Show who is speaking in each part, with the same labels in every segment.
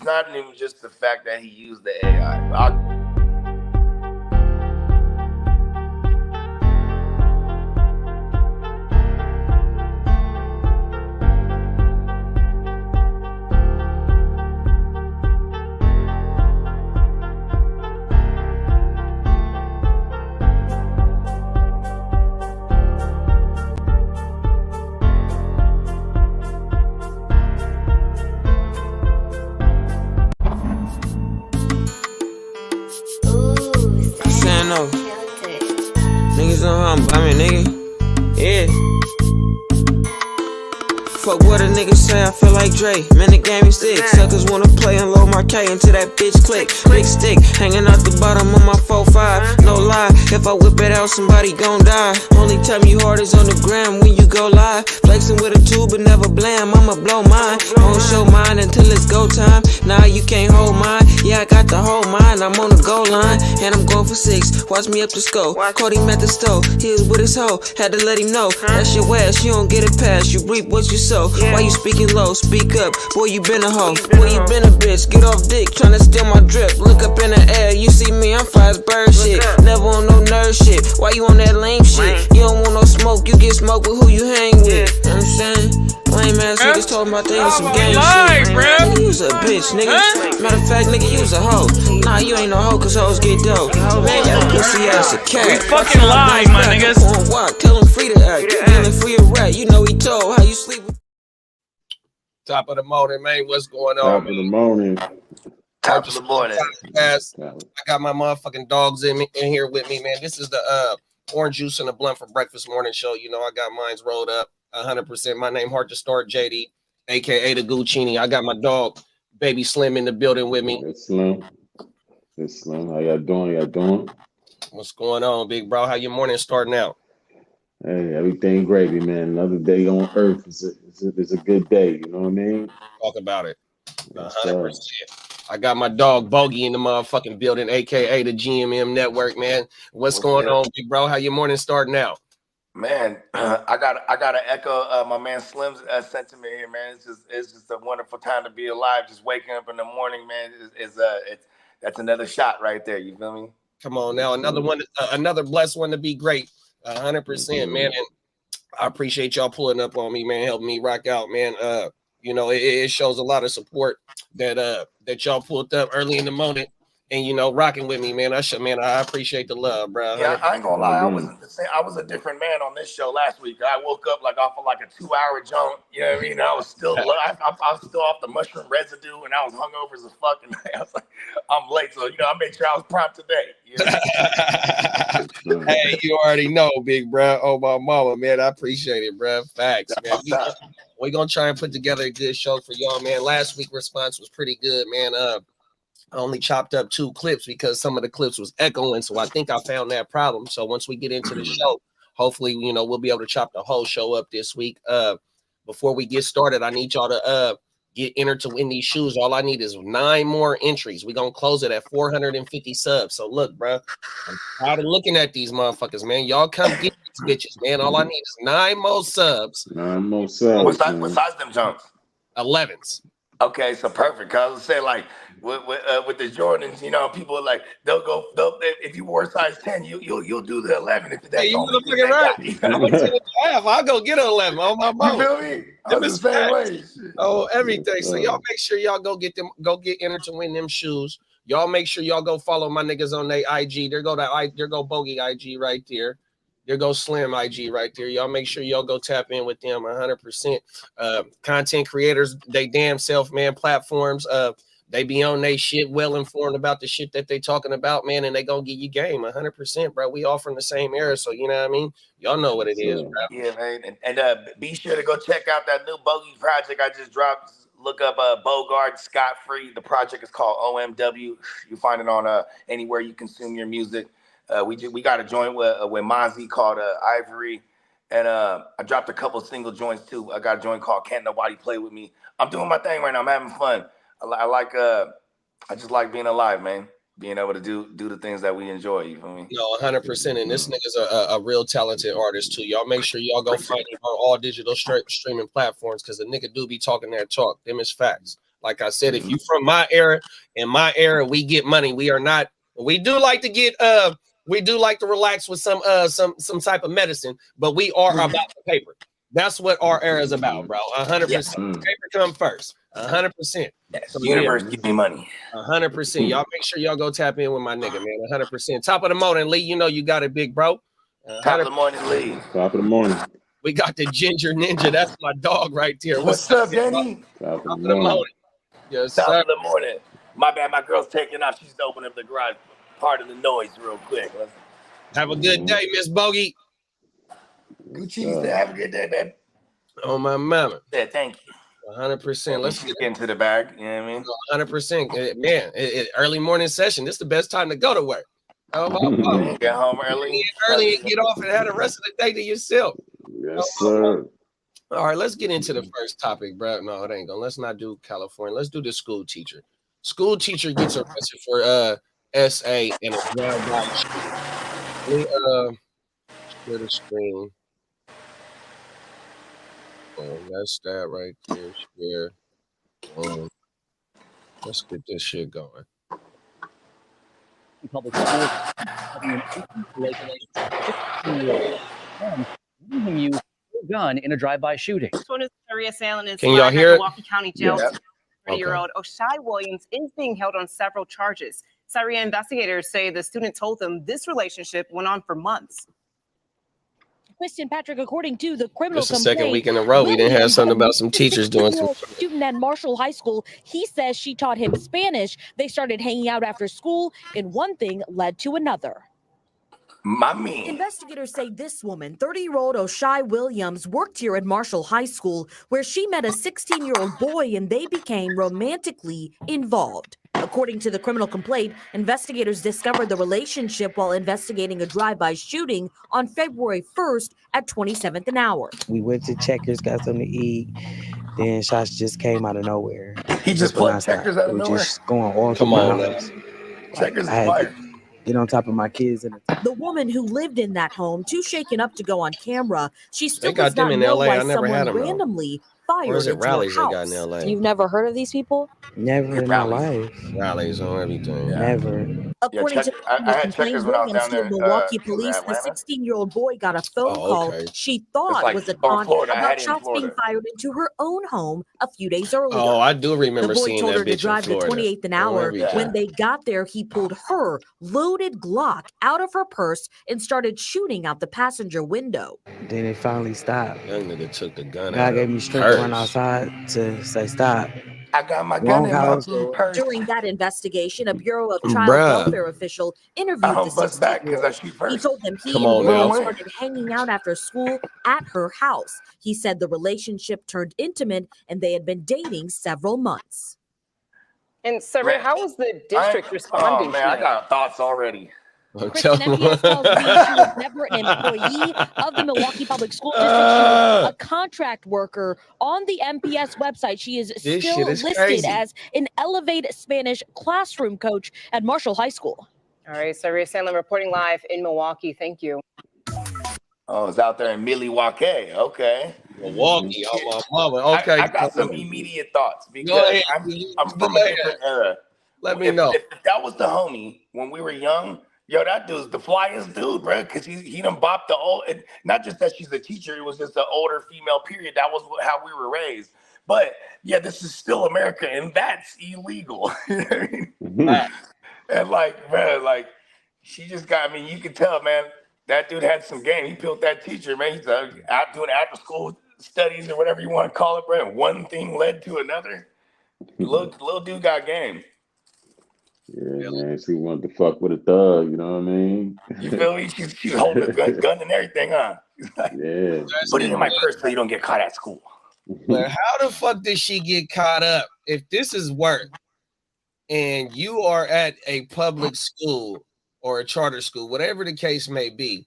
Speaker 1: it's not even just the fact that he used the AI.
Speaker 2: Niggas know how I'm bumming, nigga. Yeah. Fuck what a nigga say, I feel like Dre. Man, the game is sick. Suckers wanna play and load my K into that bitch click. Big stick, hanging out the bottom of my 4-5. No lie, if I whip it out, somebody gon' die. Only time you hard is on the gram when you go live. Flexing with a tube but never blam, I'ma blow mine. Won't show mine until it's go time. Nah, you can't hold mine. Yeah, I got the whole mine, I'm on the goal line. And I'm going for 6, watch me up the scope. Caught him at the stove, he was with his hoe. Had to let him know, that's your ass, you don't get it past. You reap what you sow. Why you speaking low? Speak up, boy, you been a hoe. Boy, you been a bitch, get off dick, tryna steal my drip. Look up in the air, you see me, I'm fly as bird shit. Never on no nerd shit, why you on that lame shit? You don't want no smoke, you get smoke with who you hang with. You know what I'm saying? Lame ass niggas talking about they on some gang shit. Nigga, you's a bitch, nigga. Matter of fact, nigga, you's a hoe. Nah, you ain't no hoe, cause hoes get dope. Man, you pussy ass a cat.
Speaker 3: We fucking live, my niggas.
Speaker 2: On walk, tell him free to act. Feeling free to rat, you know he told how you sleep.
Speaker 4: Top of the morning, man. What's going on?
Speaker 5: Top of the morning.
Speaker 1: Top of the morning.
Speaker 4: I got my motherfucking dogs in here with me, man. This is the orange juice and a blunt for breakfast morning show. You know, I got mine's rolled up 100%. My name, Hard to Start, JD, aka the Guchinni. I got my dog, Baby Slim, in the building with me.
Speaker 5: It's Slim. It's Slim. How y'all doing? Y'all doing?
Speaker 4: What's going on, big bro? How your morning starting out?
Speaker 5: Hey, everything gravy, man. Another day on Earth is a good day. You know what I mean?
Speaker 4: Talk about it. 100%. I got my dog Bogey in the motherfucking building, aka the GMM Network, man. What's going on, big bro? How your morning starting out?
Speaker 1: Man, I gotta echo my man Slim's sentiment here, man. It's just a wonderful time to be alive. Just waking up in the morning, man, that's another shot right there. You feel me?
Speaker 4: Come on now, another blessed one to be great. 100%, man. And I appreciate y'all pulling up on me, man, helping me rock out, man. You know, it shows a lot of support that y'all pulled up early in the morning and, you know, rocking with me, man. I appreciate the love, bro.
Speaker 1: Yeah, I ain't gonna lie, I wasn't the same. I was a different man on this show last week. I woke up like off of like a 2-hour jump. You know what I mean? I was still I was still off the mushroom residue, and I was hungover as a fuck. And I was like, I'm late, so you know, I made sure I was prompt today. You know?
Speaker 4: Hey, you already know, big bro. Oh, my mama, man. I appreciate it, bro. Facts, man. We're gonna try and put together a good show for y'all, man. Last week response was pretty good, man. I only chopped up 2 clips because some of the clips was echoing, so I think I found that problem. So once we get into the show, hopefully, you know, we'll be able to chop the whole show up this week. Before we get started, I need y'all to get entered to win these shoes. All I need is 9 more entries. We're gonna close it at 450 subs. So look, bro, I'm tired of looking at these motherfuckers, man. Y'all come get these bitches, man. All I need is 9 more subs.
Speaker 5: 9 more subs.
Speaker 1: What size them jumps?
Speaker 4: 11s.
Speaker 1: Okay, so perfect. Cause I was saying, like, with the Jordans, you know, people are like, they'll if you wore size 10, you'll do the 11 if that's
Speaker 4: you motherfucking right. I'm gonna take a I'll go get an 11 on my mom.
Speaker 1: You feel me? I'm the same way.
Speaker 4: Oh, everything. So y'all make sure y'all go get entered to win them shoes. Y'all make sure y'all go follow my niggas on their IG. There go Bogey IG right there. There goes Slim IG right there. Y'all make sure y'all go tap in with them 100%. Content creators, they damn self, man, platforms. They be on they shit, well informed about the shit that they talking about, man, and they gonna give you game 100%, bro. We all from the same era, so you know what I mean? Y'all know what it is, bro.
Speaker 1: Yeah, man. And be sure to go check out that new Bogey project I just dropped. Look up Bogart Scott Free. The project is called OMW. You find it on anywhere you consume your music. We got a joint with Mozzie called Ivory, and I dropped a couple single joints too. I got a joint called Can't Nobody Play With Me. I'm doing my thing right now. I'm having fun. I just like being alive, man. Being able to do the things that we enjoy. You feel me?
Speaker 4: No, 100%. And this nigga's a real talented artist too. Y'all make sure y'all go find him on all digital streaming platforms because the nigga do be talking that talk. Them is facts. Like I said, if you from my era, in my era, we get money. We are not. We do like to get. We do like to relax with some type of medicine, but we are about the paper. That's what our era is about, bro. 100%. Paper come first. 100%.
Speaker 1: Yes. Universe, give me money.
Speaker 4: 100%. Y'all make sure y'all go tap in with my nigga, man. 100%. Top of the morning, Lee. You know you got it, big bro.
Speaker 1: Top of the morning, Lee.
Speaker 5: Top of the morning.
Speaker 4: We got the Ginger Ninja. That's my dog right there.
Speaker 1: What's up, Danny?
Speaker 5: Top of the morning.
Speaker 4: Yes,
Speaker 1: Top
Speaker 4: sir.
Speaker 1: of the morning. My bad, my girl's taking off. She's opening up the garage. Part of the noise real quick.
Speaker 4: Have a good day, Miss Bogey.
Speaker 1: Guchinni said, have a good day, baby.
Speaker 4: Oh, my mama.
Speaker 1: Yeah, thank you.
Speaker 4: 100%. Let's
Speaker 1: get into the bag. You know what I mean?
Speaker 4: 100%. Man, early morning session. This is the best time to go to work. Oh,
Speaker 1: get home early.
Speaker 4: Early and get off and have the rest of the day to yourself.
Speaker 5: Yes, sir.
Speaker 4: All right, let's get into the first topic, bro. No, it ain't gonna. Let's not do California. Let's do the school teacher. School teacher gets arrested for SA and a drive-by shooting. Share the screen. Oh, that's that right there. Share. Let's get this shit going.
Speaker 6: Public schools using you gun in a drive-by shooting.
Speaker 7: This one is Sharia Salin is
Speaker 4: Can y'all hear it?
Speaker 7: Milwaukee County Jail.
Speaker 1: Yep.
Speaker 7: 30-year-old Oshai Williams is being held on several charges. Syria investigators say the student told them this relationship went on for months.
Speaker 8: Kristen Patrick, according to the criminal
Speaker 4: This is the
Speaker 8: complaint,
Speaker 4: second week in a row we didn't have something about some teachers doing some
Speaker 8: student at Marshall High School. He says she taught him Spanish. They started hanging out after school, and one thing led to another.
Speaker 1: Mommy.
Speaker 9: Investigators say this woman, 30-year-old Oshai Williams, worked here at Marshall High School, where she met a 16-year-old boy and they became romantically involved. According to the criminal complaint, investigators discovered the relationship while investigating a drive-by shooting on February 1st at 27th and Hour.
Speaker 10: We went to Checkers, got something to eat. Then shots just came out of nowhere.
Speaker 1: He just put Checkers out of nowhere?
Speaker 10: Just going on.
Speaker 4: Come on, man.
Speaker 1: Checkers is fire.
Speaker 10: Get on top of my kids.
Speaker 9: The woman who lived in that home, too shaken up to go on camera, she still
Speaker 4: They got
Speaker 9: does not
Speaker 4: them in
Speaker 9: know
Speaker 4: LA.
Speaker 9: why
Speaker 4: I never had
Speaker 9: someone
Speaker 4: them, though.
Speaker 9: randomly
Speaker 4: Or
Speaker 9: fired
Speaker 4: is it
Speaker 9: into her
Speaker 4: rallies they got in
Speaker 9: house.
Speaker 4: LA?
Speaker 8: You've never heard of these people?
Speaker 10: Never in my life.
Speaker 4: Rallies on everything.
Speaker 1: Yeah.
Speaker 10: Never.
Speaker 9: According to
Speaker 1: I had Checkers when I was down there.
Speaker 9: Milwaukee
Speaker 1: in
Speaker 9: police, the
Speaker 1: Atlanta.
Speaker 9: 16-year-old boy got a phone
Speaker 4: Oh,
Speaker 9: call
Speaker 4: okay.
Speaker 9: she thought
Speaker 1: like-
Speaker 9: was a
Speaker 1: oh,
Speaker 9: taunt
Speaker 1: Florida. I had
Speaker 9: about
Speaker 1: it in
Speaker 9: shots being
Speaker 1: Florida.
Speaker 9: fired into her own home a few days earlier.
Speaker 4: Oh, I do
Speaker 9: The
Speaker 4: remember
Speaker 9: boy
Speaker 4: seeing
Speaker 9: told
Speaker 4: that
Speaker 9: her to
Speaker 4: bitch in
Speaker 9: drive to
Speaker 4: Florida.
Speaker 9: 28th and
Speaker 4: Oh,
Speaker 9: Hour.
Speaker 4: everything.
Speaker 9: When they got there, he pulled her loaded Glock out of her purse and started shooting out the passenger window.
Speaker 10: Then it finally stopped.
Speaker 4: Young nigga took the gun out
Speaker 10: God
Speaker 4: of
Speaker 10: gave me strength to run
Speaker 4: purse.
Speaker 10: outside to say stop.
Speaker 1: I got my gun
Speaker 10: Wrong
Speaker 1: in my
Speaker 10: house.
Speaker 1: purse.
Speaker 9: During that investigation, a Bureau of Child
Speaker 4: Bruh.
Speaker 9: Welfare official
Speaker 1: I
Speaker 9: interviewed the
Speaker 1: don't bust back because
Speaker 9: 16-year-old.
Speaker 1: I shoot
Speaker 9: He
Speaker 1: first.
Speaker 9: told them he
Speaker 4: Come
Speaker 9: and
Speaker 4: on
Speaker 9: Williams
Speaker 1: now.
Speaker 9: started hanging out after school at her house. He said the relationship turned intimate and they had been dating several months.
Speaker 7: And Syria,
Speaker 1: Man,
Speaker 7: how was the district responding
Speaker 1: Oh man,
Speaker 7: to
Speaker 1: I
Speaker 7: it?
Speaker 1: got thoughts already.
Speaker 8: Kristen, MPS tells me she was never an employee of the Milwaukee Public School District. She was a contract worker on the MPS website. She is
Speaker 4: This
Speaker 8: still
Speaker 4: shit is
Speaker 8: listed
Speaker 4: crazy.
Speaker 8: as an elevated Spanish classroom coach at Marshall High School.
Speaker 7: All right, Syria Salin reporting live in Milwaukee. Thank you.
Speaker 1: Oh, it's out there in Milwaukee. Okay.
Speaker 4: Milwaukee, oh my mama. Okay.
Speaker 1: I got some immediate thoughts
Speaker 4: Go
Speaker 1: because
Speaker 4: ahead.
Speaker 1: I'm from
Speaker 4: Go
Speaker 1: a
Speaker 4: ahead.
Speaker 1: different era.
Speaker 4: Let me
Speaker 1: If-
Speaker 4: know.
Speaker 1: If that was the homie when we were young, yo, that dude's the flyest dude, bro. Because he done bopped the old. And not just that she's a teacher, it was just an older female. Period. That was how we were raised. But yeah, this is still America, and that's illegal. You know what I mean? And like, man, like she just got. I mean, you could tell, man. That dude had some game. He peeled that teacher, man. He's out doing after school studies or whatever you want to call it, bro. And one thing led to another. Little dude got game.
Speaker 5: Yeah, man. She wanted to fuck with a thug, you know what I mean?
Speaker 1: You feel me? She's holding a gun and everything, huh?
Speaker 5: Yeah.
Speaker 1: Put it in my purse so you don't get caught at school.
Speaker 4: But how the fuck did she get caught up? If this is work and you are at a public school or a charter school, whatever the case may be,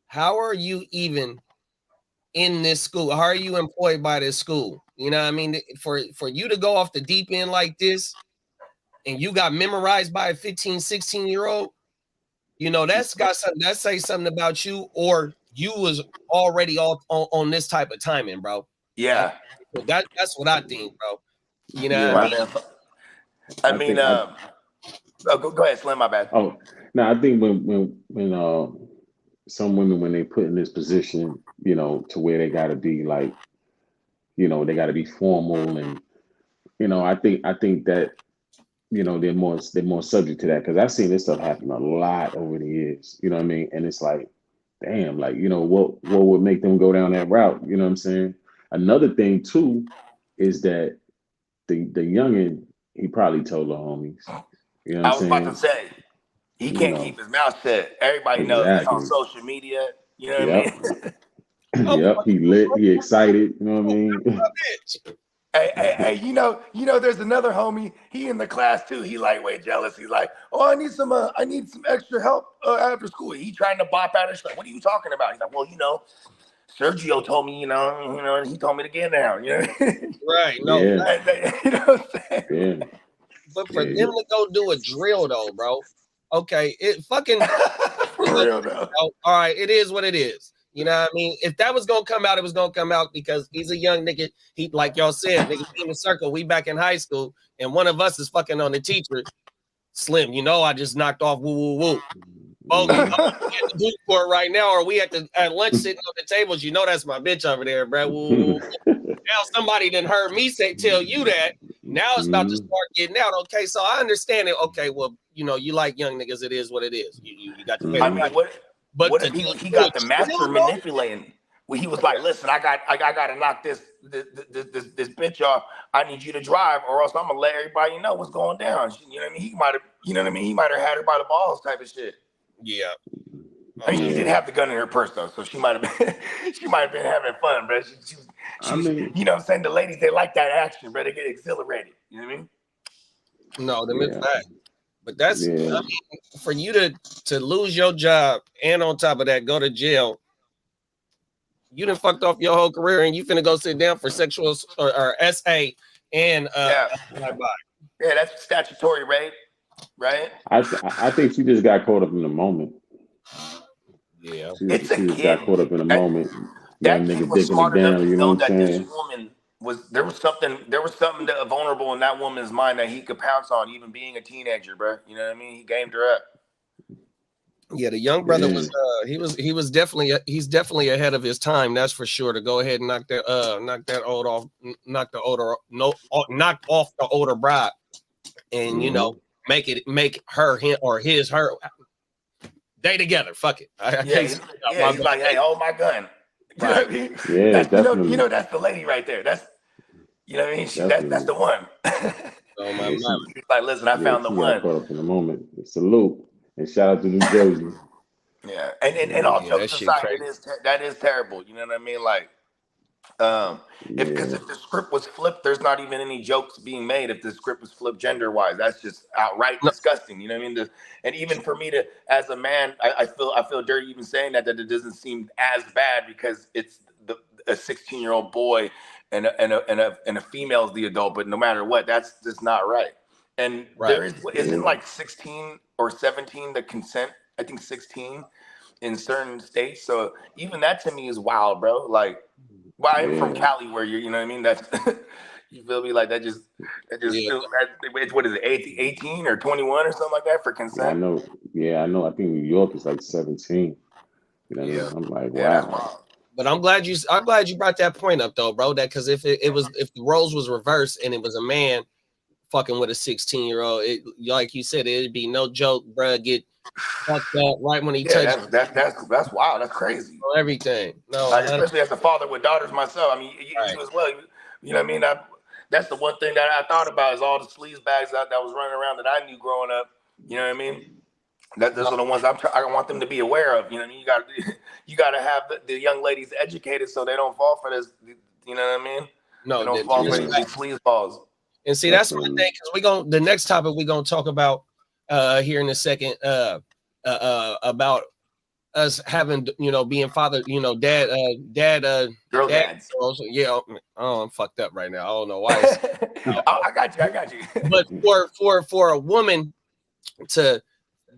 Speaker 4: how are you even in this school? How are you employed by this school? You know what I mean? For you to go off the deep end like this and you got memorized by a 15, 16-year-old, you know, that's got something that say something about you, or you was already on this type of timing, bro.
Speaker 1: Yeah.
Speaker 4: That's what I think, bro. You know
Speaker 5: Yeah.
Speaker 4: what I mean?
Speaker 1: I mean, go ahead, Slim. My bad.
Speaker 5: Oh, no, I think when some women, when they put in this position, you know, to where they got to be like, you know, they got to be formal, and you know, I think that, you know, they're more subject to that, because I've seen this stuff happen a lot over the years. You know what I mean? And it's like, damn, like, you know, what would make them go down that route? You know what I'm saying? Another thing too is that the youngin, he probably told the homies. You know what I'm
Speaker 1: I was about to
Speaker 5: saying?
Speaker 1: say he
Speaker 5: You
Speaker 1: can't
Speaker 5: know,
Speaker 1: keep his mouth shut. Everybody knows it's on
Speaker 5: exactly.
Speaker 1: social media. You know what I
Speaker 5: Yep.
Speaker 1: mean?
Speaker 4: I'm
Speaker 5: Yep. He lit. He excited. You know what I
Speaker 4: a
Speaker 5: mean?
Speaker 4: bitch.
Speaker 1: Hey, you know, there's another homie. He in the class too. He lightweight jealous. He's like, oh, I need some extra help after school. He trying to bop out his shit. What are you talking about? He's like, well, you know, Sergio told me, and he told me to get down. You know,
Speaker 4: Right. No.
Speaker 5: Yeah.
Speaker 1: you know what I'm saying?
Speaker 5: Yeah.
Speaker 4: But for
Speaker 5: Yeah.
Speaker 4: them to go do a drill though, bro. Okay, it fucking
Speaker 1: For real though.
Speaker 4: all right, it is what it is. You know what I mean? If that was gonna come out, it was gonna come out because he's a young nigga. He, like y'all said, nigga, he in the circle. We back in high school, and one of us is fucking on the teacher. Slim, you know, I just knocked off woo woo woo. Oh, you know, we at the boot court right now, or we at lunch sitting on the tables. You know, that's my bitch over there, bro. Woo, woo, woo. Now somebody done heard me tell you that. Now it's about to start getting out. Okay, so I understand it. Okay, well, you know, you like young niggas. It is what it is. You got to pay.
Speaker 1: I mean, what if he got the master manipulating? Well, he was like, listen, I got to knock this bitch off. I need you to drive, or else I'm gonna let everybody know what's going down. You know what I mean? He might have, he might have had her by the balls, type of shit.
Speaker 4: Yeah.
Speaker 1: I mean, she did have the gun in her purse though, so she might have been having fun, bro. She was, you know what I'm saying? The ladies, they like that action, bro. They get exhilarated. You know what I mean?
Speaker 4: No, them is fact. But that's I mean, for you to lose your job and on top of that go to jail. You done fucked off your whole career, and you finna go sit down for sexual or SA and
Speaker 1: yeah, that's statutory rape, right?
Speaker 5: I think she just got caught up in the moment.
Speaker 4: Yeah,
Speaker 5: she just got caught up in the moment.
Speaker 1: That
Speaker 5: Young
Speaker 1: kid
Speaker 5: nigga
Speaker 1: was
Speaker 5: dicking
Speaker 1: smart
Speaker 5: it
Speaker 1: enough
Speaker 5: down.
Speaker 1: to
Speaker 5: You know
Speaker 1: know
Speaker 5: what I'm
Speaker 1: that
Speaker 5: saying?
Speaker 1: this woman there was something that vulnerable in that woman's mind that he could pounce on, even being a teenager, bro. You know what I mean? He gamed her up.
Speaker 4: Yeah, the young brother was he's definitely ahead of his time, that's for sure. To go ahead and knock off the older bride, and you know, make her him or his her they together. Fuck it.
Speaker 1: He's like, hey, hold my gun. You know what I mean?
Speaker 5: Yeah,
Speaker 1: that's,
Speaker 5: definitely.
Speaker 1: You know, that's the lady right there. That's, you know what I mean? That's the one. He's like, listen, I found the
Speaker 5: she
Speaker 1: one.
Speaker 5: got caught up in the moment. Salute and shout out to New Jersey.
Speaker 1: Yeah, and all jokes aside, that is terrible. You know what I mean? Like, because if the script was flipped, there's not even any jokes being made. If the script was flipped gender wise, that's just outright disgusting. You know what I mean? And even for me to, as a man, I feel dirty even saying that it doesn't seem as bad because it's a 16-year-old boy and a female is the adult. But no matter what, that's just not right. And there isn't like 16 or 17 the consent. I think 16 in certain states. So even that to me is wild, bro. Like, I'm from Cali, where you know what I mean? That's you feel me? Like that just what is it? 18 or 21 or something like that for consent?
Speaker 5: I know. I think New York is like 17. You know what I mean? I'm like, wow.
Speaker 4: But I'm glad you brought that point up though, bro. That because if the roles was reversed and it was a man fucking with a 16-year-old, like you said, it'd be no joke, bro. Get fucked up right when he touched.
Speaker 1: That's wild. That's crazy.
Speaker 4: Everything. No,
Speaker 1: like, especially as a father with daughters myself. I mean, you as well. You know what I mean? That's the one thing that I thought about is all the sleaze bags that was running around that I knew growing up. You know what I mean? Those are the ones I want them to be aware of. You know what I mean? You got to have the young ladies educated so they don't fall for this. You know what I mean?
Speaker 4: No,
Speaker 1: they don't fall for these sleaze balls.
Speaker 4: And see, that's one thing because the next topic we're gonna talk about here in a second about us having, you know, being father, you know, dad,
Speaker 1: girl dads.
Speaker 4: Yeah, I'm fucked up right now. I don't know why.
Speaker 1: I got you.
Speaker 4: But for a woman to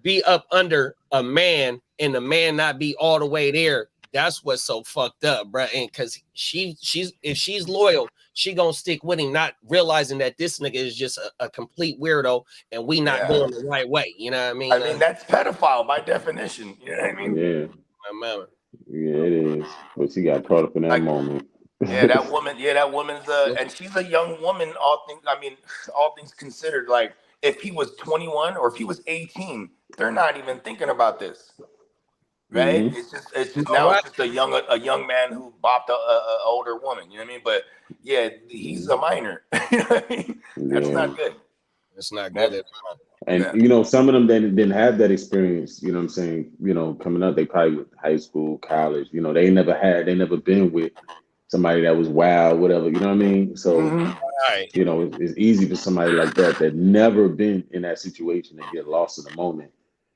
Speaker 4: be up under a man and the man not be all the way there, That's what's so fucked up, bro. And because if she's loyal, she gonna stick with him, not realizing that this nigga is just a complete weirdo and we not going the right way. You know what I mean?
Speaker 1: I mean, that's pedophile by definition. You know what I mean?
Speaker 5: Yeah.
Speaker 4: My mama.
Speaker 5: Yeah, it is. But she got caught up in that moment.
Speaker 1: Yeah, that woman's and she's a young woman, all things considered. Like, if he was 21 or if he was 18, they're not even thinking about this. Right?
Speaker 5: Mhm.
Speaker 1: It's just now it's just a young man who bopped a older woman, you know what I mean? But yeah, he's a minor. You know what I mean? That's not good.
Speaker 4: It's not good.
Speaker 5: And you know, some of them didn't have that experience, you know what I'm saying? You know, coming up, they probably went to high school, college, you know, they never been with somebody that was wild, whatever, you know what I mean? So you know, it's easy for somebody like that never been in that situation to get lost in the moment.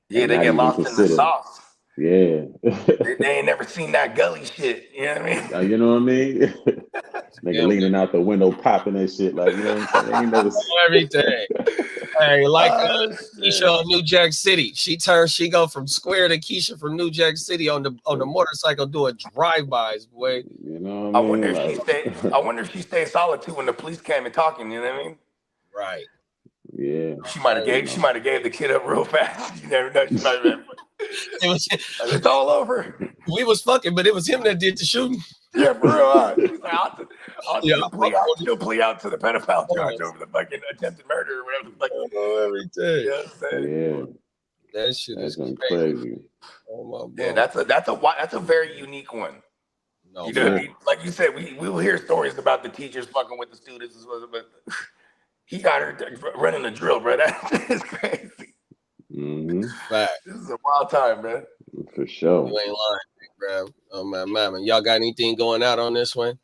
Speaker 1: Yeah, they get lost in the sauce.
Speaker 5: Yeah.
Speaker 1: they ain't never seen that gully shit. You know what I mean?
Speaker 5: You know what I mean? Nigga leaning out the window, popping that shit, like, you know what I'm saying? They ain't never seen
Speaker 4: everything. Hey, like Keisha on New Jack City. She go from Square to Keisha from New Jack City on the motorcycle doing drive-bys, boy.
Speaker 5: You know what I mean?
Speaker 1: I wonder if she stayed solid too when the police came and talking, you know what I mean?
Speaker 4: Right.
Speaker 5: Yeah.
Speaker 1: She might have gave the kid up real fast. You never know. She might have it's all over.
Speaker 4: We was fucking, but it was him that did the shooting.
Speaker 1: Yeah, for real. He's like, I'll still plea out to the pedophile charge over the fucking attempted murder or whatever. Like,
Speaker 4: everything.
Speaker 1: You know what I'm saying?
Speaker 5: Yeah.
Speaker 4: That shit is
Speaker 5: crazy.
Speaker 4: Oh my
Speaker 1: God. Yeah, that's a very unique one.
Speaker 4: No,
Speaker 1: you know, like you said, we will hear stories about the teachers fucking with the students as well, but he got her running the drill, bro. That is crazy.
Speaker 5: Mm-hmm.
Speaker 1: This is a wild time, man.
Speaker 5: For sure.
Speaker 4: You ain't lying, bro. Oh my mama. Y'all got anything going out on this one?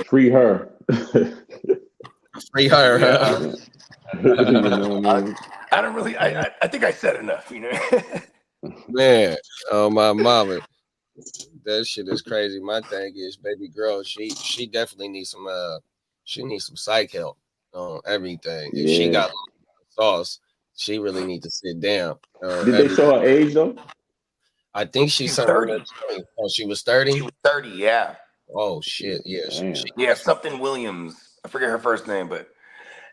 Speaker 5: Free her.
Speaker 4: Free her.
Speaker 5: Yeah. You know what I mean?
Speaker 1: I don't really. I think I said enough. You know.
Speaker 4: Man, oh my mama. That shit is crazy. My thing is, baby girl, she definitely needs some psych help on everything. If she got sauce, she really need to sit down.
Speaker 5: Did they show her age though?
Speaker 4: I think she's
Speaker 1: 30.
Speaker 4: Oh, she was 30?
Speaker 1: She was 30, yeah.
Speaker 4: Oh shit,
Speaker 1: yeah, something Williams. I forget her first name,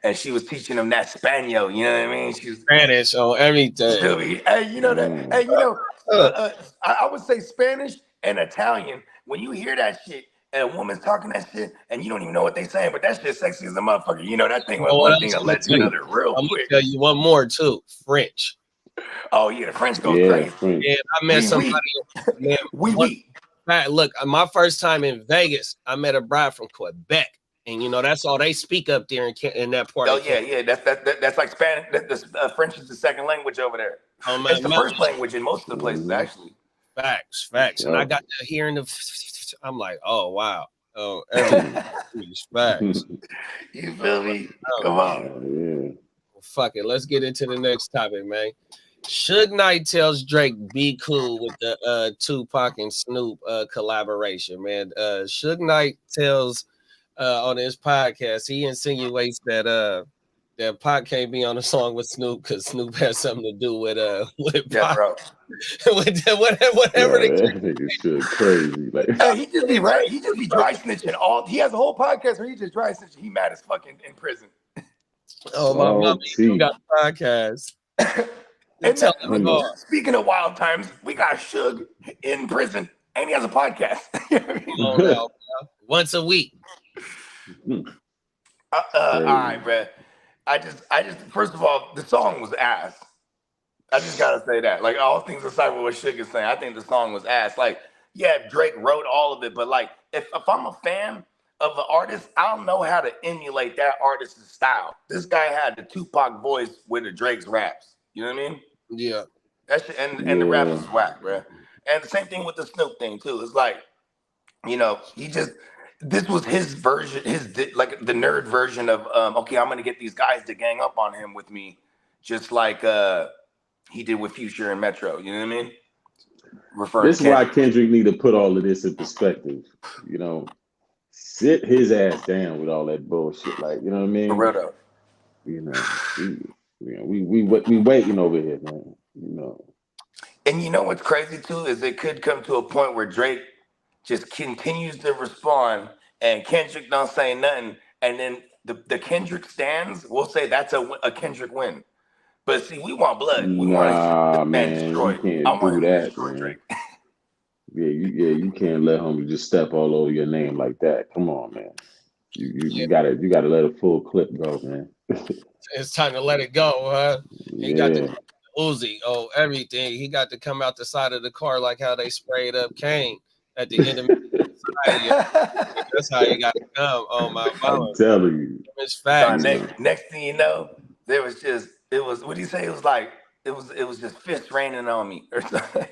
Speaker 1: and she was teaching them that Spaniel. You know what I mean? She was
Speaker 4: Spanish on everything.
Speaker 1: Hey, you know that? Hey, you know, I would say Spanish and Italian. When you hear that shit and a woman's talking that shit and you don't even know what they saying, but that shit sexy as a motherfucker. You know, that thing was one thing that led to another real quick.
Speaker 4: I'm gonna tell you one more too. French.
Speaker 1: Oh yeah, the French goes crazy.
Speaker 5: French.
Speaker 4: Yeah, I met somebody. Man, look, my first time in Vegas, I met a bride from Quebec, and you know that's all they speak up there in that part.
Speaker 1: Oh yeah, that's like Spanish. French is the second language over there. It's the first language in most of the places, actually.
Speaker 4: Facts. And I got to hearing I'm like, oh wow, oh everything's facts.
Speaker 1: You feel me? Come on.
Speaker 4: Fuck it, let's get into the next topic, man. Suge Knight tells Drake be cool with the Tupac and Snoop collaboration, man. Suge Knight tells on his podcast, he insinuates that Pac can't be on a song with Snoop because Snoop has something to do with Pac.
Speaker 1: Bro.
Speaker 4: whatever.
Speaker 5: It's just crazy. Like,
Speaker 1: he just be right. He just be dry snitching all. He has a whole podcast where he just dry snitching. He mad as fucking in prison.
Speaker 4: Oh my mom, you got a podcast.
Speaker 1: Speaking of wild times, we got Suge in prison and he has a podcast.
Speaker 4: Once a week.
Speaker 1: All right, bro. I just first of all, the song was ass. I just gotta say that. Like, all things aside with what Suge is saying, I think the song was ass. Like, yeah, Drake wrote all of it, but like, if I'm a fan of the artist, I don't know how to emulate that artist's style. This guy had the Tupac voice with the Drake's raps. You know what I mean?
Speaker 4: Yeah.
Speaker 1: That shit, and the rap is whack, bro. And the same thing with the Snoop thing too. It's like, you know, this was his version, like the nerd version of okay, I'm gonna get these guys to gang up on him with me, just like he did with Future and Metro. You know what I mean?
Speaker 5: This is why Kendrick need to put all of this in perspective. You know, sit his ass down with all that bullshit. Like, you know what I mean?
Speaker 1: For real though.
Speaker 5: You know, we waiting over here, man. You know.
Speaker 1: And you know what's crazy too is it could come to a point where Drake just continues to respond, and Kendrick don't say nothing, and then the Kendrick stands will say that's a Kendrick win. But see, we want blood. We want to see this
Speaker 5: Nah,
Speaker 1: man
Speaker 5: man, you
Speaker 1: destroyed. I
Speaker 5: can't
Speaker 1: want
Speaker 5: do
Speaker 1: him to
Speaker 5: that,
Speaker 1: destroy
Speaker 5: man.
Speaker 1: Drake.
Speaker 5: You can't let homie just step all over your name like that. Come on, man. You gotta let a full clip go, man.
Speaker 4: It's time to let it go, huh? He got the
Speaker 5: Yeah.
Speaker 4: Uzi, everything. He got to come out the side of the car like how they sprayed up Kane at the end of society. That's how you got to come. Oh my
Speaker 5: I'm
Speaker 4: mama,
Speaker 5: telling you.
Speaker 4: it's
Speaker 1: So
Speaker 4: facts.
Speaker 1: next thing you know, what do you say? It was like it was just fists raining on me or something.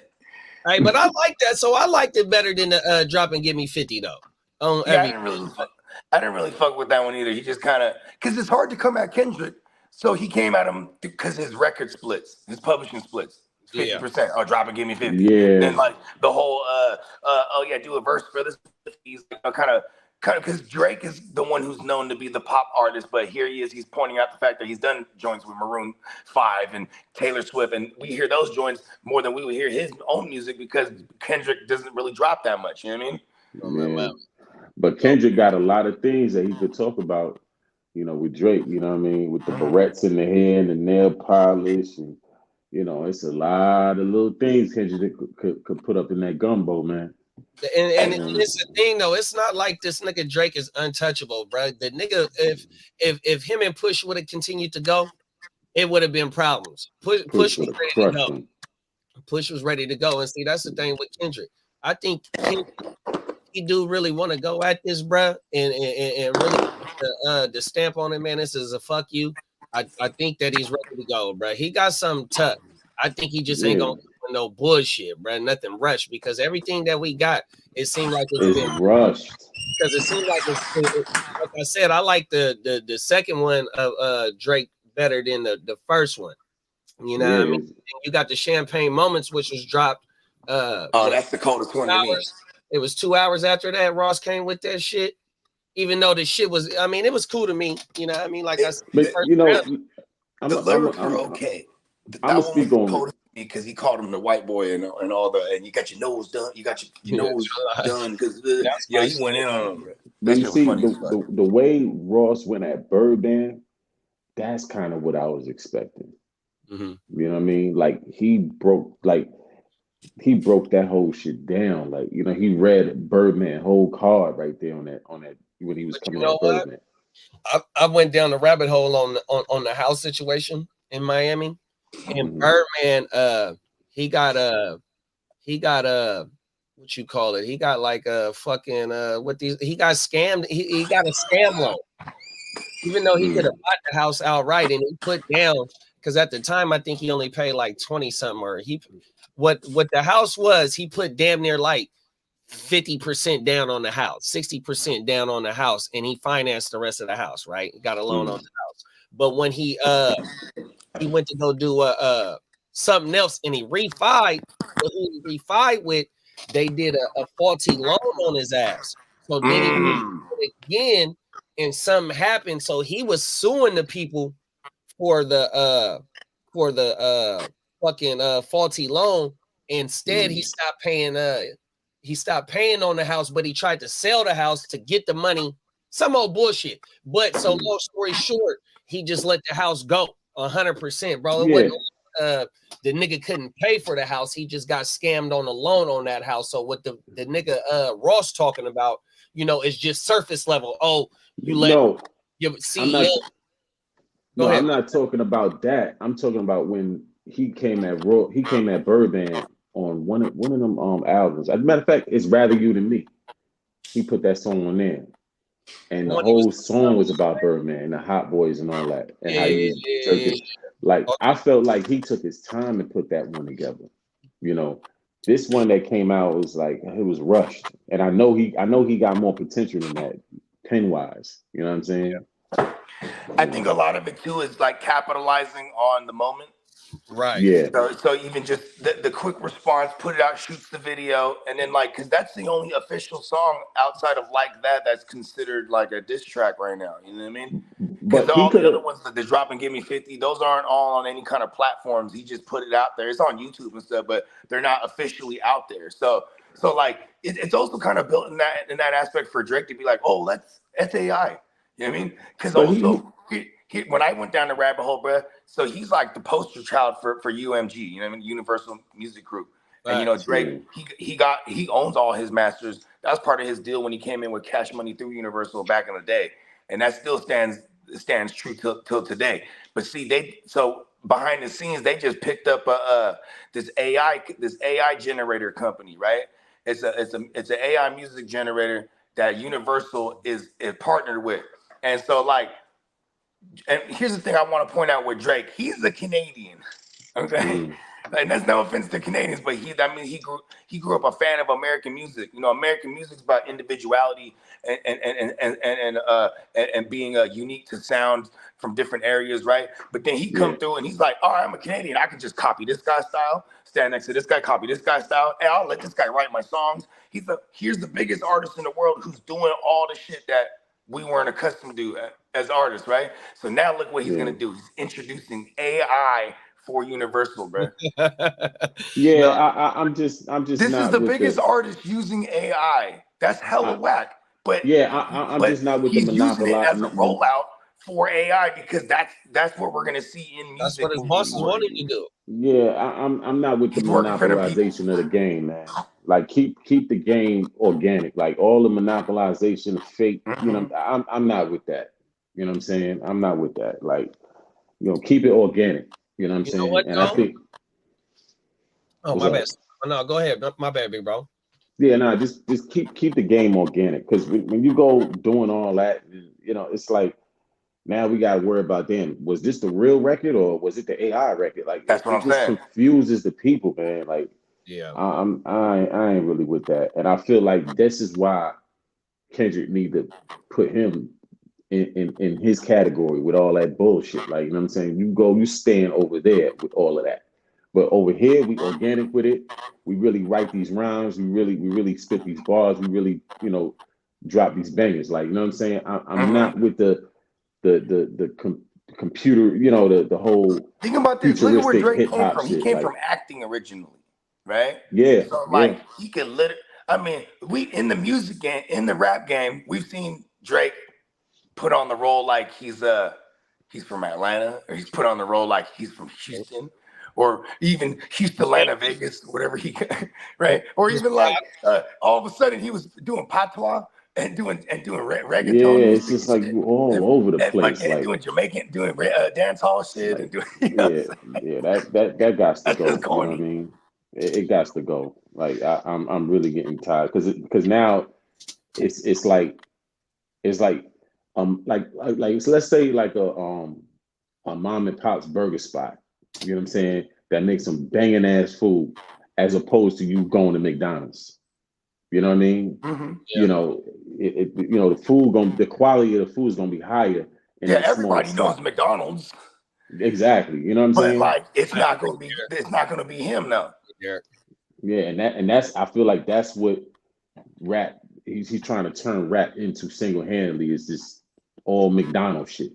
Speaker 4: Hey, but I like that. So I liked it better than the drop and give me 50 though. On
Speaker 1: Yeah,
Speaker 4: every
Speaker 1: I didn't really fuck with that one either. He just kind of because it's hard to come at Kendrick, so he came at him because his record splits, his publishing splits. 50%. Oh, drop and give me 50.
Speaker 5: Yeah.
Speaker 1: Then like the whole oh yeah, do a verse for this. He's kind of because Drake is the one who's known to be the pop artist, but here he is. He's pointing out the fact that he's done joints with Maroon 5 and Taylor Swift, and we hear those joints more than we would hear his own music because Kendrick doesn't really drop that much. You know what I mean?
Speaker 5: Yeah. But Kendrick got a lot of things that he could talk about, with Drake, you know what I mean? With the barrettes in the hair and the nail polish, and it's a lot of little things Kendrick could put up in that gumbo, man.
Speaker 4: And it's the thing though, it's not like this nigga Drake is untouchable, bro. The nigga, if him and Push would have continued to go, it would have been problems. Push was ready to go.
Speaker 5: Him.
Speaker 4: Push was ready to go. And see, that's the thing with Kendrick. I think he do really want to go at this, bro, and really the stamp on it, man. This is a fuck you. I think that he's ready to go, bro. He got something tough. I think he just ain't gonna do no bullshit, bro. Nothing rushed because everything that we got, it seemed like it's been
Speaker 5: rushed.
Speaker 4: Because it seemed like like I said, I like the second one of Drake better than the first one. You know what I mean? And you got the Champagne Moments, which was dropped.
Speaker 1: That's the coldest one to me.
Speaker 4: It was 2 hours after that. Ross came with that shit. Even though the shit was, I mean, it was cool to me. You know what I mean? Like I said,
Speaker 5: but
Speaker 1: the lyrics were okay.
Speaker 5: I'm gonna speak on
Speaker 1: because he called him the white boy and all the, and you got your nose done. You got your nose done because he went in on him.
Speaker 5: But you see, the way Ross went at Birdman, that's kind of what I was expecting.
Speaker 4: Mm-hmm.
Speaker 5: You know what I mean? Like he broke that whole shit down. Like, he read Birdman whole card right there on that when he was coming at Birdman.
Speaker 4: I went down the rabbit hole on the house situation in Miami, and Birdman, he got what you call it? He got like a fucking he got scammed. He got a scam loan, even though he could have bought the house outright, and he put down because at the time I think he only paid like 20 something, or what the house was. He put damn near like 50% down on the house, 60% down on the house, and he financed the rest of the house, right? Got a loan on the house. But when he went to go do something else and he refied, what he refied with, they did a faulty loan on his ass. So then he did it again, and something happened. So he was suing the people for the fucking faulty loan. Instead, he stopped paying on the house, but he tried to sell the house to get the money. Some old bullshit. But so long story short, he just let the house go 100%, bro. It wasn't the nigga couldn't pay for the house. He just got scammed on the loan on that house. So what the nigga Ross talking about, is just surface level. Oh, you let your CEO.
Speaker 5: I'm not talking about that. I'm talking about when he came at Birdman on one of them albums. As a matter of fact, it's Rather You Than Me. He put that song on there. And the whole song was about Birdman and the Hot Boys and all that. And how he took it. Like, I felt like he took his time to put that one together. This one that came out was like, it was rushed. And I know he got more potential than that, pen wise. You know what I'm saying?
Speaker 1: I think a lot of it too is like capitalizing on the moment.
Speaker 4: Right.
Speaker 5: Yeah.
Speaker 1: So even just the quick response, put it out, shoots the video, and then because that's the only official song outside of Like That that's considered like a diss track right now. You know what I mean? Because
Speaker 5: But he
Speaker 1: all the
Speaker 5: could
Speaker 1: other
Speaker 5: have.
Speaker 1: ones that they're dropping, Give Me 50, those aren't all on any kind of platforms. He just put it out there. It's on YouTube and stuff, but they're not officially out there. So like it's also kind of built in that aspect for Drake to be like, oh, that's AI. You know what I mean? Because
Speaker 5: But
Speaker 1: also when I went down the rabbit hole, bro, so he's like the poster child for UMG, you know what I mean? Universal Music Group. And Drake, he owns all his masters. That was part of his deal when he came in with Cash Money through Universal back in the day. And that still stands true till today. But see, so behind the scenes, they just picked up this AI generator company, right? It's an AI music generator that Universal is partnered with. And so like, and here's the thing I want to point out with Drake, he's a Canadian, okay? And that's no offense to Canadians, but he grew up a fan of American music. You know, American music's about individuality and being unique to sounds from different areas, right? But then he come through and he's like, all right, I'm a Canadian. I can just copy this guy's style, stand next to this guy, copy this guy's style, and I'll let this guy write my songs. Here's the biggest artist in the world who's doing all the shit that we weren't accustomed to as artists, right? So now look what he's gonna do. He's introducing AI for Universal, bro.
Speaker 5: I'm just
Speaker 1: This
Speaker 5: not
Speaker 1: is the
Speaker 5: with
Speaker 1: biggest artist using AI. That's hella whack. But
Speaker 5: I'm just not with the
Speaker 1: he's using it as a
Speaker 5: monopoly.
Speaker 1: rollout for AI because that's what we're gonna see in music.
Speaker 4: That's what his bosses want him to do.
Speaker 5: Yeah, I'm not with the monopolization of the game, man. Like keep the game organic. Like all the monopolization of fake, you know, I'm not with that. You know what I'm saying? I'm not with that. Like, you know, keep it organic. You know what I'm saying?
Speaker 4: What,
Speaker 5: and I think.
Speaker 4: Oh, my bad. No, go ahead. My bad, big bro.
Speaker 5: Yeah, no, just keep the game organic. Because when you go doing all that, you know, it's like now we gotta worry about then. Was this the real record or was it the AI record? Like
Speaker 1: that's what I'm
Speaker 5: just
Speaker 1: saying.
Speaker 5: Confuses the people, man. Like, I ain't really with that. And I feel like this is why Kendrick need to put him in his category with all that bullshit. Like, you know what I'm saying? You stand over there with all of that. But over here, we organic with it. We really write these rhymes. We really spit these bars. We really, you know, drop these bangers. Like, you know what I'm saying? I'm not with the computer, you know, the whole
Speaker 1: think about this. Look at where Drake came from.
Speaker 5: Shit.
Speaker 1: He came from acting originally, right?
Speaker 5: Yeah.
Speaker 1: So like he could I mean, we in the music game, in the rap game, we've seen Drake put on the role like he's from Atlanta, or he's put on the role like he's from Houston, or even Houston, Atlanta, Vegas, whatever right? Or even like all of a sudden he was doing patois and doing reggaeton.
Speaker 5: Yeah, it's just like you all over the place, like
Speaker 1: doing Jamaican, doing dance hall shit, and doing
Speaker 5: that got to go. You know what I mean? It got to go. Like I'm really getting tired because now it's like so let's say like a mom and pop's burger spot. You know what I'm saying? That makes some banging ass food, as opposed to you going to McDonald's. You know what I mean? You know, the quality of the food is gonna be higher.
Speaker 1: Everybody knows McDonald's.
Speaker 5: Exactly. You know what I'm saying?
Speaker 1: But like, it's not gonna be him now.
Speaker 5: Yeah, and that's I feel like that's what rap. He's trying to turn rap into single-handedly is this all McDonald's shit,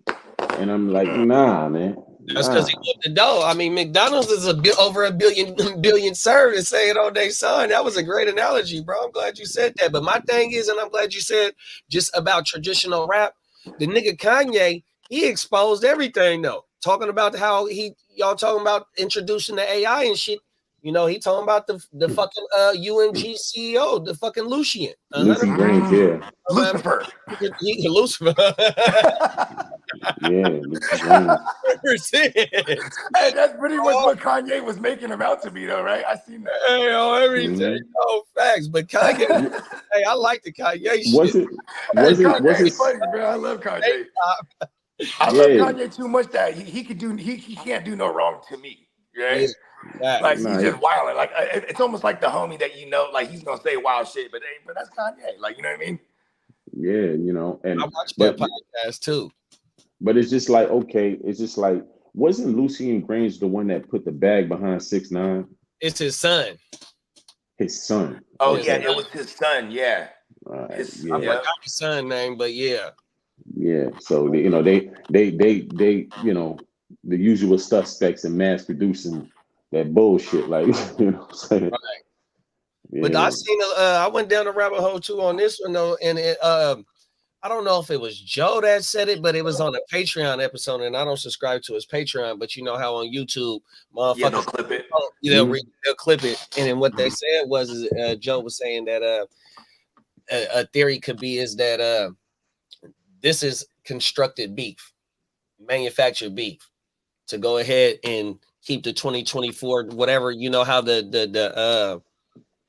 Speaker 5: and I'm like, nah, man.
Speaker 4: That's because he whooped the dough. I mean, McDonald's is over a billion served and say it on their son. That was a great analogy, bro. I'm glad you said that. But my thing is, and I'm glad you said just about traditional rap, the nigga Kanye, he exposed everything though. Talking about how y'all talking about introducing the AI and shit. You know, he talking about the fucking UMG CEO, the fucking Lucian.
Speaker 5: Lucy Brains, yeah.
Speaker 1: Lucifer.
Speaker 4: Lucifer.
Speaker 5: Yeah, Lucy Brains.
Speaker 1: Hey, that's pretty much what Kanye was making him out to be, though, right? I seen that.
Speaker 4: Hey, everything. Oh, facts. But Kanye, hey, I like the Kanye shit.
Speaker 1: Kanye's funny, bro. I love Kanye. I love Kanye too much that he can't do no wrong to me, right? Like he's just wilding. Like it's almost like the homie that you know, like he's gonna say wild shit, but that's Kanye. Like, you know what I mean?
Speaker 5: Yeah, you know, and
Speaker 4: I watched that podcast too.
Speaker 5: But it's just like, okay, it's just like, wasn't Lucian Grainge the one that put the bag behind 6ix9ine?
Speaker 4: It's his son.
Speaker 5: His son.
Speaker 1: Oh yeah, it was his son. Yeah.
Speaker 5: Right,
Speaker 4: I forgot his son name, but yeah.
Speaker 5: Yeah. So they the usual suspects in mass producing that bullshit. Like you know what I'm saying?
Speaker 4: Right. But
Speaker 5: Yeah.
Speaker 4: I went down the rabbit hole too on this one though, and I don't know if it was Joe that said it, but it was on a Patreon episode, and I don't subscribe to his Patreon. But you know how on YouTube,
Speaker 1: Yeah, they'll
Speaker 4: motherfuckers,
Speaker 1: clip it.
Speaker 4: they'll clip it, and then what they said was Joe was saying that a theory could be is that this is constructed beef, manufactured beef, to go ahead and keep the 2024 whatever, you know how the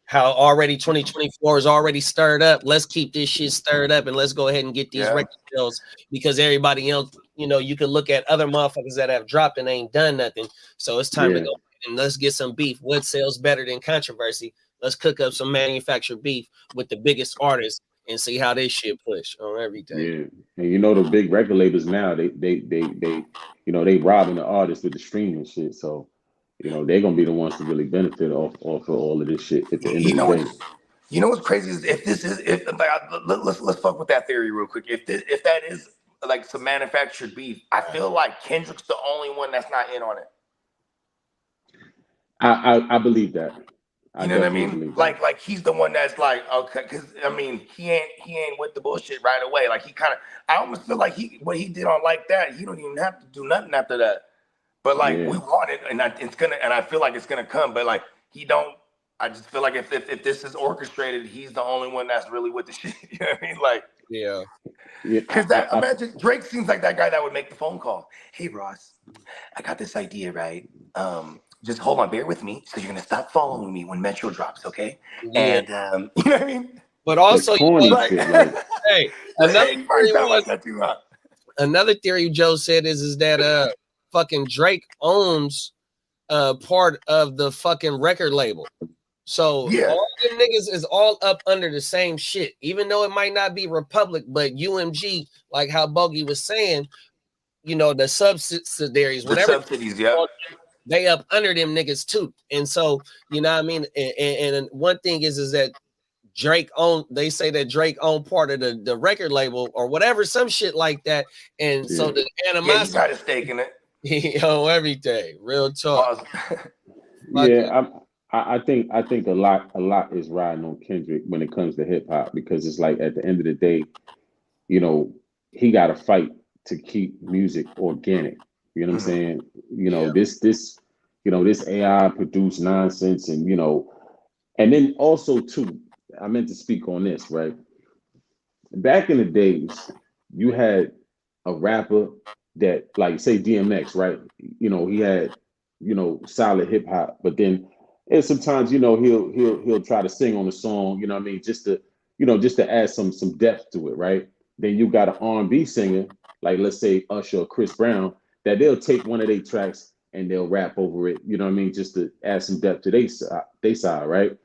Speaker 4: how already 2024 is already stirred up. Let's keep this shit stirred up and let's go ahead and get these record sales, because everybody else, you know, you can look at other motherfuckers that have dropped and ain't done nothing. So it's time to go and let's get some beef. What sells better than controversy? Let's cook up some manufactured beef with the biggest artists and see how this shit push on everything.
Speaker 5: Yeah. And you know the big record labels now, they you know, they robbing the artists with the streaming shit. So you know, they're gonna be the ones to really benefit off of all of this shit at the end of the day.
Speaker 1: You know what's crazy is if like, let's fuck with that theory real quick. If that is like some manufactured beef, I feel like Kendrick's the only one that's not in on it.
Speaker 5: I believe that.
Speaker 1: You know what I mean? Like he's the one that's like, okay, because I mean he ain't with the bullshit right away. Like he kind of, I almost feel like what he did on Like That, he don't even have to do nothing after that. But like we want it, and I feel like it's gonna come. But like he don't. I just feel like if this is orchestrated, he's the only one that's really with the shit. You know what I mean? Like because imagine Drake seems like that guy that would make the phone call. Hey Ross, I got this idea, right? Just hold on, bear with me. So you're gonna stop following me when Metro drops, okay? And you know what I mean?
Speaker 4: But also, hey, another theory Joe said is that fucking Drake owns part of the fucking record label. So all them niggas is all up under the same shit, even though it might not be Republic, but UMG, like how Bogey was saying, you know, the subsidiaries, whatever
Speaker 1: subsidies,
Speaker 4: they up under them niggas too. And so, you know what I mean? And one thing is that Drake they say that Drake owned part of the record label or whatever, some shit like that. And so the animosity,
Speaker 1: he got a stake in it.
Speaker 4: You know, everything. Real talk.
Speaker 5: I think a lot is riding on Kendrick when it comes to hip hop, because it's like at the end of the day, you know, he got to fight to keep music organic. You know what I'm saying? You know, this you know, this AI produced nonsense, and you know, and then also too, I meant to speak on this, right? Back in the days, you had a rapper that, like, say DMX, right? You know, he had, you know, solid hip hop, but then and sometimes, you know, he'll try to sing on the song, you know what I mean, just to add some depth to it, right? Then you got an R&B singer, like let's say Usher or Chris Brown, that they'll take one of their tracks and they'll rap over it, you know what I mean, just to add some depth to they side, right?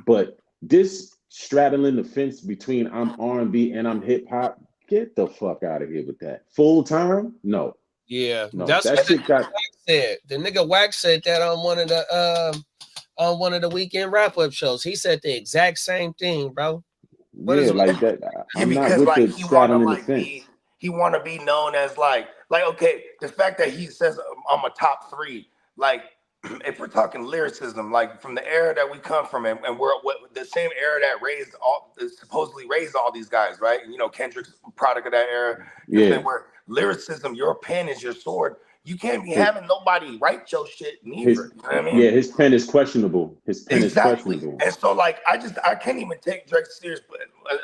Speaker 5: But this straddling the fence between I'm R&B and I'm hip hop, get the fuck out of here with that. Full time? No.
Speaker 4: Yeah,
Speaker 5: no,
Speaker 4: that's
Speaker 5: that
Speaker 4: what
Speaker 5: shit got
Speaker 4: said. The nigga Wax said that on one of the weekend wrap up shows. He said the exact same thing, bro.
Speaker 5: Like that. I'm not with the straddling the fence.
Speaker 1: He want to be known as like okay, the fact that he says I'm a top 3, like if we're talking lyricism, like from the era that we come from, and we're the same era that supposedly raised all these guys, right? You know, Kendrick's product of that era. Where lyricism, your pen is your sword. You can't be having nobody write your shit neither. You know what I mean?
Speaker 5: Yeah, his pen is questionable. His pen is questionable.
Speaker 1: And so, like, I can't even take Drake serious, but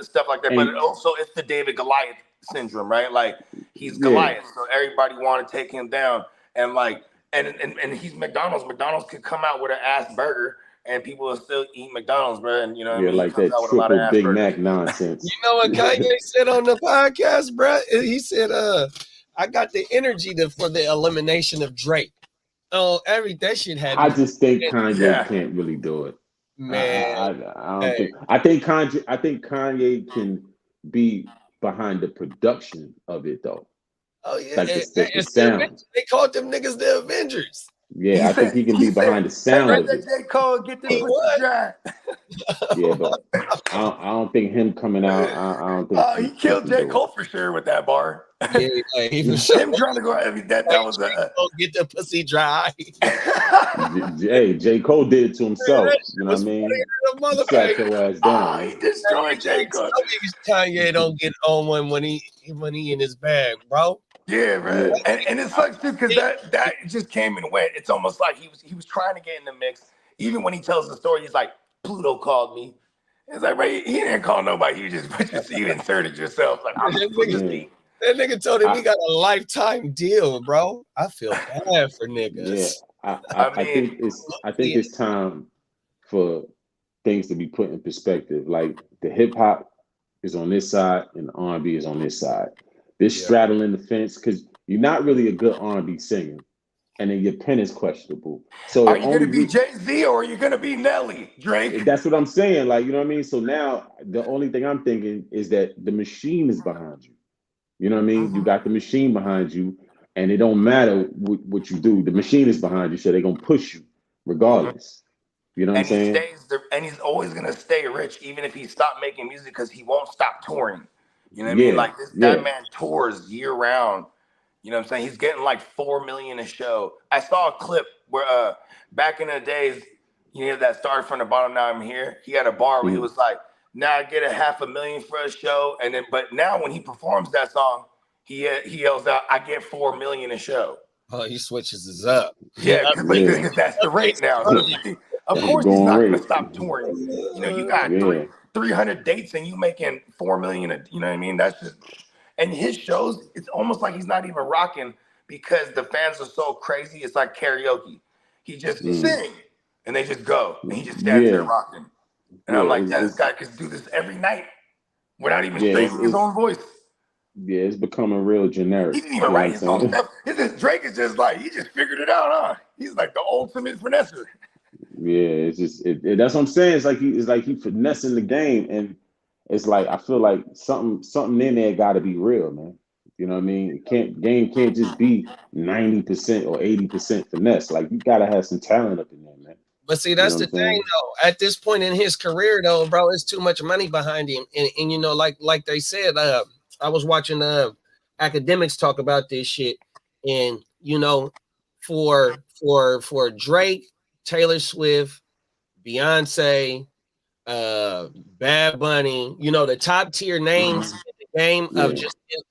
Speaker 1: stuff like that. But also, it's the David Goliath syndrome, right? Like, he's Goliath, so everybody want to take him down. And like, and he's McDonald's. McDonald's could come out with an ass burger, and people will still eat McDonald's, bro. And you know, what I mean?
Speaker 5: Like that triple Big Mac nonsense.
Speaker 4: You know what Kanye said on the podcast, bro? He said, I got the energy for the elimination of Drake. Oh, that shit had.
Speaker 5: I just think Kanye can't really do it,
Speaker 4: man.
Speaker 5: I think Kanye can be behind the production of it though.
Speaker 4: Oh yeah,
Speaker 5: like the sound.
Speaker 4: They called them niggas the Avengers.
Speaker 5: Yeah, I think he can be behind the sound
Speaker 1: right
Speaker 5: of
Speaker 1: there,
Speaker 5: it.
Speaker 1: J. Cole, get the pussy dry.
Speaker 5: Yeah, but I don't think him coming out. I don't think
Speaker 1: He
Speaker 5: he
Speaker 1: killed
Speaker 5: can
Speaker 1: J.
Speaker 5: do it.
Speaker 1: Cole for sure with that bar.
Speaker 4: Yeah, like, he for sure.
Speaker 1: Him trying to go. I mean, that was a.
Speaker 4: Get the pussy dry.
Speaker 5: Hey, J. Cole did it to himself. You know what I mean? Sat your ass down.
Speaker 1: He destroyed J. Cole.
Speaker 4: Kanye don't get on one when he in his bag, bro.
Speaker 1: Yeah, bro.
Speaker 5: Yeah.
Speaker 1: And it sucks too because that just came and went. It's almost like he was trying to get in the mix. Even when he tells the story, he's like, Pluto called me. It's like, bro, he didn't call nobody. You just you inserted yourself. Like, I'm gonna put
Speaker 5: Yeah.
Speaker 4: That nigga told him he got a lifetime deal, bro. I feel bad for niggas.
Speaker 5: Yeah, I think it's time for things to be put in perspective. Like the hip hop is on this side and the R&B is on this side. This straddling the fence because you're not really a good R&B singer, and then your pen is questionable. So
Speaker 1: are you gonna be Jay-Z or are you gonna be Nelly, Drake?
Speaker 5: That's what I'm saying. Like, you know what I mean? So now the only thing I'm thinking is that the machine is behind you. You know what I mean? You got the machine behind you, and it don't matter what you do. The machine is behind you, so they're gonna push you regardless. You know what I'm saying?
Speaker 1: And he's always gonna stay rich, even if he stopped making music, because he won't stop touring. You know what I mean? Like that man tours year round. You know what I'm saying? He's getting like $4 million a show. I saw a clip where back in the days, you know, that started from the bottom, now I'm here. He had a bar where he was like, now I get $500,000 for a show. And then, but now when he performs that song, he yells out, I get $4 million a show.
Speaker 4: Oh, he switches his up.
Speaker 1: Yeah, because that's the rate now. Of course, he's not going to stop touring. You know, you got 300 dates and you making $4 million. You know what I mean? That's just, and his shows, it's almost like he's not even rocking because the fans are so crazy. It's like karaoke. He just sing and they just go and he just stands there rocking. And I'm like, this guy could do this every night without even singing his own voice.
Speaker 5: Yeah, it's becoming real generic.
Speaker 1: He didn't even write his own stuff. Drake is just like, he just figured it out, huh? He's like the ultimate finesser.
Speaker 5: Yeah, it's just that's what I'm saying. It's like he finessing the game, and it's like I feel like something in there got to be real, man. You know what I mean? Game can't just be 90% or 80% finesse. Like you gotta have some talent up in there, man.
Speaker 4: But see, that's the thing, though. At this point in his career, though, bro, it's too much money behind him. And you know, like they said, I was watching academics talk about this shit, and you know, for Drake, Taylor Swift, Beyonce, Bad Bunny, you know, the top tier names in the game of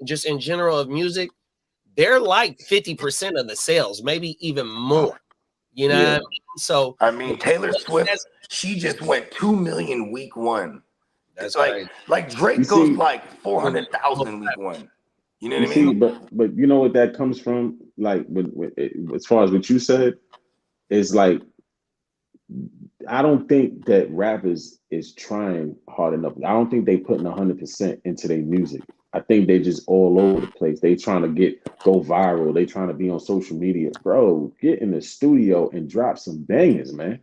Speaker 4: just in general of music, they're like 50% of the sales, maybe even more. You know what I mean? So
Speaker 1: I mean, Taylor Swift, she just went 2 million week one. That's like Drake goes like 400,000 week one. You know what I mean?
Speaker 5: But you know what that comes from? Like as far as what you said, is like I don't think that rappers is trying hard enough. I don't think they putting 100% into their music. I think they just all over the place. They trying to go viral. They trying to be on social media. Bro, get in the studio and drop some bangers, man.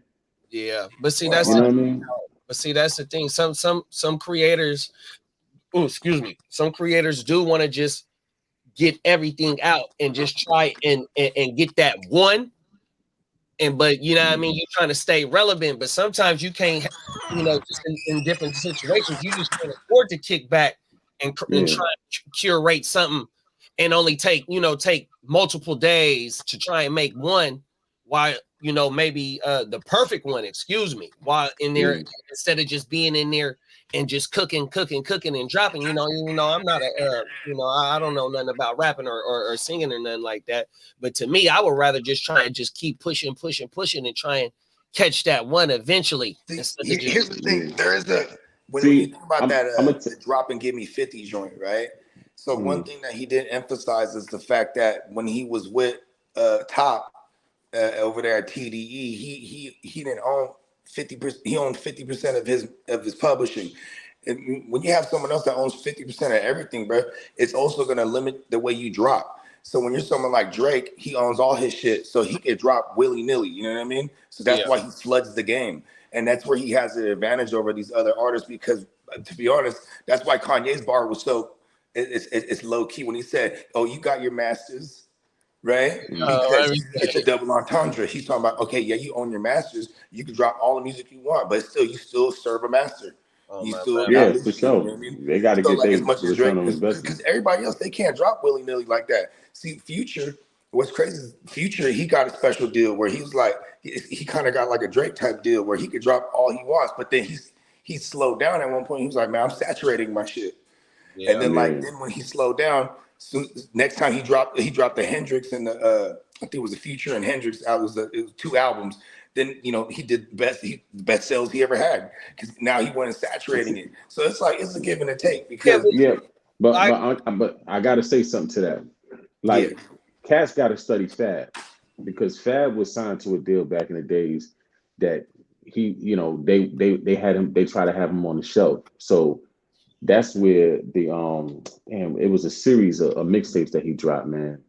Speaker 4: Yeah, but see that's
Speaker 5: you know what I mean?
Speaker 4: But see that's the thing. Some creators, some creators do want to just get everything out and just try and get that one. But you know what I mean, you're trying to stay relevant, but sometimes you can't, you know, just in different situations, you just can't afford to kick back and try and curate something and only take multiple days to try and make one, while you know maybe the perfect one, while in there instead of just being in there and just cooking and dropping. You know, I'm not I don't know nothing about rapping or singing or nothing like that. But to me, I would rather just try and just keep pushing and try and catch that one eventually.
Speaker 1: Here's the thing: there is when you think about the drop and give me 50 joint, right? So one thing that he didn't emphasize is the fact that when he was with Top over there at TDE, he didn't own 50%. He owned 50% of his publishing. And when you have someone else that owns 50% of everything, bro, it's also going to limit the way you drop. So when you're someone like Drake, he owns all his shit, so he can drop willy-nilly. You know what I mean? So that's why he floods the game, and that's where he has an advantage over these other artists. Because to be honest, that's why Kanye's bar was so it's low key when he said, "Oh, you got your masters, right?
Speaker 4: Oh,
Speaker 1: Because it's a
Speaker 4: everything.
Speaker 1: double entendre. He's talking about, okay, yeah, you own your masters, you can drop all the music you want, but still, you still serve a master.
Speaker 4: Oh
Speaker 1: You
Speaker 4: my
Speaker 1: still got
Speaker 5: Yeah, for
Speaker 1: listening. You know
Speaker 5: sure.
Speaker 1: what I mean?
Speaker 5: They got to
Speaker 1: So
Speaker 5: get
Speaker 1: like as
Speaker 5: the
Speaker 1: much as
Speaker 5: return
Speaker 1: Drake,
Speaker 5: on investment.
Speaker 1: because everybody else they can't drop willy nilly like that. See, Future. What's crazy is Future. He got a special deal where he was like he kind of got like a Drake type deal where he could drop all he wants, but then he slowed down at one point. He was like, man, I'm saturating my shit. And
Speaker 4: Yeah.
Speaker 1: then
Speaker 5: Yeah,
Speaker 1: then when he slowed down, so next time he dropped the Hendrix and the I think it was the Future and Hendrix out. It was 2 albums. Then he did the best sales he ever had because now he went and saturating it. So it's like it's a give and a take
Speaker 4: Yeah,
Speaker 1: because
Speaker 5: yeah. But
Speaker 4: I,
Speaker 5: I got to say something to that.
Speaker 1: yeah,
Speaker 5: Like, Cass got to study Fab because Fab was signed to a deal back in the days that they had him. They try to have him on the shelf. So that's where it was a series of mixtapes that he dropped, man.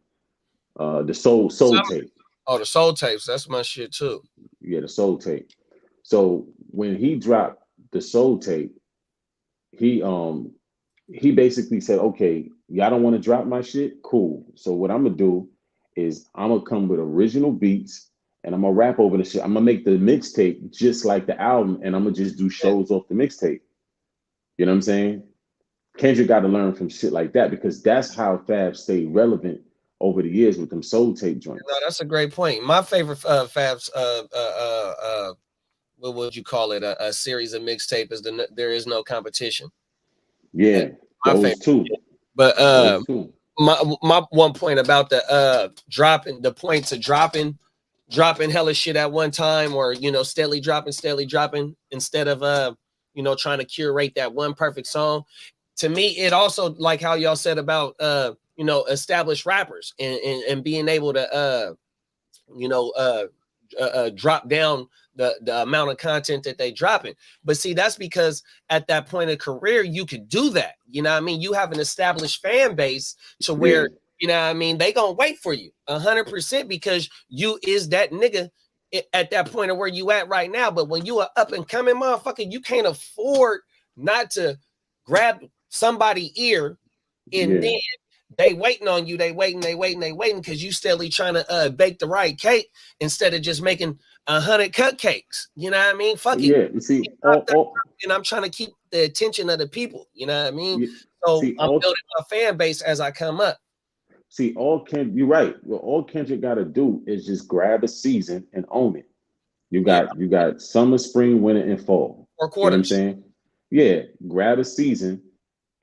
Speaker 5: The soul tape.
Speaker 4: the soul tapes. That's my shit too.
Speaker 5: Yeah, the soul tape. So when he dropped the soul tape, he he basically said, okay, y'all don't want to drop my shit? Cool. So what I'm gonna do is I'm gonna come with original beats and I'm gonna rap over the shit. I'm gonna make the mixtape just like the album, and I'm gonna just do shows off the mixtape. You know what I'm saying? Kendrick got to learn from shit like that because that's how Fab stayed relevant over the years with them soul tape joints.
Speaker 4: No, that's a great point. My favorite Fab's what would you call it? A series of mixtape is There Is No Competition.
Speaker 5: Yeah,
Speaker 4: My
Speaker 5: those
Speaker 4: favorite.
Speaker 5: two.
Speaker 4: But
Speaker 5: Those two.
Speaker 4: my one point about the dropping the points of dropping hella shit at one time, or steadily dropping instead of trying to curate that one perfect song. To me, it also, like how y'all said about established rappers and being able to drop down the amount of content that they dropping. But see, that's because at that point of career, you could do that. You know what I mean? You have an established fan base to where,
Speaker 5: Yeah.
Speaker 4: you know what I mean, they gonna wait for you 100% because you is that nigga at that point of where you at right now. But when you are up and coming motherfucker, you can't afford not to grab somebody's ear and
Speaker 5: Yeah.
Speaker 4: then they waiting on you. They waiting because you steadily trying to bake the right cake instead of just making 100 cupcakes. You know what I mean? Fuck it.
Speaker 5: Yeah. You see,
Speaker 4: And I'm trying to keep the attention of the people. You know what I mean? So
Speaker 5: see,
Speaker 4: I'm building my fan base as I come up.
Speaker 5: You're right. Well, all Kendrick got to do is just grab a season and own it. You got summer, spring, winter, and fall.
Speaker 4: Or
Speaker 5: You know what I'm
Speaker 4: quarters.
Speaker 5: saying? Yeah, grab a season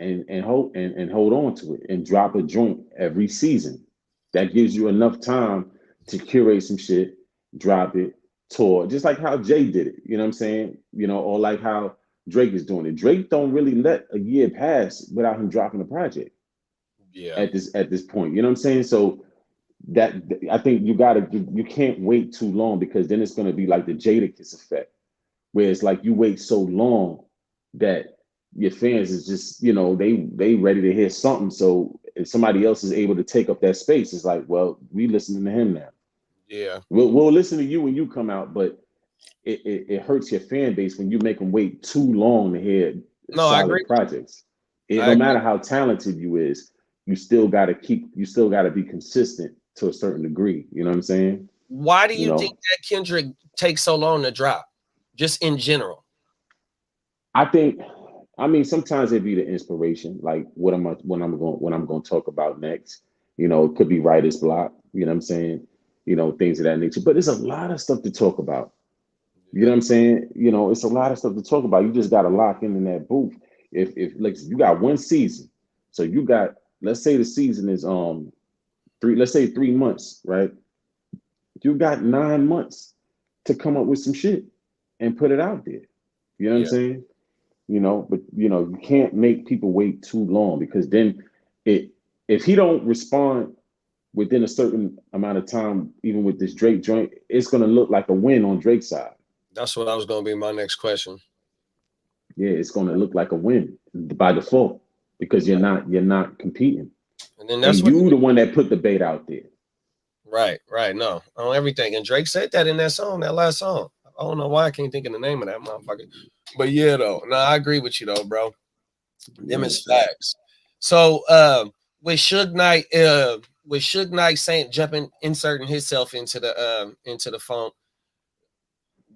Speaker 5: and hold on to it and drop a joint every season. That gives you enough time to curate some shit, drop it, tour, just like how Jay did it. You know what I'm saying? Or like how Drake is doing it. Drake don't really let a year pass without him dropping a project.
Speaker 4: Yeah.
Speaker 5: At this point, you know what I'm saying? So that I think you can't wait too long because then it's going to be like the Jadakiss effect, where it's like you wait so long that your fans is just they ready to hear something. So if somebody else is able to take up that space, it's like, well, we listening to him now.
Speaker 4: Yeah,
Speaker 5: we'll listen to you when you come out, but it hurts your fan base when you make them wait too long to hear solid projects. It no matter how talented you is, you still got to be consistent to a certain degree. You know what I'm saying?
Speaker 4: Why do you think that Kendrick takes so long to drop? Just in general.
Speaker 5: I mean, sometimes it be the inspiration, like what I'm going to talk about next. It could be writer's block. You know what I'm saying? Things of that nature. But there's a lot of stuff to talk about. You know what I'm saying? It's a lot of stuff to talk about. You just got to lock in that booth. If like you got one season, so you got, let's say the season is 3 months, right? You got 9 months to come up with some shit and put it out there. You know what I'm saying? But you can't make people wait too long because then if he don't respond within a certain amount of time, even with this Drake joint, it's gonna look like a win on Drake's side.
Speaker 4: That's what I was gonna be my next question.
Speaker 5: Yeah, it's gonna look like a win by default because you're not competing.
Speaker 4: And then that's
Speaker 5: you the one that put the bait out there.
Speaker 4: Right. No, on everything. And Drake said that in that last song. I don't know why I can't think of the name of that motherfucker. But yeah, though. No, I agree with you though, bro. Them is facts. So with Suge Knight, Suge Knight saying inserting himself into the phone.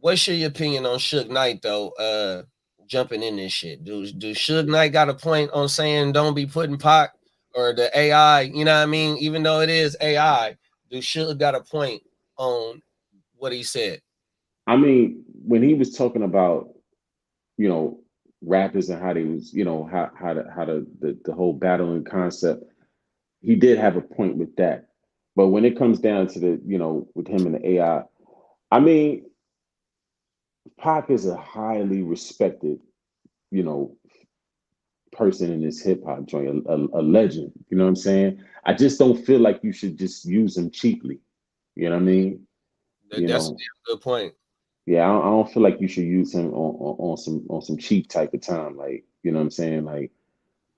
Speaker 4: What's your opinion on Suge Knight though? Jumping in this shit. Do Suge Knight got a point on saying don't be putting Pac or the AI? You know what I mean? Even though it is AI, do Suge got a point on what he said?
Speaker 5: I mean, when he was talking about, you know, rappers and how they was, you know, how the whole battling concept, he did have a point with that. But when it comes down to the, you know, with him and the AI, I mean, Pac is a highly respected, you know, person in this hip hop joint, a legend. You know what I'm saying? I just don't feel like you should just use him cheaply. You know what I mean?
Speaker 4: That's a good point.
Speaker 5: Yeah, I don't feel like you should use him on some cheap type of time. Like, you know what I'm saying? Like,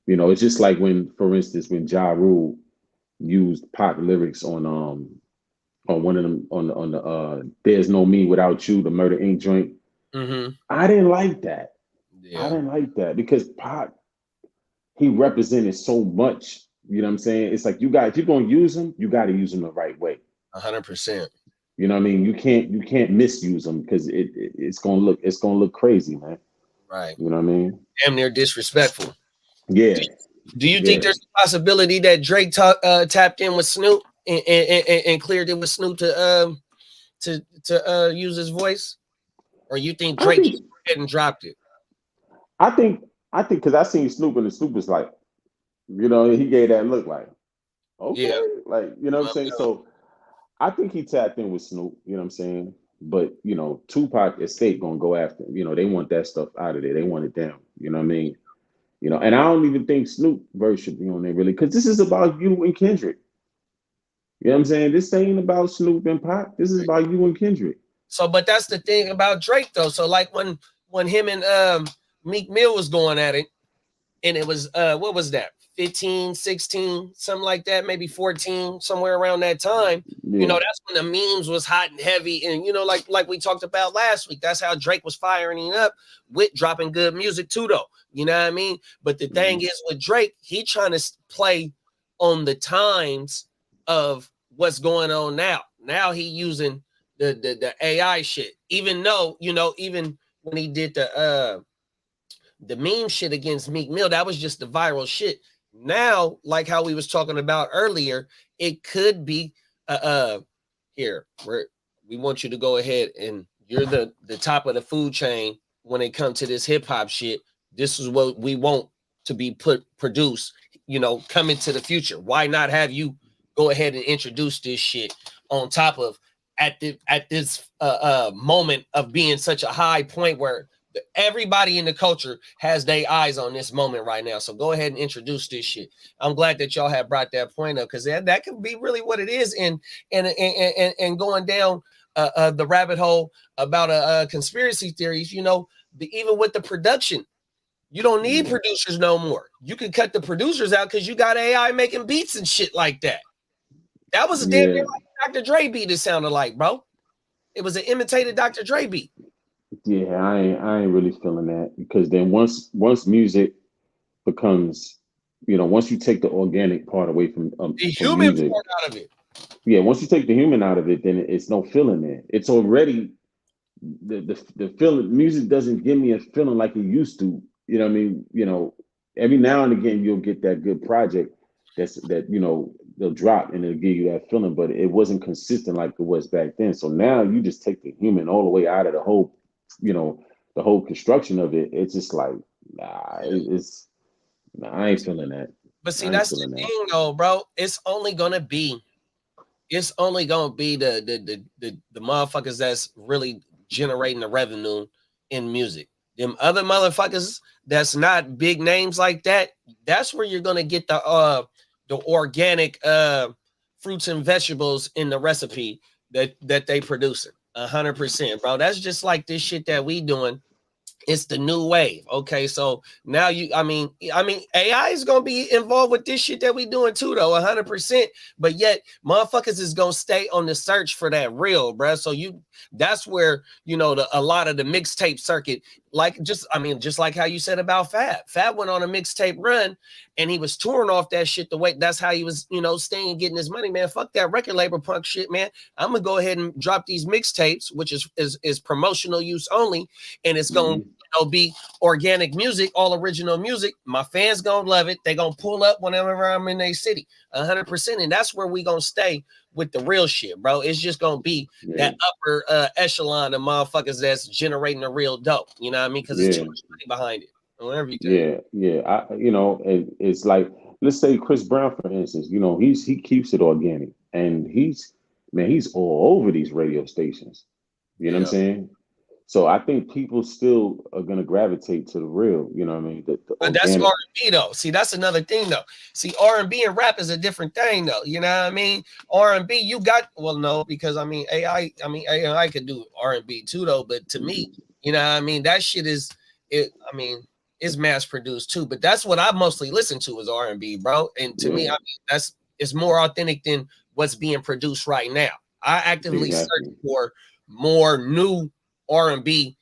Speaker 5: you know, it's just like when, for instance, when Ja Rule used Pac lyrics on one of them on the "There's No Me Without You," the Murder Inc. joint.
Speaker 4: Mm-hmm.
Speaker 5: I didn't like that.
Speaker 4: Yeah.
Speaker 5: I didn't like that because Pac, he represented so much. You know what I'm saying? It's like if you're gonna use him, you got to use him the right way.
Speaker 4: 100%.
Speaker 5: You know what I mean? You can't misuse them because it's gonna look crazy, man.
Speaker 4: Right.
Speaker 5: You know what I mean?
Speaker 4: Damn near disrespectful.
Speaker 5: Yeah.
Speaker 4: Do you think there's a possibility that Drake tapped in with Snoop and cleared it with Snoop to use his voice, or you think Drake just went ahead and dropped it?
Speaker 5: I think because I seen Snoop and Snoop was like, you know, he gave that look like, okay,
Speaker 4: Yeah.
Speaker 5: like, you know what I'm saying? So I think he tapped in with Snoop, you know what I'm saying? But, you know, Tupac estate gonna go after him. You know, they want that stuff out of there. They want it down. You know what I mean? You know, and I don't even think Snoop verse should be on there really, because this is about you and Kendrick. You know what I'm saying? This ain't about Snoop and Pac. This is about you and Kendrick.
Speaker 4: So, but that's the thing about Drake though. So, like when him and Meek Mill was going at it, and it was what was that? 15, 16, something like that, maybe 14, somewhere around that time.
Speaker 5: Yeah.
Speaker 4: You know, that's when the memes was hot and heavy. And you know, like we talked about last week, that's how Drake was firing up with dropping good music too, though. You know what I mean? But the thing is with Drake, he trying to play on the times of what's going on now. Now he using the AI shit. Even though, you know, even when he did the meme shit against Meek Mill, that was just the viral shit. Now, like how we was talking about earlier, it could be here where we want you to go ahead and you're the top of the food chain when it comes to this hip hop shit. This is what we want to be produced, you know, coming to the future. Why not have you go ahead and introduce this shit on top of at this moment of being such a high point where everybody in the culture has their eyes on this moment right now. So go ahead and introduce this shit. I'm glad that y'all have brought that point up because that could be really what it is. And going down the rabbit hole about conspiracy theories, you know, even with the production, you don't need producers no more. You can cut the producers out because you got AI making beats and shit like that. That was a damn near like Dr. Dre beat it sounded like, bro. It was an imitated Dr. Dre beat.
Speaker 5: Yeah, I ain't really feeling that because then once music becomes, you know, once you take the organic part away from
Speaker 4: the
Speaker 5: from
Speaker 4: human
Speaker 5: music,
Speaker 4: part out of it.
Speaker 5: Yeah, once you take the human out of it, then it's no feeling there. It's already the feeling. Music doesn't give me a feeling like it used to. You know what I mean? You know, every now and again you'll get that good project that you know they'll drop and it'll give you that feeling, but it wasn't consistent like it was back then. So now you just take the human all the way out of the whole, you know, the whole construction of it. It's just like, I ain't feeling that.
Speaker 4: But see, that's the thing though, bro. It's only gonna be the motherfuckers that's really generating the revenue in music. Them other motherfuckers that's not big names like that, that's where you're gonna get the organic fruits and vegetables in the recipe that they producing. 100%, bro. That's just like this shit that we doing. It's the new wave. Okay, so now I mean, AI is gonna be involved with this shit that we doing too, though, 100%. But yet, motherfuckers is gonna stay on the search for that real, bro. So that's where a lot of the mixtape circuit, just like how you said about Fab. Fab went on a mixtape run, and he was touring off that shit. That's how he was, staying getting his money, man. Fuck that record label punk shit, man. I'm gonna go ahead and drop these mixtapes, which is promotional use only, and it's gonna be organic music, all original music. My fans gonna love it. They gonna pull up whenever I'm in their city, 100%. And that's where we gonna stay with the real shit, bro. It's just gonna be that upper echelon of motherfuckers that's generating the real dope. You know what I mean? Because it's too much money behind it on everything.
Speaker 5: Yeah. It's like, let's say Chris Brown, for instance. He keeps it organic, and he's all over these radio stations. You know what I'm saying? So I think people still are gonna gravitate to the real. You know what I mean?
Speaker 4: But that's R&B though. See, that's another thing though. See, R&B and rap is a different thing though. You know what I mean? R&B, no, because AI could do R&B too though. But to me, you know what I mean? That shit is it's mass produced too. But that's what I mostly listen to is R&B, bro. And to me, it's more authentic than what's being produced right now. I actively search for more new R&B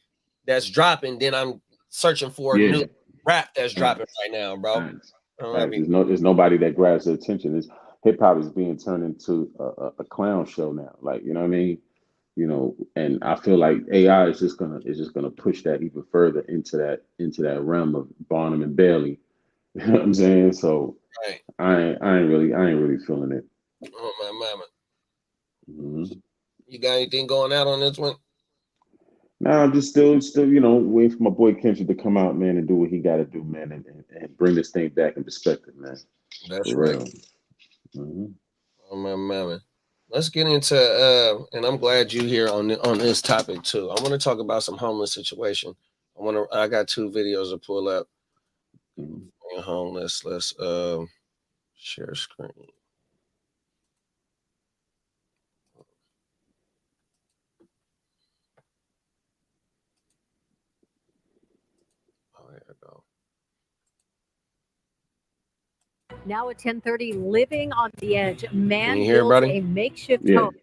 Speaker 4: that's dropping, then I'm searching for new rap that's dropping right now, bro.
Speaker 5: There's nobody that grabs their attention. Hip hop is being turned into a clown show now. Like, you know what I mean? And I feel like AI is just gonna push that even further into that realm of Barnum and Bailey. You know what I'm saying? So I ain't really feeling it.
Speaker 4: Oh my mama.
Speaker 5: Mm-hmm.
Speaker 4: You got anything going out on this one?
Speaker 5: Nah, I'm just still, waiting for my boy Kendrick to come out, man, and do what he got to do, man, and bring this thing back in perspective, man.
Speaker 4: That's right.
Speaker 5: Mm-hmm.
Speaker 4: Oh my mama. Let's get into and I'm glad you here on this topic too. I want to talk about some homeless situation. I got 2 videos to pull up. Homeless. Let's share screen. There we go.
Speaker 11: Now at 10:30, living on the edge, man
Speaker 4: builds
Speaker 11: a makeshift home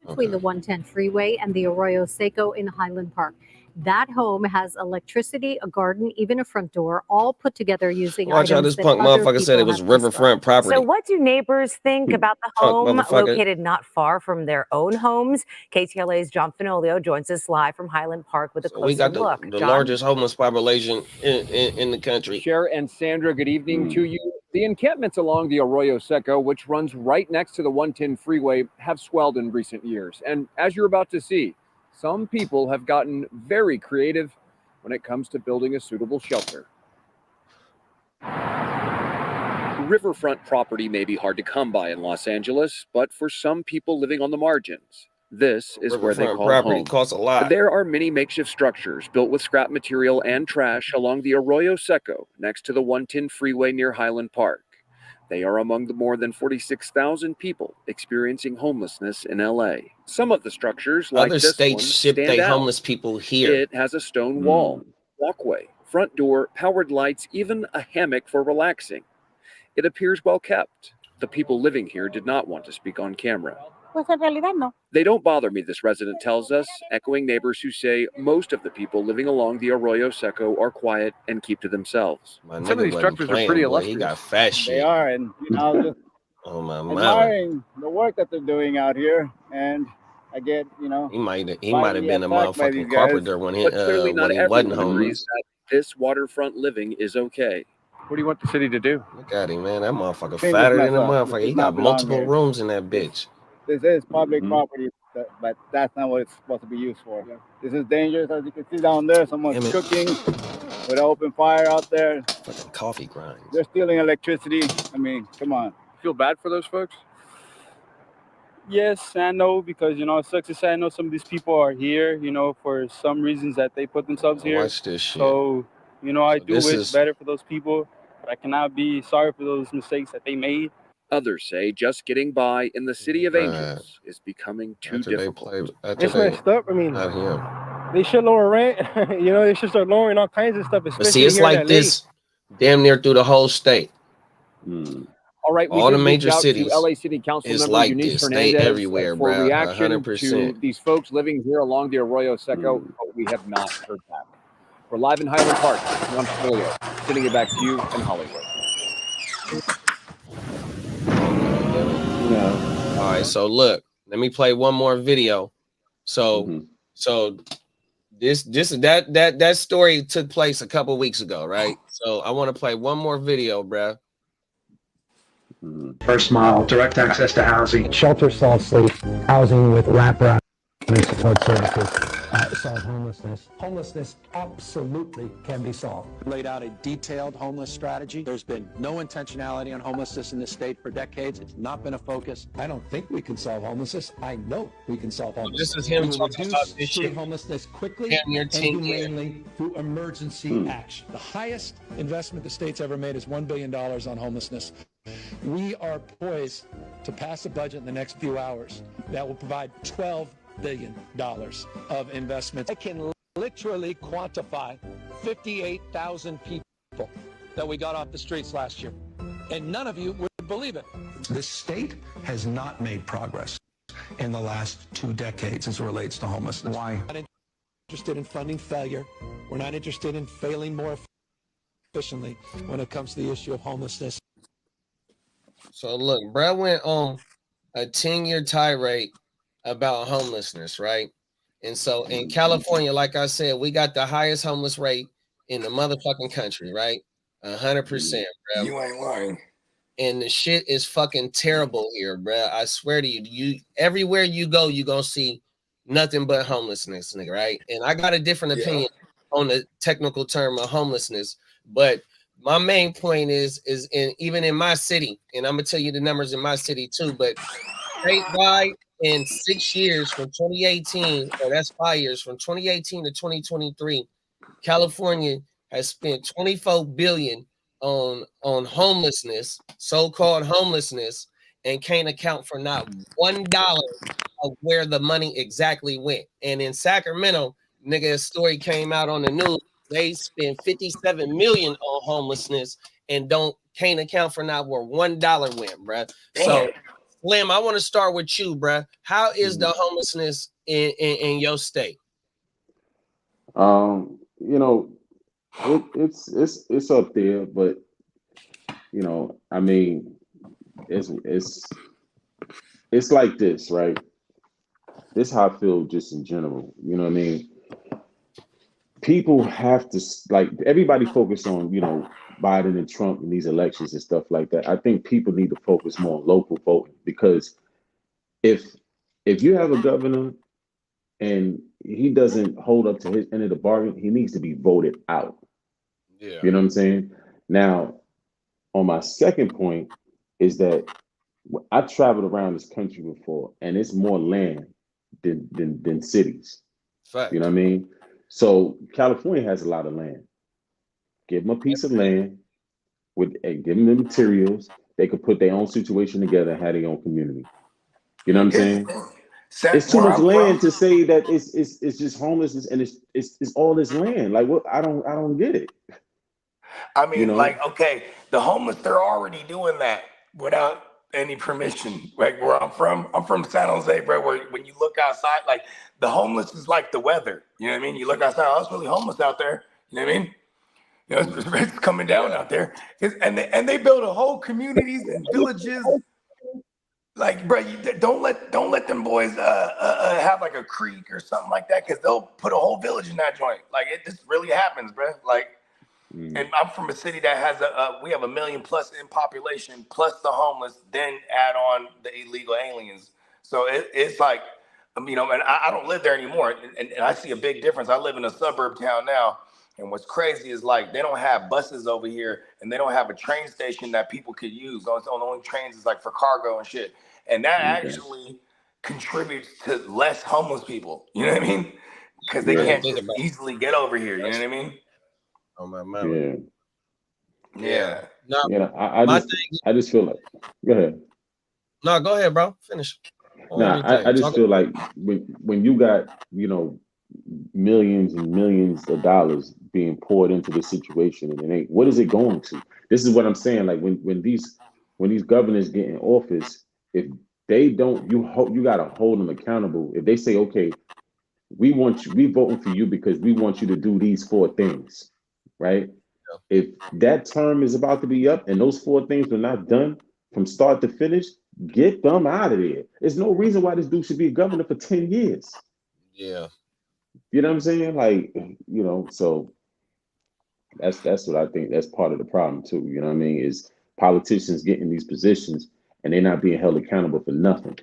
Speaker 11: between the 110 freeway and the Arroyo Seco in Highland Park. That home has electricity, a garden, even a front door, all put together using
Speaker 4: Watch how this punk motherfucker said it was riverfront property.
Speaker 12: So what do neighbors think about the home located not far from their own homes? KTLA's John Finolio joins us live from Highland Park with a closer
Speaker 4: we got
Speaker 12: look.
Speaker 4: The largest homeless population in the country.
Speaker 13: Cher and Sandra, good evening to you. The encampments along the Arroyo Seco, which runs right next to the 110 freeway, have swelled in recent years. And as you're about to see, some people have gotten very creative when it comes to building a suitable shelter. Riverfront property may be hard to come by in Los Angeles, but for some people living on the margins, this is where they call
Speaker 4: property
Speaker 13: home.
Speaker 4: costs a lot.
Speaker 13: There are many makeshift structures built with scrap material and trash along the Arroyo Seco next to the 110 freeway near Highland Park. They are among the more than 46,000 people experiencing homelessness in LA. Some of the structures, like
Speaker 4: other
Speaker 13: this
Speaker 4: states,
Speaker 13: one,
Speaker 4: ship
Speaker 13: stand
Speaker 4: their
Speaker 13: out.
Speaker 4: homeless people here.
Speaker 13: It has a stone wall, walkway, front door, powered lights, even a hammock for relaxing. It appears well kept. The people living here did not want to speak on camera. They don't bother me, this resident tells us, echoing neighbors who say most of the people living along the Arroyo Seco are quiet and keep to themselves.
Speaker 4: Some of these structures are pretty illustrious. He got fat shit.
Speaker 14: They are, and just
Speaker 4: oh my
Speaker 14: admiring the work that they're doing out here, and I get,
Speaker 4: he might have been a motherfucking carpenter when he
Speaker 13: but clearly not
Speaker 4: wasn't
Speaker 13: everyone
Speaker 4: homeless.
Speaker 13: agrees that this waterfront living is okay.
Speaker 3: What do you want the city to do?
Speaker 4: Look at him, man. That motherfucker
Speaker 14: Things
Speaker 4: fatter
Speaker 14: mess
Speaker 4: than a
Speaker 14: up.
Speaker 4: motherfucker. He
Speaker 14: It's
Speaker 4: got
Speaker 14: not belong
Speaker 4: multiple
Speaker 14: here.
Speaker 4: rooms in that bitch.
Speaker 14: This is public property, but that's not what it's supposed to be used for. This is dangerous. As you can see down there, someone's cooking with an open fire out there.
Speaker 4: Fucking coffee grinds.
Speaker 14: They're stealing electricity. I mean, come on.
Speaker 3: Feel bad for those folks?
Speaker 15: Yes and no, because it sucks to say I know some of these people are here, for some reasons that they put themselves here.
Speaker 4: Watch this shit.
Speaker 15: So, I do
Speaker 4: this
Speaker 15: wish
Speaker 4: is-
Speaker 15: better for those people, but I cannot be sorry for those mistakes that they made.
Speaker 13: Others say just getting by in the city of angels is becoming too difficult.
Speaker 4: It's messed
Speaker 14: up. I mean,
Speaker 4: not him.
Speaker 15: they should lower rent. You know, they should start lowering all kinds of stuff.
Speaker 4: But
Speaker 15: Especially
Speaker 4: see, it's
Speaker 15: here in
Speaker 4: like
Speaker 15: LA.
Speaker 4: this damn near through the whole state.
Speaker 13: All right, we
Speaker 4: All the
Speaker 13: did reach
Speaker 4: major
Speaker 13: out
Speaker 4: cities
Speaker 13: to LA City Council
Speaker 4: is
Speaker 13: member
Speaker 4: like
Speaker 13: Eunice
Speaker 4: this. They
Speaker 13: Hernandez
Speaker 4: everywhere,
Speaker 13: for
Speaker 4: bro.
Speaker 13: reaction
Speaker 4: 100%.
Speaker 13: to these folks living here along the Arroyo Seco, but we have not heard back. We're live in Highland Park. John Folio, sending it back to you in Hollywood.
Speaker 4: Yeah. All right. So look, let me play one more video. So, that story took place a couple weeks ago, right? So I want to play one more video, bruh.
Speaker 16: First mile, direct access to housing. Shelter, solve sleep, housing with wraparound and support services. Solve homelessness. Homelessness absolutely can be solved.
Speaker 17: Laid out a detailed homeless strategy. There's been no intentionality on homelessness in this state for decades. It's not been a focus.
Speaker 16: I don't think we can solve homelessness. I know we can solve homelessness.
Speaker 4: This is him
Speaker 16: We will
Speaker 4: talking about
Speaker 16: reduce
Speaker 4: this
Speaker 16: street
Speaker 4: shit.
Speaker 16: homelessness quickly
Speaker 4: Damn near
Speaker 16: and
Speaker 4: 10 years.
Speaker 16: humanely through emergency action. The highest investment the state's ever made is $1 billion on homelessness. We are poised to pass a budget in the next few hours that will provide $12 billion of investment. I can literally quantify 58,000 people that we got off the streets last year, and none of you would believe it. The state has not made progress in the last 2 decades as it relates to homelessness. Why? We're not interested in funding failure. We're not interested in failing more efficiently when it comes to the issue of homelessness.
Speaker 4: So look, bruh went on a 10-year tirade about homelessness, right? And so in California, like I said, we got the highest homeless rate in the motherfucking country, right? 100%, bro.
Speaker 1: You ain't lying.
Speaker 4: And the shit is fucking terrible here, bro. I swear to you, everywhere you go, you gonna see nothing but homelessness, nigga, right? And I got a different opinion on the technical term of homelessness, but my main point is even in my city, and I'm gonna tell you the numbers in my city too, but statewide in 6 years from 2018, or that's 5 years, from 2018 to 2023, California has spent $24 billion on homelessness, so-called homelessness, and can't account for not $1 of where the money exactly went. And in Sacramento, nigga, a story came out on the news. They spend $57 million on homelessness and can't account for not where $1 went, bruh. So, Slim, I want to start with you, bruh. How is the homelessness in your state?
Speaker 5: You know, it's up there, but you know, I mean, it's like this, right? This is how I feel just in general. You know what I mean? People have to, like, everybody focus on, you know, Biden and Trump and these elections and stuff like that. I think people need to focus more on local voting, because if you have a governor and he doesn't hold up to his end of the bargain, he needs to be voted out.
Speaker 4: Yeah.
Speaker 5: You know what I'm saying? Now, on my second point is that I traveled around this country before, and it's more land than cities.
Speaker 4: Fact.
Speaker 5: You know what I mean? So California has a lot of land. Give them a piece of land and give them the materials. They could put their own situation together and have their own community. You know what I'm saying? It's too much land to say that it's just homelessness and it's all this land. Like, what? I don't get it.
Speaker 1: I mean,
Speaker 5: You know?
Speaker 1: like, okay, the homeless, they're already doing that without any permission. Like, where I'm from San Jose, bro, where when you look outside, like, the homeless is like the weather. You know what I mean? You look outside, oh, it's really homeless out there. You know what I mean? You know, it's coming down out there. And they build a whole communities and villages. Like, bro, don't let them boys have like a creek or something like that, because they'll put a whole village in that joint. Like, it just really happens, bro. Like, and I'm from a city that has we have 1 million plus in population, plus the homeless, then add on the illegal aliens. So it's like, you know, and I don't live there anymore, and I see a big difference. I live in a suburb town now, and what's crazy is, like, they don't have buses over here, and they don't have a train station that people could use. The only trains is like for cargo and shit, and that actually contributes to less homeless people. You know what I mean? Because they can't just easily get over here. You know what I mean?
Speaker 4: Oh my man.
Speaker 1: Yeah.
Speaker 4: No,
Speaker 5: Yeah, I just feel like, go ahead.
Speaker 4: No, go ahead, bro. Finish.
Speaker 5: I just feel like when you got, you know, millions and millions of dollars being poured into this situation, and it ain't. What is it going to? This is what I'm saying. Like when these governors get in office, if they don't, you got to hold them accountable. If they say, okay, we voting for you because we want you to do these 4 things, right? If that term is about to be up and those 4 things were not done from start to finish, get them out of there. There's no reason why this dude should be a governor for 10 years.
Speaker 4: Yeah.
Speaker 5: You know what I'm saying? Like, so that's what I think. That's part of the problem too. You know what I mean? Is politicians getting these positions and they're not being held accountable for nothing.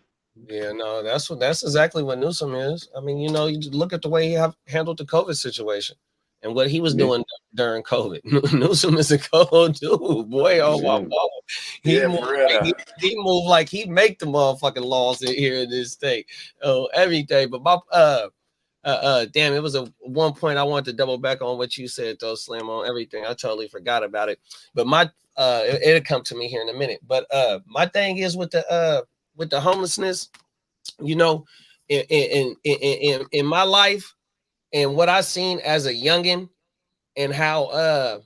Speaker 4: Yeah, no, that's exactly what Newsom is. I mean, you look at the way he handled the COVID situation and what he was doing during COVID. Newsom is a cold dude, boy. Oh my God. He moved like he make the motherfucking laws here in this state. Oh, everything. But damn, it was a one point I wanted to double back on what you said though, Slim, on everything. I totally forgot about it. But it'll come to me here in a minute. But my thing is with the homelessness, in my life and what I seen as a youngin' and how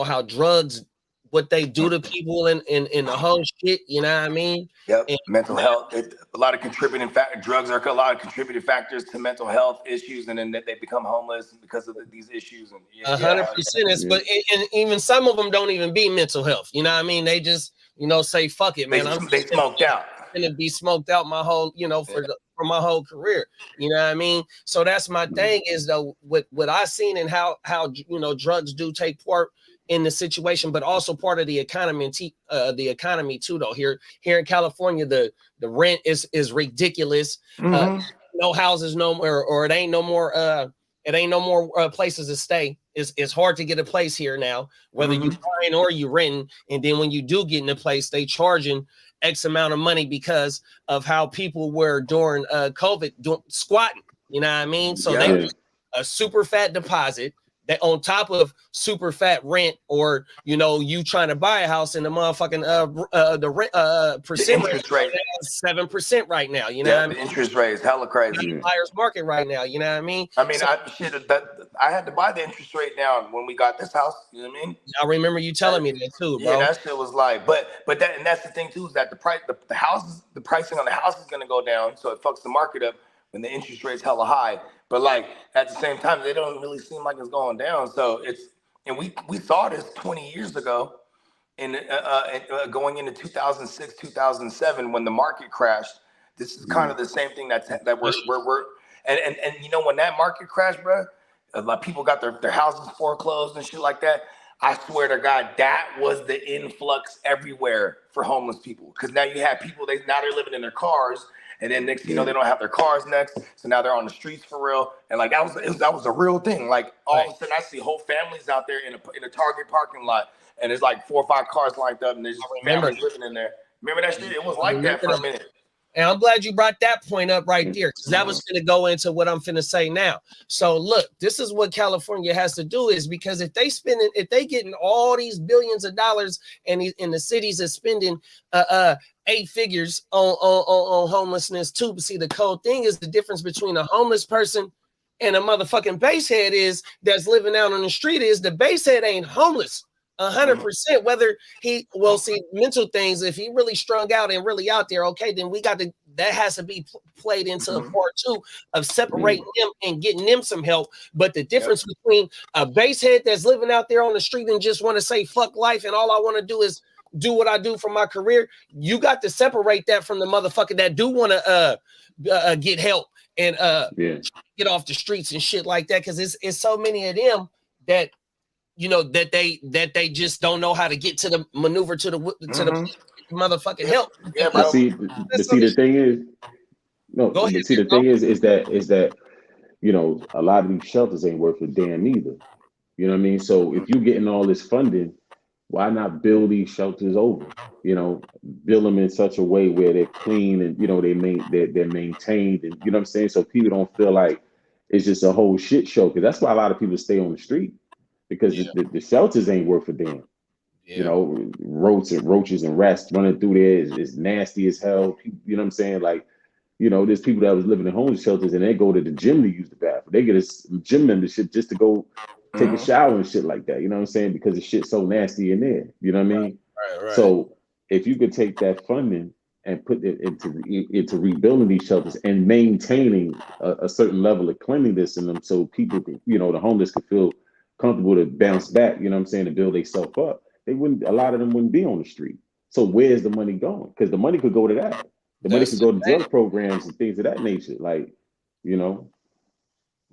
Speaker 4: how drugs, what they do to people in the whole shit, you know what I mean?
Speaker 1: Yep. Mental health. A lot of contributing factors. Drugs are a lot of contributing factors to mental health issues, and then they become homeless because of these issues. And
Speaker 4: 100%. But even some of them don't even be mental health. You know what I mean? They just say fuck it, man.
Speaker 1: They smoked out.
Speaker 4: Gonna be smoked out my whole, for my whole career. You know what I mean? So that's my thing is though what I seen and how drugs do take part in the situation, but also part of the economy too. Though here in California, the rent is ridiculous. No houses no more, or it ain't no more. It ain't no more places to stay. It's hard to get a place here now, whether you buying or you renting. And then when you do get in a place, they charging X amount of money because of how people were during COVID squatting. You know what I mean? So they a super fat deposit that on top of super fat rent, or you trying to buy a house in the motherfucking the rent percent
Speaker 1: interest rate
Speaker 4: 7% right now. You know what I mean?
Speaker 1: The interest rate is hella crazy.
Speaker 4: Buyer's market right now. You know what I mean?
Speaker 1: I mean, I had to buy the interest rate down when we got this house. You know what I mean?
Speaker 4: I remember you telling me that too, bro.
Speaker 1: Yeah, that shit was like, but that's the thing too, is that the pricing on the house is gonna go down, so it fucks the market up when the interest rate's hella high. But like at the same time, they don't really seem like it's going down. So we saw this 20 years ago, going into 2006, 2007 when the market crashed. This is kind of the same thing that we're and when that market crashed, bro, a lot of people got their houses foreclosed and shit like that. I swear to God, that was the influx everywhere for homeless people. Because now you have people, they're living in their cars. And then next, they don't have their cars next. So now they're on the streets for real. And like that was a real thing. Like all of a sudden I see whole families out there in a Target parking lot. And there's like 4 or 5 cars lined up and there's families living in there. Remember that shit? It was like that for a minute.
Speaker 4: And I'm glad you brought that point up right there, because that was going to go into what I'm finna say now. So look, this is what California has to do, is because if they getting all these billions of dollars and the cities are spending 8 figures on homelessness too. But see, the cold thing is the difference between a homeless person and a motherfucking basehead is that's living out on the street is the basehead ain't homeless. 100%, whether he see mental things, if he really strung out and really out there, okay, then that has to be played into a part 2 of separating them and getting them some help. But the difference between a basehead that's living out there on the street and just want to say fuck life and all I want to do is do what I do for my career, you got to separate that from the motherfucker that do want to get help and get off the streets and shit like that, because it's so many of them that that they just don't know how to get to the maneuver to the motherfucking help.
Speaker 5: Yeah, bro. See, the thing is, the thing is that a lot of these shelters ain't worth a damn either. You know what I mean? So if you're getting all this funding, why not build these shelters over? Build them in such a way where they're clean and they're maintained, and you know what I'm saying, so people don't feel like it's just a whole shit show. Because that's why a lot of people stay on the street. Because the shelters ain't worth a damn. Roaches and rats running through there is nasty as hell. You know what I'm saying? Like, there's people that was living in homeless shelters and they go to the gym to use the bathroom. they get a gym membership just to go take a shower and shit like that. You know what I'm saying? Because the shit's so nasty in there. You know what I mean?
Speaker 4: Right.
Speaker 5: So if you could take that funding and put it into rebuilding these shelters and maintaining a certain level of cleanliness in them, so people could, you know, the homeless could feel comfortable to bounce back. You know what I'm saying? To build themselves up. They wouldn't. A lot of them wouldn't be on the street. So where's the money going? Because the money could go to that. The money could go to drug programs and things of that nature. Like, you know.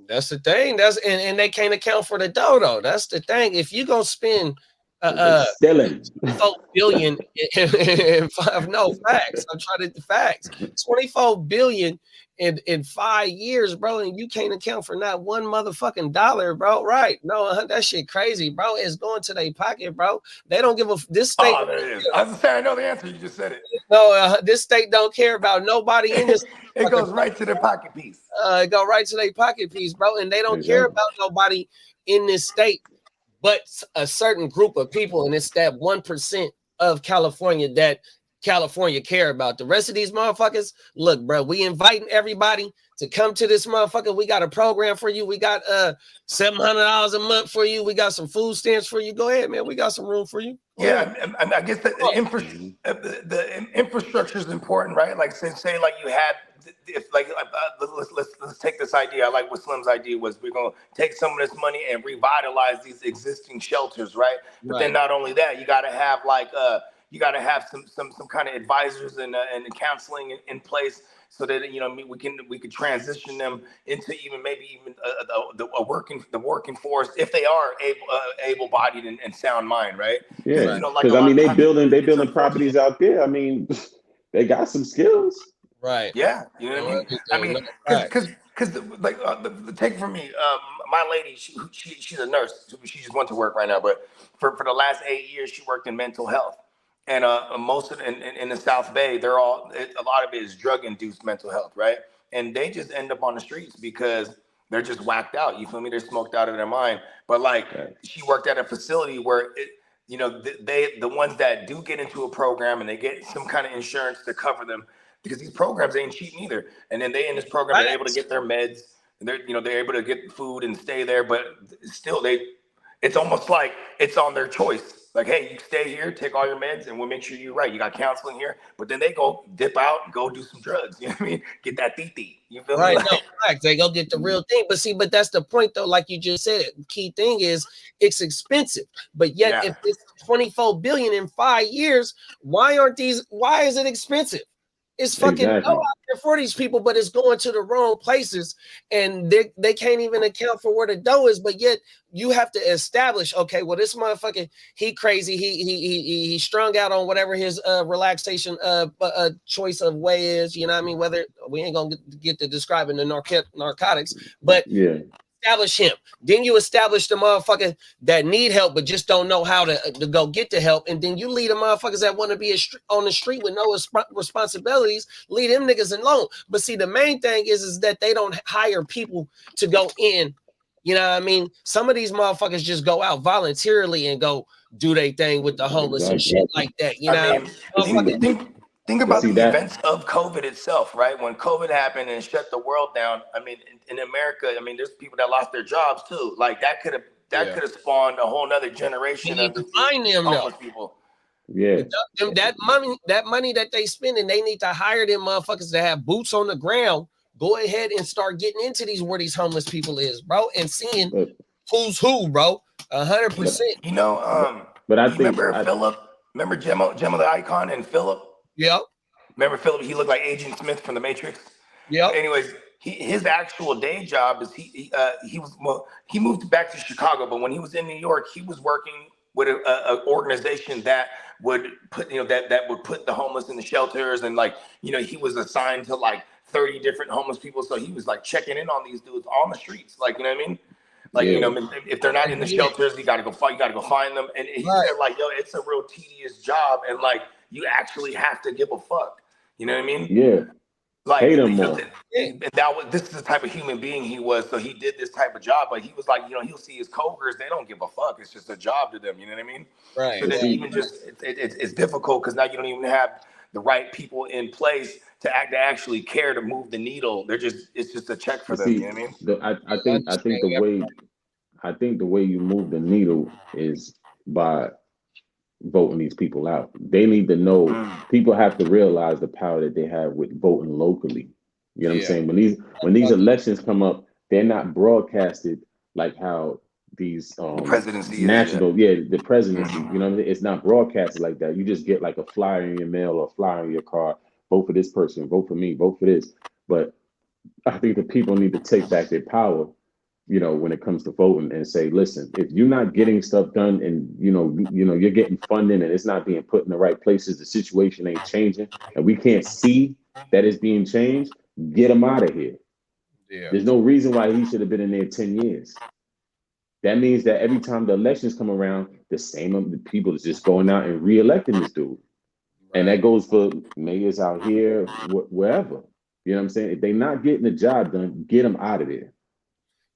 Speaker 4: That's the thing. And they can't account for the dough though. That's the thing. If you gonna spend
Speaker 5: stealing
Speaker 4: $4 billion in facts. I'm trying to facts. 24 billion in 5 years, bro, and you can't account for not one motherfucking dollar, bro. Right? No, that shit crazy, bro. It's going to their pocket, bro. They don't give a this state.
Speaker 1: Oh, there it is. I was saying, I know the answer. You just said it.
Speaker 4: No, this state don't care about nobody in this.
Speaker 1: It goes right to their pocket piece.
Speaker 4: It go right to their pocket piece, bro, and they don't care about nobody in this state, but a certain group of people, and it's that 1% of California that California care about. The rest of these motherfuckers, look, bro, we inviting everybody to come to this motherfucker. We got a program for you. We got $700 a month for you. We got some food stamps for you. Go ahead, man. We got some room for you.
Speaker 1: Yeah, I guess the infrastructure is important, right? Like say like you had, if like let's take this idea. I like what Slim's idea was. We're gonna take some of this money and revitalize these existing shelters, right? But then not only that, you got to have like you got to have some kind of advisors and counseling in place, so that we can transition them into maybe the working force if they are able-bodied and sound mind, right?
Speaker 5: Yeah, because I mean they building properties out there. I mean, they got some skills,
Speaker 4: right?
Speaker 1: Yeah, you know what I mean. Because like take from me, my lady, she's a nurse. She just went to work right now, but for the last 8 years, she worked in mental health. And most of in the South Bay, a lot of it is drug-induced mental health, right? And they just end up on the streets because they're just whacked out. You feel me? They're smoked out of their mind. But like, she worked at a facility where the ones that do get into a program and they get some kind of insurance to cover them, because these programs ain't cheap either. And then they in this program, they're able to get their meds. And they're able to get food and stay there. But still, it's almost like it's on their choice. Like, hey, you stay here, take all your meds, and we'll make sure you're right. You got counseling here, but then they go dip out and go do some drugs. You know what I mean? Get that titi. You feel me?
Speaker 4: Right, no, fact. They go get the real thing. But that's the point, though. Like you just said, key thing is it's expensive. But yet, if it's 24 billion in 5 years, why is it expensive? It's fucking out there for these people, but it's going to the wrong places, and they can't even account for where the dough is. But yet you have to establish, okay, well, this motherfucker, he crazy, he strung out on whatever his relaxation choice of way is. You know what I mean? Whether we ain't gonna get to describing the narcotics, but establish him. Then you establish the motherfucker that need help but just don't know how to go get the help, and then you lead the motherfuckers that want to be on the street with no responsibilities, lead them niggas alone. But see, the main thing is that they don't hire people to go in. You know what I mean? Some of these motherfuckers just go out voluntarily and go do their thing with the homeless and shit like that. You know?
Speaker 1: Think about the events of COVID itself, right? When COVID happened and shut the world down, I mean, in America, I mean, there's people that lost their jobs too. Like that could have spawned a whole nother generation of homeless people.
Speaker 5: Yeah,
Speaker 4: that money that they spending, they need to hire them motherfuckers to have boots on the ground. Go ahead and start getting into where these homeless people is, bro, and seeing who's who, bro. 100%.
Speaker 1: You know,
Speaker 5: but I
Speaker 1: remember Philip? Remember Gemma the Icon and Philip?
Speaker 4: Yep.
Speaker 1: Remember Philip? He looked like Agent Smith from The Matrix.
Speaker 4: Yep.
Speaker 1: Anyways, his actual day job is he moved back to Chicago, but when he was in New York, he was working with an organization that would put that would put the homeless in the shelters, and he was assigned to like 30 different homeless people, so he was like checking in on these dudes on the streets, like, you know what I mean? Like, if they're not in the shelters, you gotta go find them. And he said, like, yo, it's a real tedious job, and like you actually have to give a fuck. You know what I mean?
Speaker 5: Yeah.
Speaker 1: Like,
Speaker 5: hate him more.
Speaker 1: This is the type of human being he was. So he did this type of job, but he was like, he'll see his coworkers, they don't give a fuck. It's just a job to them. You know what I mean?
Speaker 4: Right.
Speaker 1: So that even just it's difficult because now you don't even have the right people in place to actually care to move the needle. It's just a check for
Speaker 5: But
Speaker 1: them.
Speaker 5: see,
Speaker 1: You know what I mean?
Speaker 5: I think the way you move the needle is by voting these people out. They need to know. People have to realize the power that they have with voting locally. You know what I'm saying? When these elections come up, they're not broadcasted like how these
Speaker 1: The presidency
Speaker 5: national, the presidency.
Speaker 1: Mhm.
Speaker 5: You know what I mean? It's not broadcasted like that. You just get like a flyer in your mail or a flyer in your car. Vote for this person. Vote for me. Vote for this. But I think the people need to take back their power, you know, when it comes to voting and say, listen, if you're not getting stuff done and you're getting funding and it's not being put in the right places, the situation ain't changing, and we can't see that it's being changed, get him out of here.
Speaker 4: Yeah.
Speaker 5: There's no reason why he should have been in there 10 years. That means that every time the elections come around, the same people is just going out and re-electing this dude. And that goes for mayors out here, wherever. You know what I'm saying? If they're not getting the job done, get them out of there.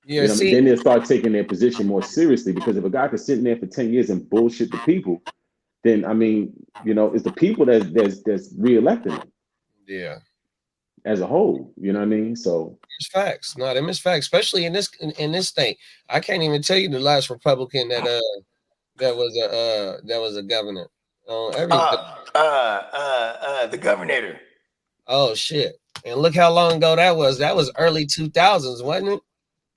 Speaker 4: Yeah,
Speaker 5: You know,
Speaker 4: see,
Speaker 5: then they'll start taking their position more seriously, because if a guy can sit in there for 10 years and bullshit the people, then I mean, you know, it's the people that's re-electing them
Speaker 4: yeah.
Speaker 5: as a whole. You know what I mean? So
Speaker 4: It's facts. No, them is facts, especially in this state. I can't even tell you the last Republican that was a governor. Everything.
Speaker 1: The governor.
Speaker 4: Oh shit! And look how long ago that was. That was early 2000s, wasn't it?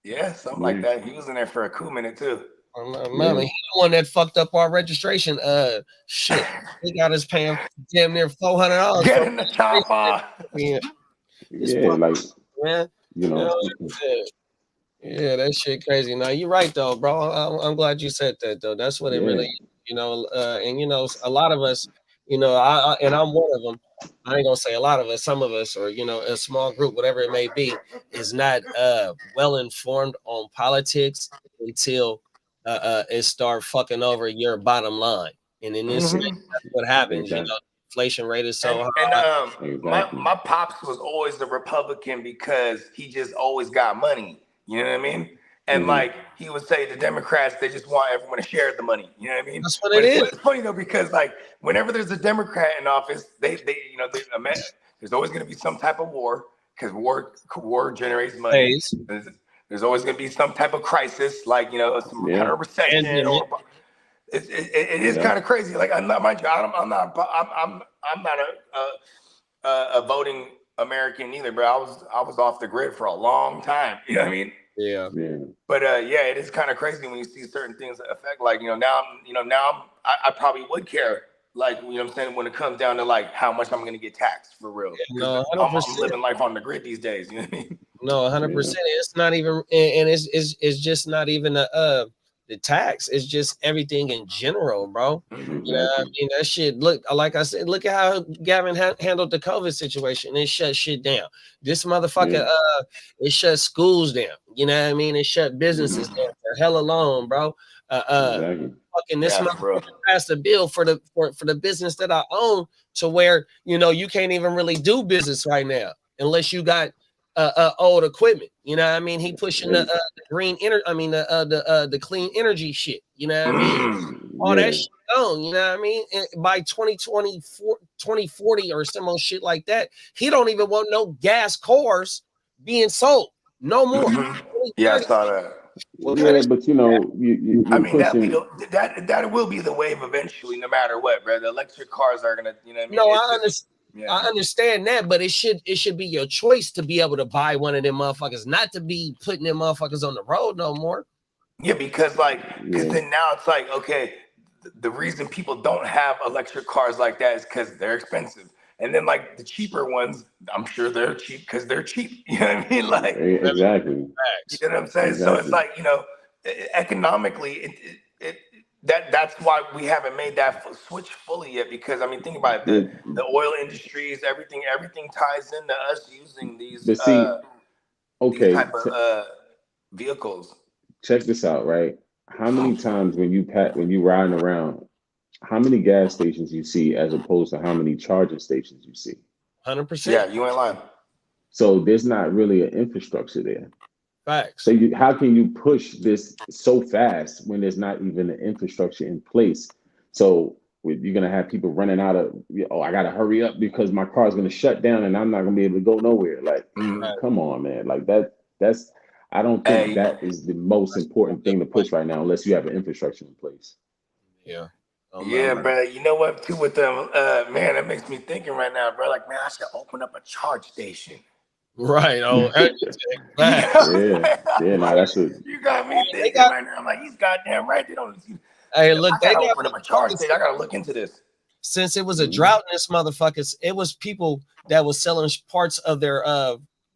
Speaker 1: Yeah, something like that. He was in there for a coup minute too.
Speaker 4: Mama, he the one that fucked up our registration. Shit, he got us paying damn near $400.
Speaker 1: Get in the chopper.
Speaker 4: Yeah,
Speaker 5: like,
Speaker 4: man.
Speaker 5: you know.
Speaker 4: Yeah, that shit crazy. Now you're right though, bro. I'm glad you said that though. That's what it really, and a lot of us, and I'm one of them. I ain't gonna say a lot of us, some of us, or a small group, whatever it may be, is not well informed on politics until it start fucking over your bottom line. And in this, that's what happens.
Speaker 5: Exactly.
Speaker 4: Inflation rate is so
Speaker 1: And
Speaker 4: high.
Speaker 1: my pops was always the Republican because he just always got money. You know what I mean? And like he would say, the Democrats, they just want everyone to share the money. You know what I mean?
Speaker 4: That's what it is.
Speaker 1: It's funny though, because like whenever there's a Democrat in office, there's always going to be some type of war, because war generates money. There's always going to be some type of crisis, like some kind of recession. It is kind of crazy. Like I'm not a voting American either, but I was off the grid for a long time. You know what I mean?
Speaker 4: Yeah.
Speaker 1: But it is kind of crazy when you see certain things that affect. Like I probably would care. Like what I'm saying, when it comes down to like how much I'm gonna get taxed for real.
Speaker 4: No,
Speaker 1: I'm living life on the grid these days. You know what I mean?
Speaker 4: No, 100%. It's not even, and it's just not even the tax. It's just everything in general, bro.
Speaker 5: Exactly.
Speaker 4: You know what I mean? That shit. Look, like I said, look at how Gavin handled the COVID situation. It shut shit down. This motherfucker, it shut schools down. You know what I mean? It shut businesses down for hell alone, bro. Fucking this motherfucker passed a bill for the business that I own, to where you can't even really do business right now unless you got old equipment. You know what I mean? He pushing the green energy. I mean the clean energy shit. You know what I mean? All that shit on. You know what I mean? And by 2040 or some old shit like that, he don't even want no gas cars being sold no more.
Speaker 1: Yeah, I saw that.
Speaker 5: But I mean,
Speaker 1: that will be the wave eventually, no matter what, bro. The electric cars are gonna, you know what I mean?
Speaker 4: No, I understand that, but it should be your choice to be able to buy one of them motherfuckers, not to be putting them motherfuckers on the road no more.
Speaker 1: Yeah, because then now it's like, okay, the reason people don't have electric cars like that is because they're expensive. And then like the cheaper ones, I'm sure they're cheap because they're cheap. You know what I mean? Like
Speaker 5: exactly.
Speaker 1: You know what I'm saying?
Speaker 5: Exactly.
Speaker 1: So it's like, economically, that's why we haven't made that switch fully yet. Because I mean, think about it, the oil industries, everything ties into us using these these type of vehicles.
Speaker 5: Check this out, right? How many times when you riding around, how many gas stations you see as opposed to how many charging stations you see?
Speaker 4: 100%.
Speaker 1: Yeah, you ain't lying.
Speaker 5: So there's not really an infrastructure there.
Speaker 4: Facts.
Speaker 5: So how can you push this so fast when there's not even an infrastructure in place? So you're gonna have people running out of, oh, I gotta hurry up because my car's gonna shut down and I'm not gonna be able to go nowhere. Like, come on, man. Like that's I don't think that is the most important thing to push right now, unless you have an infrastructure in place.
Speaker 4: Yeah.
Speaker 1: Yeah, bro. You know what? Too with them, man. That makes me thinking right now, bro. Like, man, I should open up a charge station.
Speaker 4: Right. Oh,
Speaker 5: yeah. No, that's a.
Speaker 1: You got me thinking right now. I'm like, he's goddamn right. They don't.
Speaker 4: Hey, look,
Speaker 1: I gotta open up a charge station. I gotta look into this.
Speaker 4: Since it was a drought in this motherfuckers, it was people that was selling parts of their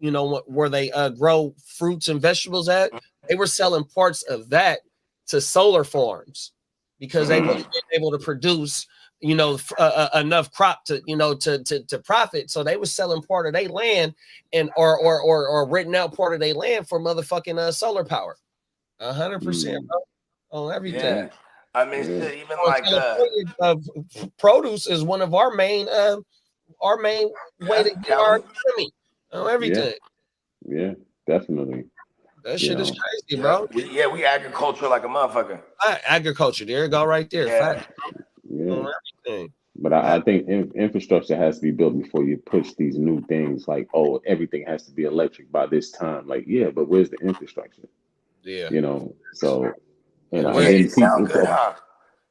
Speaker 4: where they grow fruits and vegetables at. They were selling parts of that to solar farms because they weren't able to produce enough crop to to profit. So they were selling part of their land and or renting out part of their land for motherfucking solar power. 100%, bro, on everything.
Speaker 1: Yeah. I mean, shit, even like
Speaker 4: produce is one of our main way to get our economy on everything.
Speaker 5: Yeah, definitely.
Speaker 4: That shit is crazy, bro.
Speaker 1: We agriculture like a motherfucker.
Speaker 4: Agriculture, there you go, right there.
Speaker 1: Yeah.
Speaker 5: Yeah.
Speaker 4: Everything.
Speaker 5: But I think infrastructure has to be built before you push these new things. Like, oh, everything has to be electric by this time. Like, yeah, but where's the infrastructure?
Speaker 4: Yeah.
Speaker 5: So. And
Speaker 1: Yeah,
Speaker 5: then
Speaker 1: it sound good, huh?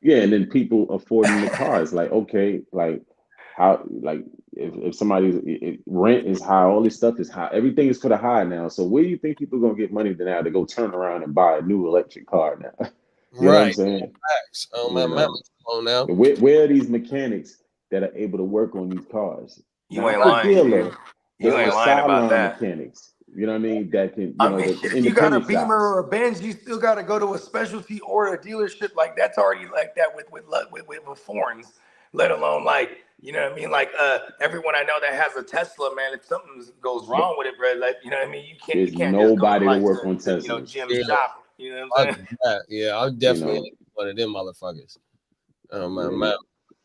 Speaker 5: Yeah, and then people affording the cars. Like, okay, like how, like if somebody's rent is high, all this stuff is high. Everything is for the high now. So where do you think people are gonna get money now to go turn around and buy a new electric car now? You know what I'm saying?
Speaker 4: Now.
Speaker 5: Where are these mechanics that are able to work on these cars?
Speaker 1: You ain't lying. You ain't lying about that.
Speaker 5: Mechanics. You know what I mean? That can,
Speaker 1: if you got a Beamer or a Benz, you still got to go to a specialty or a dealership. Like that's already like that with foreigns, let alone like, you know what I mean? Like everyone I know that has a Tesla, man, if something goes wrong with it, bro, like, you know what I mean? You can't
Speaker 5: nobody
Speaker 1: just go
Speaker 5: to work on Tesla.
Speaker 1: Jim shop. You know what I'm saying?
Speaker 4: Yeah, I'll definitely one of them motherfuckers. Man.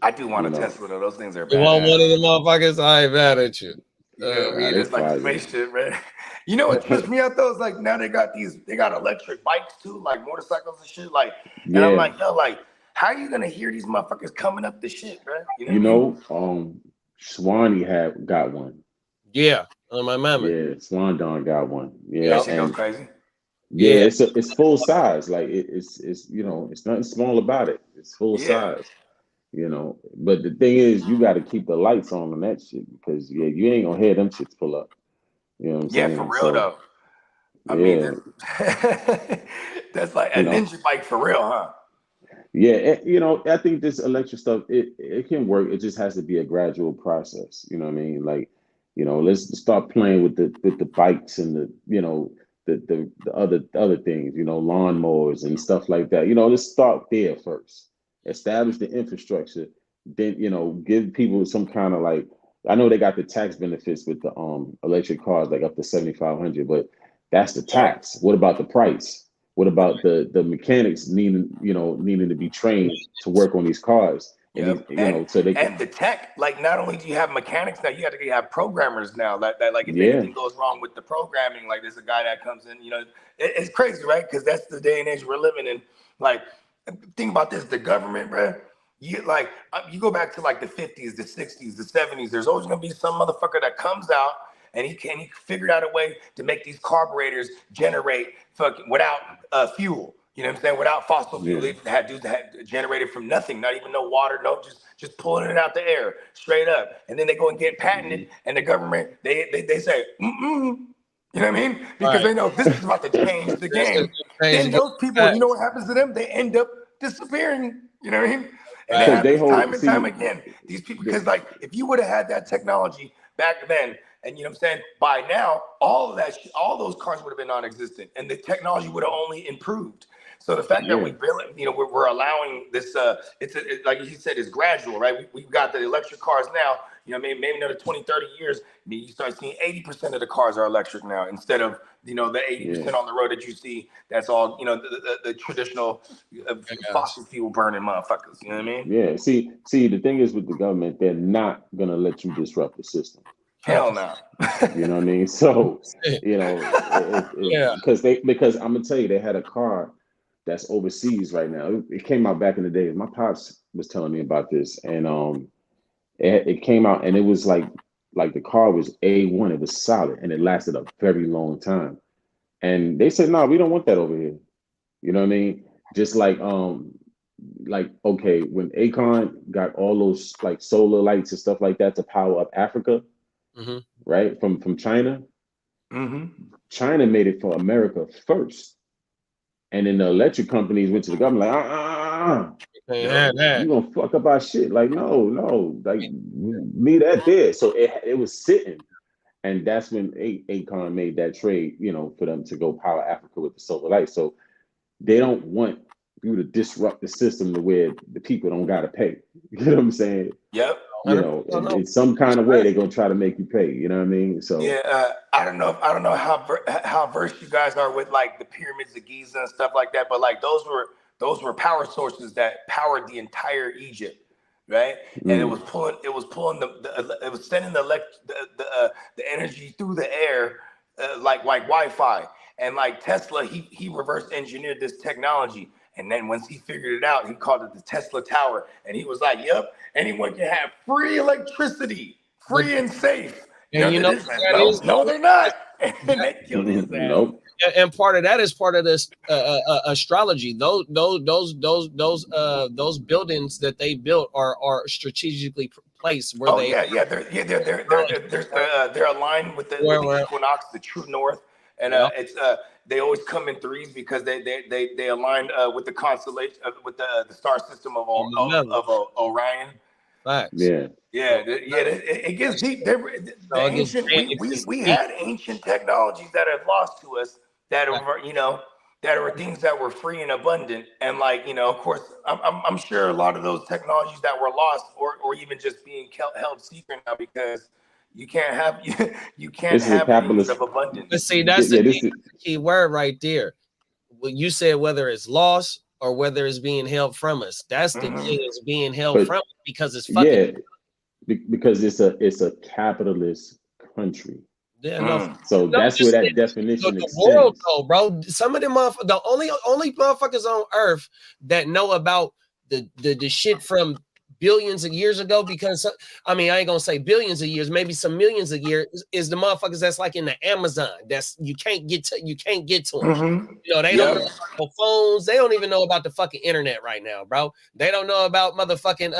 Speaker 1: I do want a Tesla though. Those things are bad.
Speaker 4: You want one of them motherfuckers? I ain't mad at you.
Speaker 1: It's like space shit, man. You know what trips me out though is like now they got electric bikes too, like motorcycles and shit. Like, and I'm like, yo, like, how are you gonna hear these motherfuckers coming up the shit, bro?
Speaker 5: Swanee got one.
Speaker 4: Yeah, on my mama.
Speaker 5: Yeah, Swan Don got one. Yeah,
Speaker 1: she goes crazy.
Speaker 5: Yeah, it's full size. Like it's it's nothing small about it. It's full size. But the thing is, you got to keep the lights on that shit because you ain't gonna hear them shits pull up. You know what I'm saying?
Speaker 1: Yeah, for real though. I mean, that's like a ninja bike for real, huh?
Speaker 5: Yeah, I think this electric stuff it can work. It just has to be a gradual process. You know what I mean? Like, let's start playing with the bikes and the other things. Lawnmowers and stuff like that. Let's start there first. Establish the infrastructure, then give people some kind of like, I know they got the tax benefits with the electric cars like up to 7,500, but that's the tax. What about the price? What about the mechanics needing to be trained to work on these cars? And so they
Speaker 1: and the tech, like not only do you have mechanics now, you have programmers now that like if anything goes wrong with the programming, like there's a guy that comes in, it's crazy, right? Because that's the day and age we're living in. Like, think about this, the government, bro. You go back to like the 50s, the 60s, the 70s. There's always gonna be some motherfucker that comes out and he figured out a way to make these carburetors generate fucking without fuel. You know what I'm saying? Without fossil fuel, they had dudes that had generated from nothing, not even no water, just pulling it out the air straight up. And then they go and get patented, and the government they say, You know what I mean? Because they know this is about to change the game. Then those people, you know what happens to them? They end up disappearing. You know what I mean? And that happens time and time again. These people, because like if you would have had that technology back then, and you know what I'm saying, by now, all of that, all those cars would have been non-existent, and the technology would have only improved. So the fact that we're allowing this, like you said, it's gradual, right? We've got the electric cars now. Maybe another 20, 30 years, you start seeing 80% of the cars are electric now instead of, the 80% on the road that you see. That's all, the traditional fossil fuel burning motherfuckers. You know what I mean?
Speaker 5: Yeah. See, the thing is with the government, they're not going to let you disrupt the system.
Speaker 1: Hell no.
Speaker 5: You know what I mean? So, because I'm going to tell you, they had a car that's overseas right now. It came out back in the day. My pops was telling me about this, and it came out, and it was like the car was A1. It was solid, and it lasted a very long time. And they said, "No, we don't want that over here." You know what I mean? Just like okay, when Akon got all those like solar lights and stuff like that to power up Africa, right? From China. China made it for America first. And then the electric companies went to the government like, you gonna fuck up our shit. Like, no, like leave that there. So it was sitting. And that's when Akon made that trade, you know, for them to go power Africa with the solar light. So they don't want you to disrupt the system to where the people don't gotta pay. You know what I'm saying?
Speaker 1: Yep.
Speaker 5: You know, in some kind of way they're gonna try to make you pay. You know what I mean? So
Speaker 1: Yeah, I don't know how versed you guys are with like the pyramids of Giza and stuff like that, but like those were power sources that powered the entire Egypt, right? And it was pulling it was sending the energy through the air like Wi-Fi. And like Tesla, he reverse engineered this technology. And then once he figured it out, he called it the Tesla Tower. And he was like, yep, anyone can have free electricity, free and safe.
Speaker 4: And you know
Speaker 1: They said, no, they're not. And they killed his ass.
Speaker 5: Nope.
Speaker 4: And part of that is part of this astrology. Those buildings that they built are strategically placed where
Speaker 1: they're aligned with the equinox, the true north, and it's they always come in threes because they align with the constellation with the star system of Orion.
Speaker 4: Facts.
Speaker 5: Yeah.
Speaker 1: It gets deep. We had ancient technologies that have lost to us that are that are things that were free and abundant, and like of course I'm sure a lot of those technologies that were lost or even just being held secret now because you can't have things of abundance.
Speaker 4: But see, that's the key word right there. When you said whether it's lost or whether it's being held from us, that's the thing is being held from us because it's fucking
Speaker 5: because it's a capitalist country.
Speaker 4: Yeah,
Speaker 5: So that's where that definition
Speaker 4: the world though, bro. Some of them the only motherfuckers on earth that know about the shit from billions of years ago, because I mean I ain't gonna say billions of years, maybe some millions of years, is the motherfuckers that's like in the Amazon. That's you can't get to them. You know, they don't know about phones, they don't even know about the fucking internet right now, bro. They don't know about motherfucking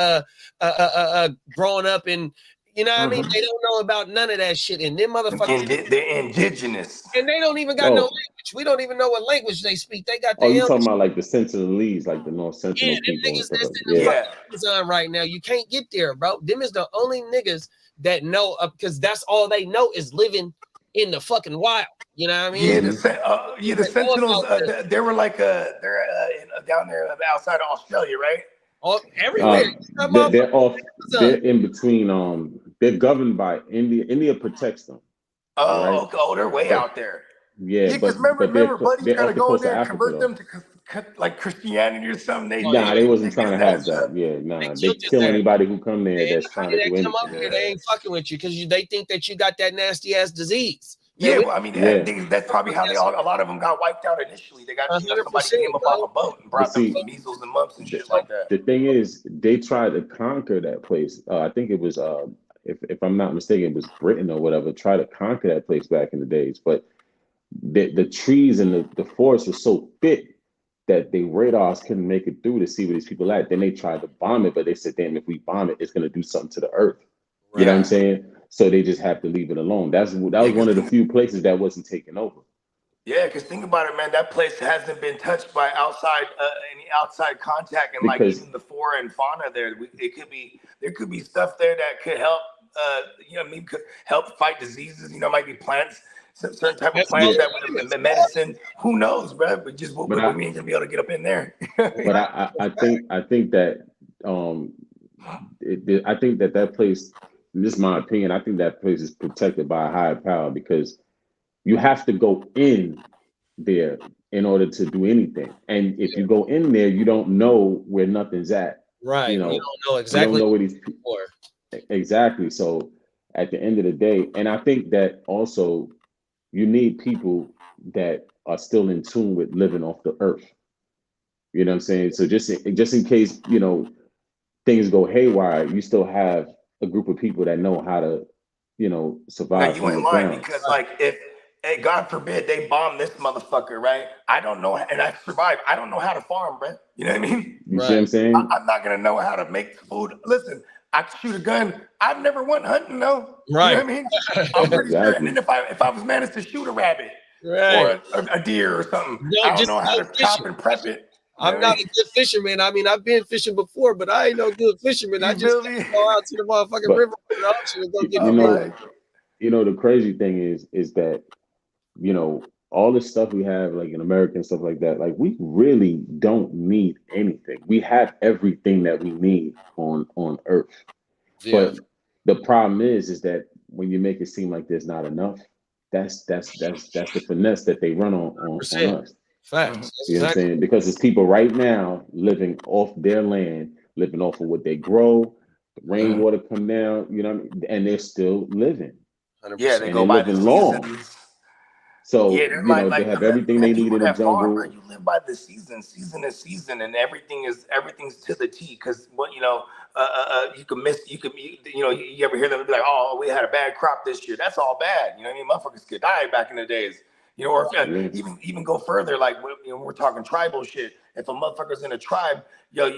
Speaker 4: growing up in you know what I mean? They don't know about none of that shit. And them motherfuckers
Speaker 1: they're indigenous.
Speaker 4: And they don't even got no language. We don't even know what language they speak. They got their
Speaker 5: you talking about like the Sentinelese, like the North Sentinel people.
Speaker 4: Niggas that's in the Amazon right now. You can't get there, bro. Them is the only niggas that know because that's all they know is living in the fucking wild. You know what I mean?
Speaker 1: The Sentinels. They were like they're down there outside of Australia, right?
Speaker 4: Oh, everywhere.
Speaker 5: They're in between. They're governed by India. India protects them.
Speaker 1: Oh, right? They're way out there.
Speaker 5: Yeah,
Speaker 1: because remember, buddy, trying to go in there and convert them to like Christianity or something.
Speaker 5: They wasn't trying to have that. Yeah, they kill anybody who come there that's trying to do anything.
Speaker 4: Come up here, they ain't fucking with you because they think that you got that nasty ass disease.
Speaker 1: Yeah, well, I mean, that's probably how a lot of them got wiped out initially. They got somebody came up off a boat and brought them measles and mumps and shit like that.
Speaker 5: The thing is, they tried to conquer that place. I think it was, if I'm not mistaken, it was Britain or whatever. Tried to conquer that place back in the days, but the trees and the forest was so thick that the radars couldn't make it through to see where these people at. Then they tried to bomb it, but they said, "Damn, if we bomb it, it's gonna do something to the earth." Right. You know what I'm saying? So they just have to leave it alone. That was one of the few places that wasn't taken over.
Speaker 1: Yeah, because think about it, man. That place hasn't been touched by any outside contact, and like even the flora and fauna there. There could be stuff there that could help. Could help fight diseases. Might be plants, certain type of plants that would medicine. Who knows, bro? But we ain't gonna be able to get up in there.
Speaker 5: But I think that I think that place. This is my opinion. I think that place is protected by a higher power because you have to go in there in order to do anything. And if you go in there, you don't know where nothing's at.
Speaker 4: Right. You don't know exactly.
Speaker 5: You don't know where these people are. Exactly. So at the end of the day, and I think that also you need people that are still in tune with living off the earth. You know what I'm saying? So just in case, you know, things go haywire, you still have a group of people that know how to, you know,
Speaker 1: Now
Speaker 5: survive
Speaker 1: you
Speaker 5: from
Speaker 1: ain't
Speaker 5: the
Speaker 1: lying
Speaker 5: ground.
Speaker 1: because like if hey, God forbid they bomb this motherfucker, right? I don't know, and I survived. I don't know how to farm, bro. You know what I mean?
Speaker 5: You see what I'm saying?
Speaker 1: I'm not gonna know how to make food. Listen, I can shoot a gun. I've never went hunting though.
Speaker 4: Right.
Speaker 1: You know what I mean? I'm pretty sure. And
Speaker 5: Exactly.
Speaker 1: then if I was managed to shoot a rabbit
Speaker 4: Right.
Speaker 1: or a deer or something,
Speaker 4: No,
Speaker 1: I don't
Speaker 4: just
Speaker 1: know how
Speaker 4: go
Speaker 1: to
Speaker 4: fishing.
Speaker 1: chop and prep it. You know
Speaker 4: I'm
Speaker 1: what I
Speaker 4: not
Speaker 1: mean?
Speaker 4: a good fisherman. I mean, I've been fishing before, but I ain't no good fisherman. I
Speaker 1: You
Speaker 4: just
Speaker 1: feel me?
Speaker 4: go out to the motherfucking
Speaker 5: But
Speaker 4: river or the ocean and go get
Speaker 5: you
Speaker 4: the fish.
Speaker 5: know, the crazy thing is that, you know, all the stuff we have, like in America and stuff like that, like we really don't need anything. We have everything that we need on Earth.
Speaker 4: Yeah.
Speaker 5: But the problem is that when you make it seem like there's not enough, that's the finesse that they run on
Speaker 4: 100%.
Speaker 5: us.
Speaker 4: Facts. That's
Speaker 5: You know what I'm
Speaker 4: exactly.
Speaker 5: saying? Because it's people right now living off their land, living off of what they grow, the rainwater come down, you know what I mean? And they're still living.
Speaker 4: 100%.
Speaker 1: Yeah, they
Speaker 5: And
Speaker 1: go
Speaker 5: they're
Speaker 1: by the
Speaker 5: living long.
Speaker 1: seasons.
Speaker 5: So,
Speaker 1: Yeah, they're
Speaker 5: you know, they
Speaker 1: like
Speaker 5: have everything
Speaker 1: man,
Speaker 5: they need
Speaker 1: people
Speaker 5: in the
Speaker 1: that farm, bro.
Speaker 5: jungle.
Speaker 1: You live by the season, season to season, and everything's to the T. Because what you know, you can miss, you know, you ever hear them be like, oh, we had a bad crop this year. That's all bad. You know what I mean? Motherfuckers could die back in the days. You know, or if,
Speaker 5: Yeah.
Speaker 1: even go further, like you know, we're talking tribal shit. If a motherfucker's in a tribe, yo,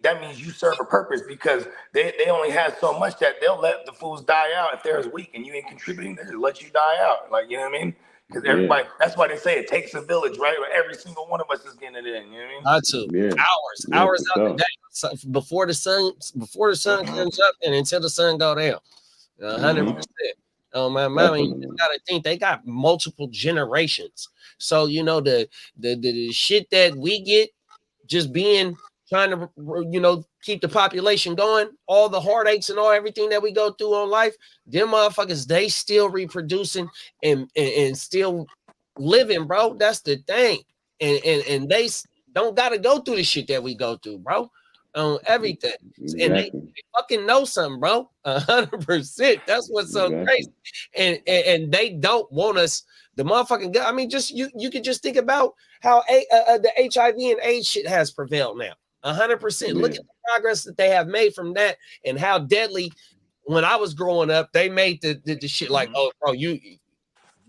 Speaker 1: that means you serve a purpose because they only have so much that they'll let the fools die out if they're weak and you ain't contributing. They just let you die out. Like you know what I mean? Because
Speaker 5: Yeah.
Speaker 1: everybody, that's why they say it takes a village, right? Where every single one of us is getting it in. You know what I mean?
Speaker 4: Got to.
Speaker 5: Yeah.
Speaker 4: Hours
Speaker 5: For
Speaker 4: out
Speaker 5: sure.
Speaker 4: the day. So before the sun comes up and until the sun go down. 100%. Oh man, I mean, you gotta think they got multiple generations. So you know the shit that we get just being trying to, you know, keep the population going, all the heartaches and all everything that we go through on life, them motherfuckers, they still reproducing and still living, bro. That's the thing. And they don't gotta go through the shit that we go through, bro. On everything. And they fucking know something, bro. 100%. That's what's so crazy. And they don't want us. The motherfucking I mean, just you could just think about how the HIV and AIDS shit has prevailed now. 100%. Look at the progress that they have made from that and how deadly. When I was growing up, they made the shit like, oh, bro, you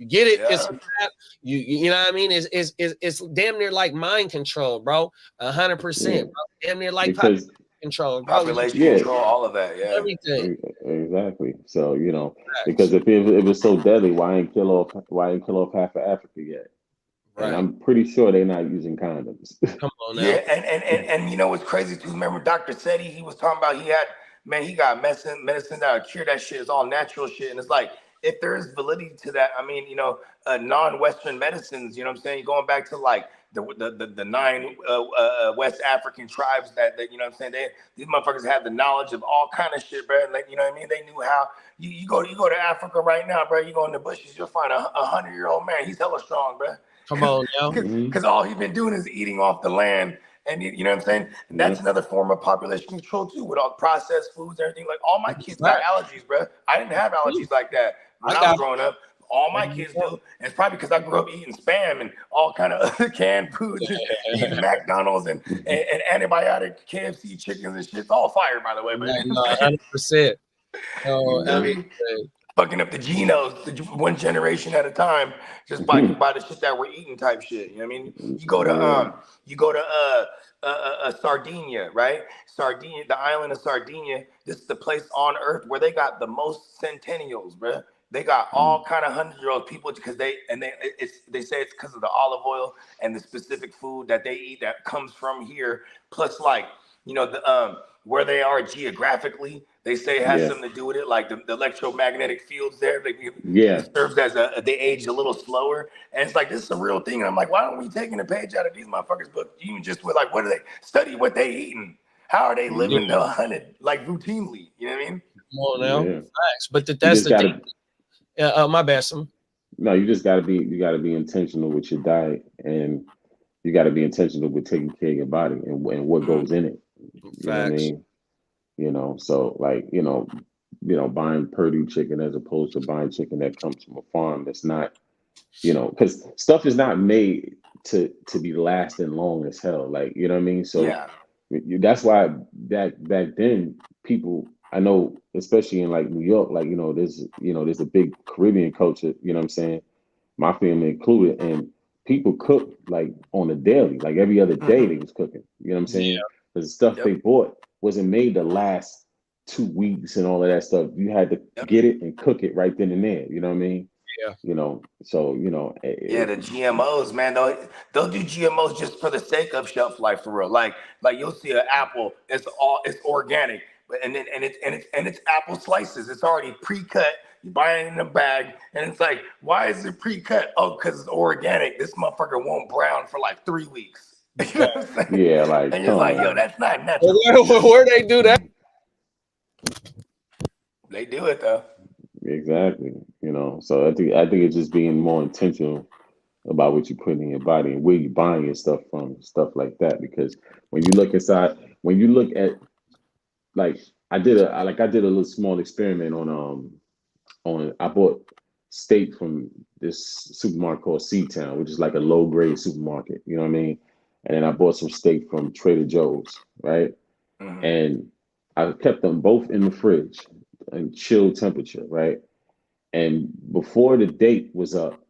Speaker 4: get it. It's a rap. You know what I mean? It's damn near like mind control, bro. 100%. Damn near like
Speaker 5: Because
Speaker 4: control, bro.
Speaker 1: Population control, all of that, yeah.
Speaker 4: Everything.
Speaker 5: Exactly. So, you know, because if it was so deadly, why ain't kill off half of Africa yet?
Speaker 4: Right.
Speaker 5: And I'm pretty sure they're not using condoms.
Speaker 4: Come on now.
Speaker 1: Yeah, and you know what's crazy too? Remember Dr. Seti, he was talking about he got medicine that'll cure that shit. It's all natural shit. And it's like, if there is validity to that, I mean, you know, non-Western medicines, you know what I'm saying? Going back to like the 9 West African tribes that you know what I'm saying? These motherfuckers have the knowledge of all kind of shit, bro. Like, you know what I mean? They knew how you go to Africa right now, bro. You go in the bushes, you'll find a 100-year-old man. He's hella strong, bro.
Speaker 4: Come on now.
Speaker 1: Because all he's been doing is eating off the land. And you know what I'm saying? And that's another form of population control too, with all processed foods and everything. Like all my kids got allergies, bro. I didn't have allergies like that when I was growing up. All my kids do. And it's probably because I grew up eating Spam and all kind of other canned foods, and eating McDonald's and antibiotic KFC chickens and shit. It's all fire, by the way. But
Speaker 4: 100%.
Speaker 1: You know what I mean? Fucking up the genos, one generation at a time, just by the shit that we're eating, type shit. You know what I mean? You go to Sardinia, right? Sardinia, the island of Sardinia. This is the place on Earth where they got the most centennials, bro. They got all kind of 100-year-old people because they say it's because of the olive oil and the specific food that they eat that comes from here. Plus, like, you know, the where they are geographically, they say it has something to do with it, like the electromagnetic fields there. It serves as they age a little slower, and it's like this is a real thing. And I'm like, why aren't we taking a page out of these motherfuckers' book? Even just with like, what do they study? What they eating? How are they living to 100 like routinely? You know what I mean?
Speaker 4: Come on now, facts. But that's the thing. My bad, son.
Speaker 5: No, you gotta be intentional with your diet, and you gotta be intentional with taking care of your body and what goes in it. You know what I mean? You know, so like, you know, buying Purdue chicken as opposed to buying chicken that comes from a farm that's not, you know, because stuff is not made to be lasting long as hell. Like, you know what I mean? So
Speaker 1: Yeah.
Speaker 5: that's why back then people, I know, especially in like New York, like, there's a big Caribbean culture, you know what I'm saying? My family included, and people cook like on a daily, like every other day they was cooking. You know what I'm saying? Because the stuff they bought wasn't made to last 2 weeks and all of that stuff. You had to get it and cook it right then and there. You know what I mean?
Speaker 4: Yeah.
Speaker 5: So
Speaker 1: Yeah, the GMOs, man, they'll do GMOs just for the sake of shelf life, for real. Like you'll see an apple, it's organic, but and it's apple slices. It's already pre-cut. You buy it in a bag, and it's like, why is it pre-cut? Oh, because it's organic. This motherfucker won't brown for like 3 weeks. You know what I'm saying?
Speaker 5: Yeah, like,
Speaker 1: and you're like, yo, that's not natural.
Speaker 4: Where they do that?
Speaker 1: They do it though.
Speaker 5: Exactly. So I think it's just being more intentional about what you put in your body and where you're buying your stuff from, stuff like that. Because when you look at, like, I did a little small experiment on I bought steak from this supermarket called Seatown, which is like a low grade supermarket. You know what I mean? And then I bought some steak from Trader Joe's, right? And I kept them both in the fridge in chill temperature, right? And before the date was up,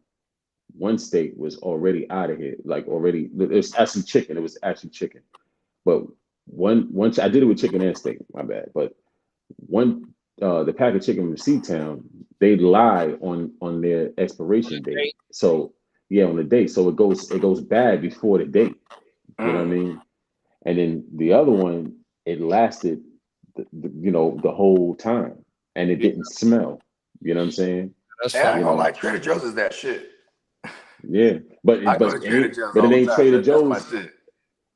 Speaker 5: one steak was already out of here, like already. It was actually chicken. It was actually chicken, but once I did it with chicken and steak. My bad. But the pack of chicken from Seatown, they lie on their expiration date. So yeah, on the date. So it goes bad before the date. You know what I mean? And then the other one, it lasted, the whole time, and it didn't smell. You know what I'm saying?
Speaker 1: I ain't gonna lie, Trader Joe's is that shit.
Speaker 5: Yeah, but
Speaker 1: I go to Trader Joe's all the time. That's my shit.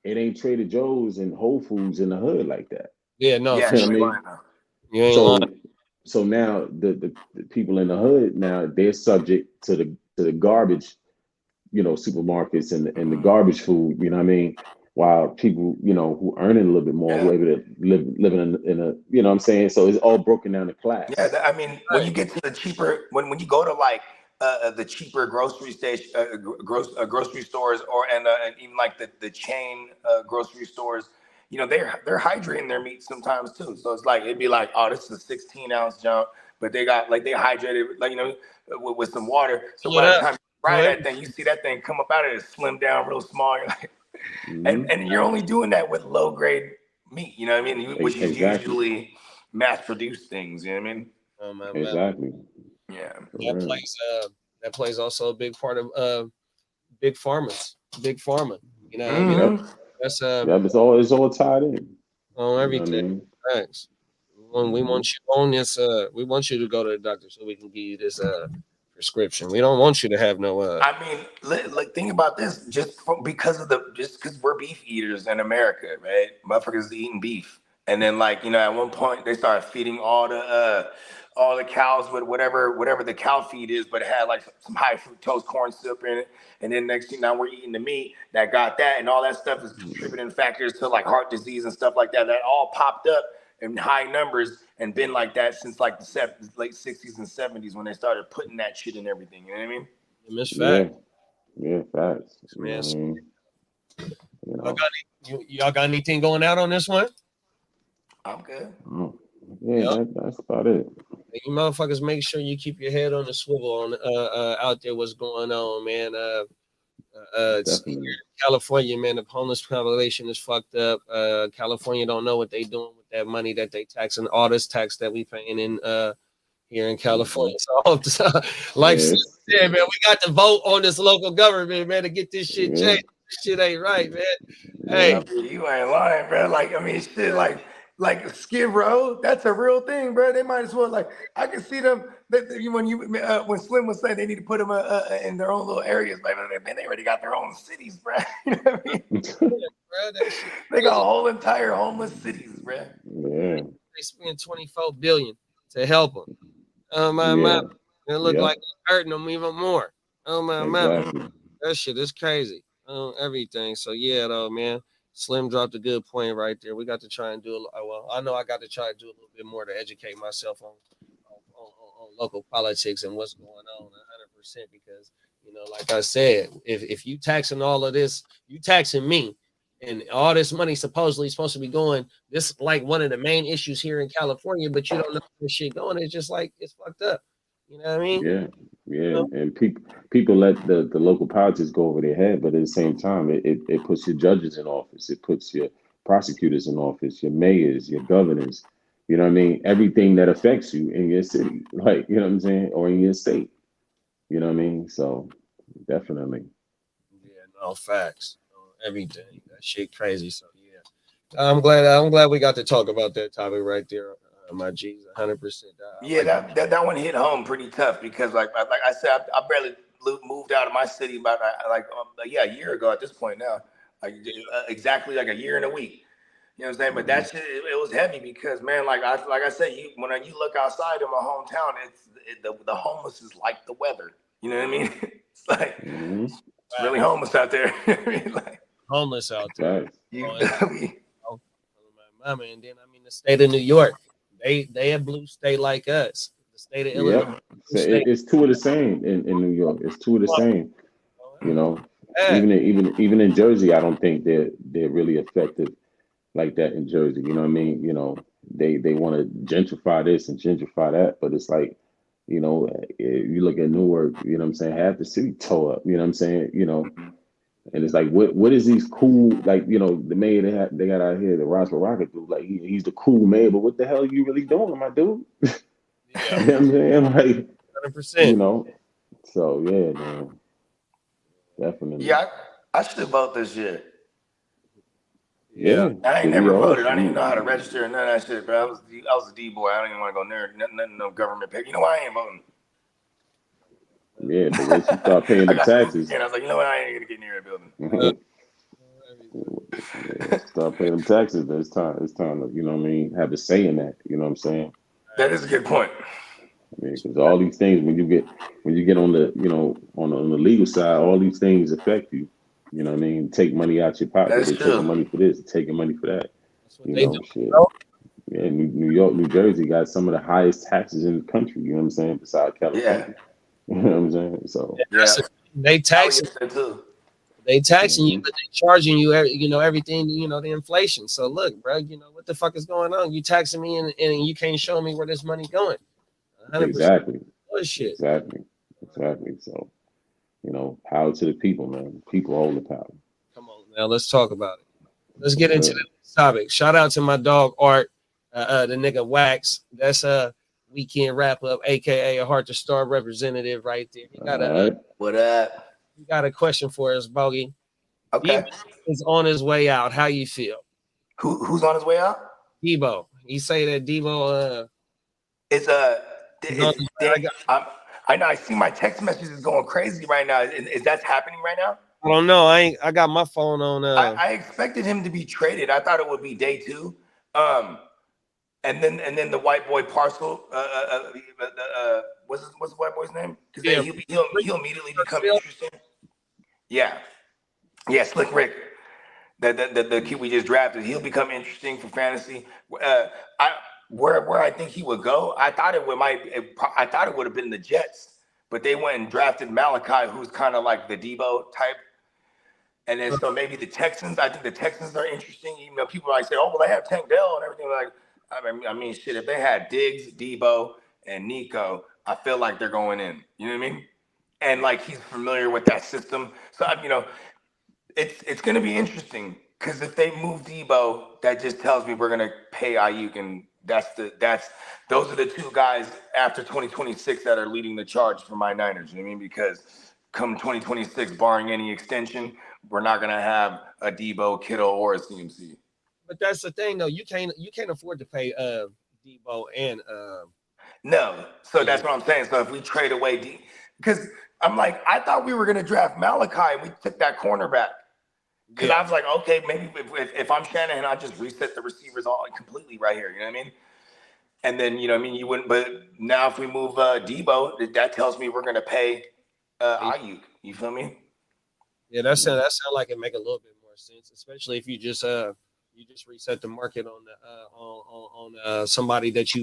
Speaker 5: It ain't Trader Joe's and Whole Foods in the hood like that.
Speaker 4: Yeah, no.
Speaker 1: Yeah,
Speaker 4: For sure. You ain't lying.
Speaker 5: So now the people in the hood now, they're subject to the garbage, supermarkets and the garbage food. You know what I mean? While people, who earning a little bit more, who able to living in a, you know what I'm saying? So it's all broken down to class.
Speaker 1: Yeah, I mean, when you get to the cheaper, when you go to like the cheaper grocery station, grocery stores, and even like the chain grocery stores, they're hydrating their meat sometimes too. So it's like it'd be like, oh, this is a 16-ounce jump, but they got like they hydrated like with some water. So by the time you fry that thing, you see that thing come up out of it, slim down real small. You're like, and you're only doing that with low grade meat. You know what I mean? Which is usually mass produced things. You know what I mean?
Speaker 4: Oh, man,
Speaker 5: exactly.
Speaker 1: Yeah.
Speaker 4: That plays also a big part of big farmers, big pharma. You know what I mean? That's
Speaker 5: it's all tied in.
Speaker 4: On everything.
Speaker 5: You know what I mean?
Speaker 4: Thanks. We want you on this. We want you to go to the doctor so we can give you this prescription. We don't want you to have no.
Speaker 1: I mean, like think about this. Just because we're beef eaters in America, right? Motherfuckers eating beef, and then like at one point they started feeding all the cows with whatever the cow feed is, but it had like some high fructose corn syrup in it. And then next thing, now we're eating the meat that got that, and all that stuff is contributing factors to like heart disease and stuff like that. That all popped up in high numbers and been like that since like the late 60s and 70s when they started putting that shit in everything. You know what I mean?
Speaker 4: Miss fact.
Speaker 5: Yeah, facts.
Speaker 4: Man, y'all got anything going out on this one?
Speaker 1: I'm good.
Speaker 5: Yeah, that's about it.
Speaker 4: You motherfuckers, make sure you keep your head on the swivel on out there. What's going on, man? It's here in California, man. The homeless population is fucked up. California don't know what they doing with that money that they tax and all this tax that we paying in here in California. So, like said, man, we got to vote on this local government, man, to get this shit changed. This shit ain't right, man. Hey,
Speaker 1: you ain't lying, bro. Like, I mean, shit, like Skid Row, that's a real thing, bro. They might as well, like, I can see them when Slim was saying they need to put them in their own little areas, like, man, they already got their own cities, bro. You know what I mean? They got whole entire homeless cities, bro.
Speaker 5: Yeah.
Speaker 4: They spend $24 billion to help them. Oh my, it look like it's hurting them even more. Oh my, that shit is crazy. Everything. So yeah, though, man. Slim dropped a good point right there. We got to try and do I know I got to try to do a little bit more to educate myself on local politics and what's going on 100% because know, like I said, if you taxing all of this, you taxing me, and all this money supposedly supposed to be going. This like one of the main issues here in California, but you don't know this shit going. It's just like it's fucked up. You know what I mean?
Speaker 5: Yeah, yeah, and people let the local politics go over their head, but at the same time, it puts your judges in office, it puts your prosecutors in office, your mayors, your governors. You know what I mean? Everything that affects you in your city, like you know what I'm saying, or in your state. You know what I mean? So definitely.
Speaker 4: Yeah, no facts. Everything. That shit crazy. So yeah, I'm glad we got to talk about that topic right there. My G's, 100%.
Speaker 1: Yeah, that one hit home pretty tough because like I said, I barely moved out of my city about a year ago at this point now, exactly like a year and a week. You know what I'm saying? But that shit, it was heavy because man, like I said, when you look outside in my hometown, the homeless is like the weather. You know what I mean? It's like it's really homeless out there.
Speaker 4: Homeless out there.
Speaker 1: You
Speaker 4: Mama, and then I mean the state of New York, they a blue state like us. The state of Illinois.
Speaker 5: Yep. So it's two of the same in New York. It's two of the same. You know, even in Jersey, I don't think they're really effective like that in Jersey. You know what I mean? You know, they want to gentrify this and gentrify that, but it's like, you know, you look at Newark, you know what I'm saying, half the city tore up, you know what I'm saying, you know, and it's like, what is these cool, like, you know, the mayor they got out here, the Roswell Rocket dude, like he's the cool mayor, but what the hell are you really doing, my dude? You know what I'm saying? Like,
Speaker 4: 100%.
Speaker 5: You know, so yeah, man, definitely.
Speaker 1: Yeah, I should vote this year.
Speaker 5: Yeah,
Speaker 1: I ain't never voted. I didn't even know how to register and none of that shit, bro. I was a D boy. I don't even want to go near nothing, no government pay. You know why I ain't voting?
Speaker 5: Yeah, but once you start paying the taxes,
Speaker 1: And I was like, you know what? I ain't gonna get near that building.
Speaker 5: yeah, start paying them taxes. Then it's time to, you know what I mean, have a say in that. You know what I'm saying?
Speaker 1: That is a good point.
Speaker 5: I mean, because all these things, when you get on the, you know, on the legal side, all these things affect you. You know what I mean? Take money out your pocket.
Speaker 1: That's
Speaker 5: They're
Speaker 1: true.
Speaker 5: taking money for this, they're taking money for that. You
Speaker 4: they
Speaker 5: know,
Speaker 4: do,
Speaker 5: shit.
Speaker 4: bro.
Speaker 5: Yeah, New York, New Jersey got some of the highest taxes in the country. You know what I'm saying? Besides California. You know what I'm saying? So
Speaker 4: They taxing.
Speaker 1: Too.
Speaker 4: They taxing you, but they charging you, you know, everything, you know, the inflation. So look, bro, you know what the fuck is going on? You taxing me, and you can't show me where this money going. 100%
Speaker 5: exactly.
Speaker 4: bullshit.
Speaker 5: Exactly. So, you know, power to the people, man. People hold the power.
Speaker 4: Come on, now let's talk about it. Let's get into the topic. Shout out to my dog Art, the nigga Wax. That's a weekend wrap up, aka a Heart to Star representative right there. He got
Speaker 1: what up?
Speaker 4: You got a question for us, Bogey?
Speaker 1: Okay.
Speaker 4: Debo is on his way out. How you feel?
Speaker 1: Who's on his way out?
Speaker 4: Debo. He say that Debo
Speaker 1: I know I see my text messages going crazy right now. Is that happening right now?
Speaker 4: I don't know. I got my phone on.
Speaker 1: I expected him to be traded. I thought it would be day 2. And then the white boy Parcel. What's the white boy's name? Because he'll immediately become interesting. Yeah, Slick Rick. The kid we just drafted, he'll become interesting for fantasy. Where I think he would go, I thought it would have been the Jets, but they went and drafted Malachi, who's kind of like the Debo type. And then so maybe the Texans. I think the Texans are interesting. Even though people like say, oh well, they have Tank Dell and everything. Like, I mean, shit. If they had Diggs, Debo, and Nico, I feel like they're going in. You know what I mean? And like he's familiar with that system, so you know. It's going to be interesting because if they move Debo, that just tells me we're going to pay Ayuk, and those are the 2 guys after 2026 that are leading the charge for my Niners. You know what I mean? Because come 2026, barring any extension, we're not going to have a Debo, Kittle, or a CMC.
Speaker 4: But that's the thing, though. You can't afford to pay Debo and
Speaker 1: no. So that's what I'm saying. So if we trade away because I'm like, I thought we were going to draft Malachi, and we took that cornerback. Because I was like, okay, maybe if I'm Shanahan, I'll just reset the receivers all completely right here. You know what I mean? And then, you know what I mean? You wouldn't. But now if we move Debo, that tells me we're going to pay Ayuk. You feel me?
Speaker 4: Yeah, that sound like it make a little bit more sense, especially if you just reset the market on the on somebody that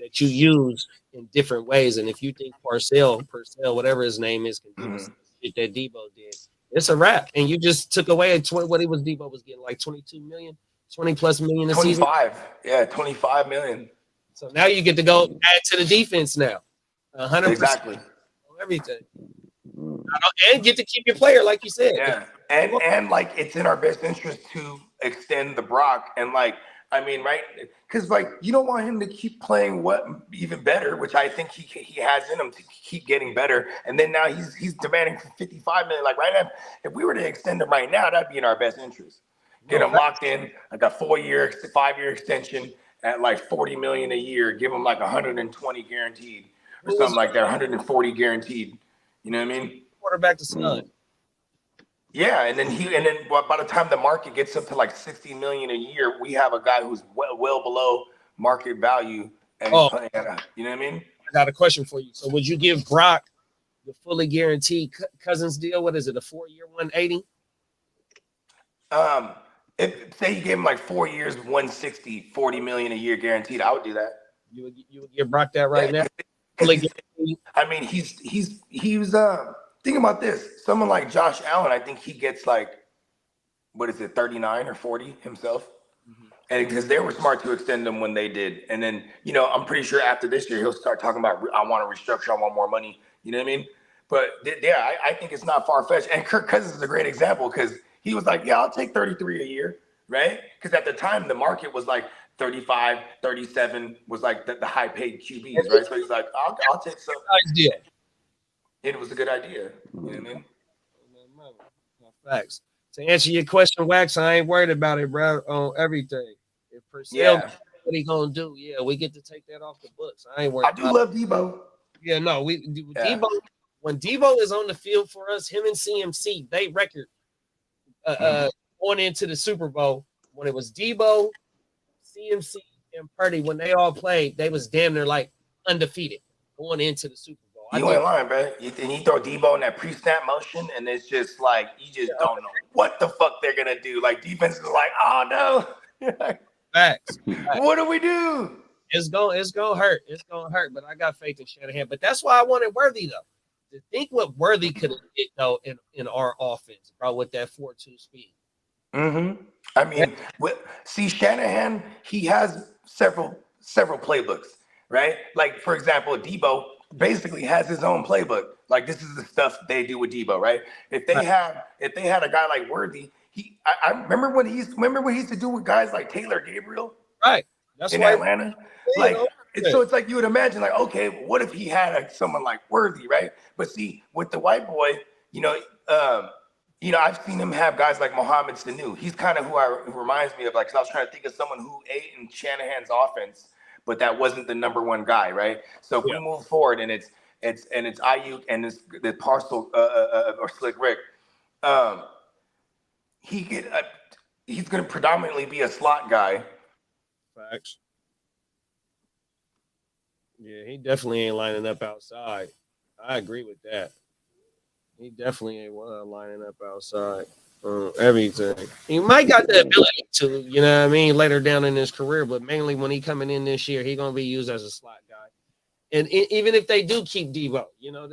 Speaker 4: that you use in different ways. And if you think Purcell, whatever his name is, can do the same shit that Debo did, it's a wrap. And you just took away what Debo was getting, like 22 million, 20 plus million a season.
Speaker 1: 25. Yeah, 25 million.
Speaker 4: So now you get to go add to the defense now. 100%.
Speaker 1: Exactly.
Speaker 4: Everything. And get to keep your player, like you said.
Speaker 1: Yeah. And like it's in our best interest to extend the Brock. And like, I mean, right? Because like you don't want him to keep playing even better, which I think he has in him to keep getting better. And then now he's demanding 55 million. Like right now, if we were to extend him right now, that'd be in our best interest. Get him locked in, like a 5-year extension at like 40 million a year. Give him like 120 guaranteed or something like that, 140 guaranteed. You know what I mean?
Speaker 4: Quarterback to Sun.
Speaker 1: Yeah, and then by the time the market gets up to like 60 million a year, we have a guy who's well below market value. And he's playing at you know what I mean?
Speaker 4: I got a question for you. So would you give Brock the fully guaranteed Cousins deal? What is it, a 4-year 180?
Speaker 1: If say you gave him like 4 years, 160, 40 million a year guaranteed, I would do that.
Speaker 4: You would give Brock that right now?
Speaker 1: I mean, he was think about this. Someone like Josh Allen, I think he gets like, what is it, 39 or 40 himself? And because they were smart to extend him when they did. And then, you know, I'm pretty sure after this year, he'll start talking about, I want to restructure, I want more money. You know what I mean? But yeah, I think it's not far-fetched. And Kirk Cousins is a great example because he was like, yeah, I'll take 33 a year, right? Because at the time, the market was like 35, 37 was like the high-paid QBs, right? So he's like, I'll take some.
Speaker 4: Nice deal.
Speaker 1: It was a good idea. You know what I mean?
Speaker 4: Facts. To answer your question, Wax, I ain't worried about it, bro, on everything. If Purcell, what he gonna do? Yeah, we get to take that off the books. I ain't worried.
Speaker 1: I do love Debo.
Speaker 4: Yeah, no, Debo. When Debo is on the field for us, him and CMC, they record going into the Super Bowl when it was Debo, CMC, and Purdy. When they all played, they was damn near like undefeated going into the Super Bowl.
Speaker 1: You ain't lying, bro. And you throw Debo in that pre-snap motion, and it's just like you just don't know what the fuck they're gonna do. Like defense is like, oh no.
Speaker 4: Facts.
Speaker 1: What do we do?
Speaker 4: It's gonna hurt. It's gonna hurt. But I got faith in Shanahan. But that's why I wanted Worthy though. To think what Worthy could have did though in our offense, bro, with that 4-2 speed.
Speaker 1: I mean, see Shanahan, he has several playbooks, right? Like for example, Debo basically has his own playbook. Like this is the stuff they do with Debo, right? If they had a guy like Worthy, I remember what he used to do with guys like Taylor Gabriel,
Speaker 4: right? That's
Speaker 1: in Atlanta. Like so it's like you would imagine, like, okay, what if he had someone like Worthy, right? But see, with the white boy, you know, I've seen him have guys like Mohamed Sanu. He's kind of who reminds me of, like, 'cause I was trying to think of someone who ate in Shanahan's offense, but that wasn't the number one guy, right? So if we move forward and it's Ayuk and this the Parcel or Slick Rick, he's going to predominantly be a slot guy.
Speaker 4: Facts. Yeah, he definitely ain't lining up outside. I agree with that. He definitely ain't lining up outside. Everything. He might got the ability to, you know what I mean, later down in his career, but mainly when he coming in this year, he gonna be used as a slot guy. And even if they do keep Debo, you know,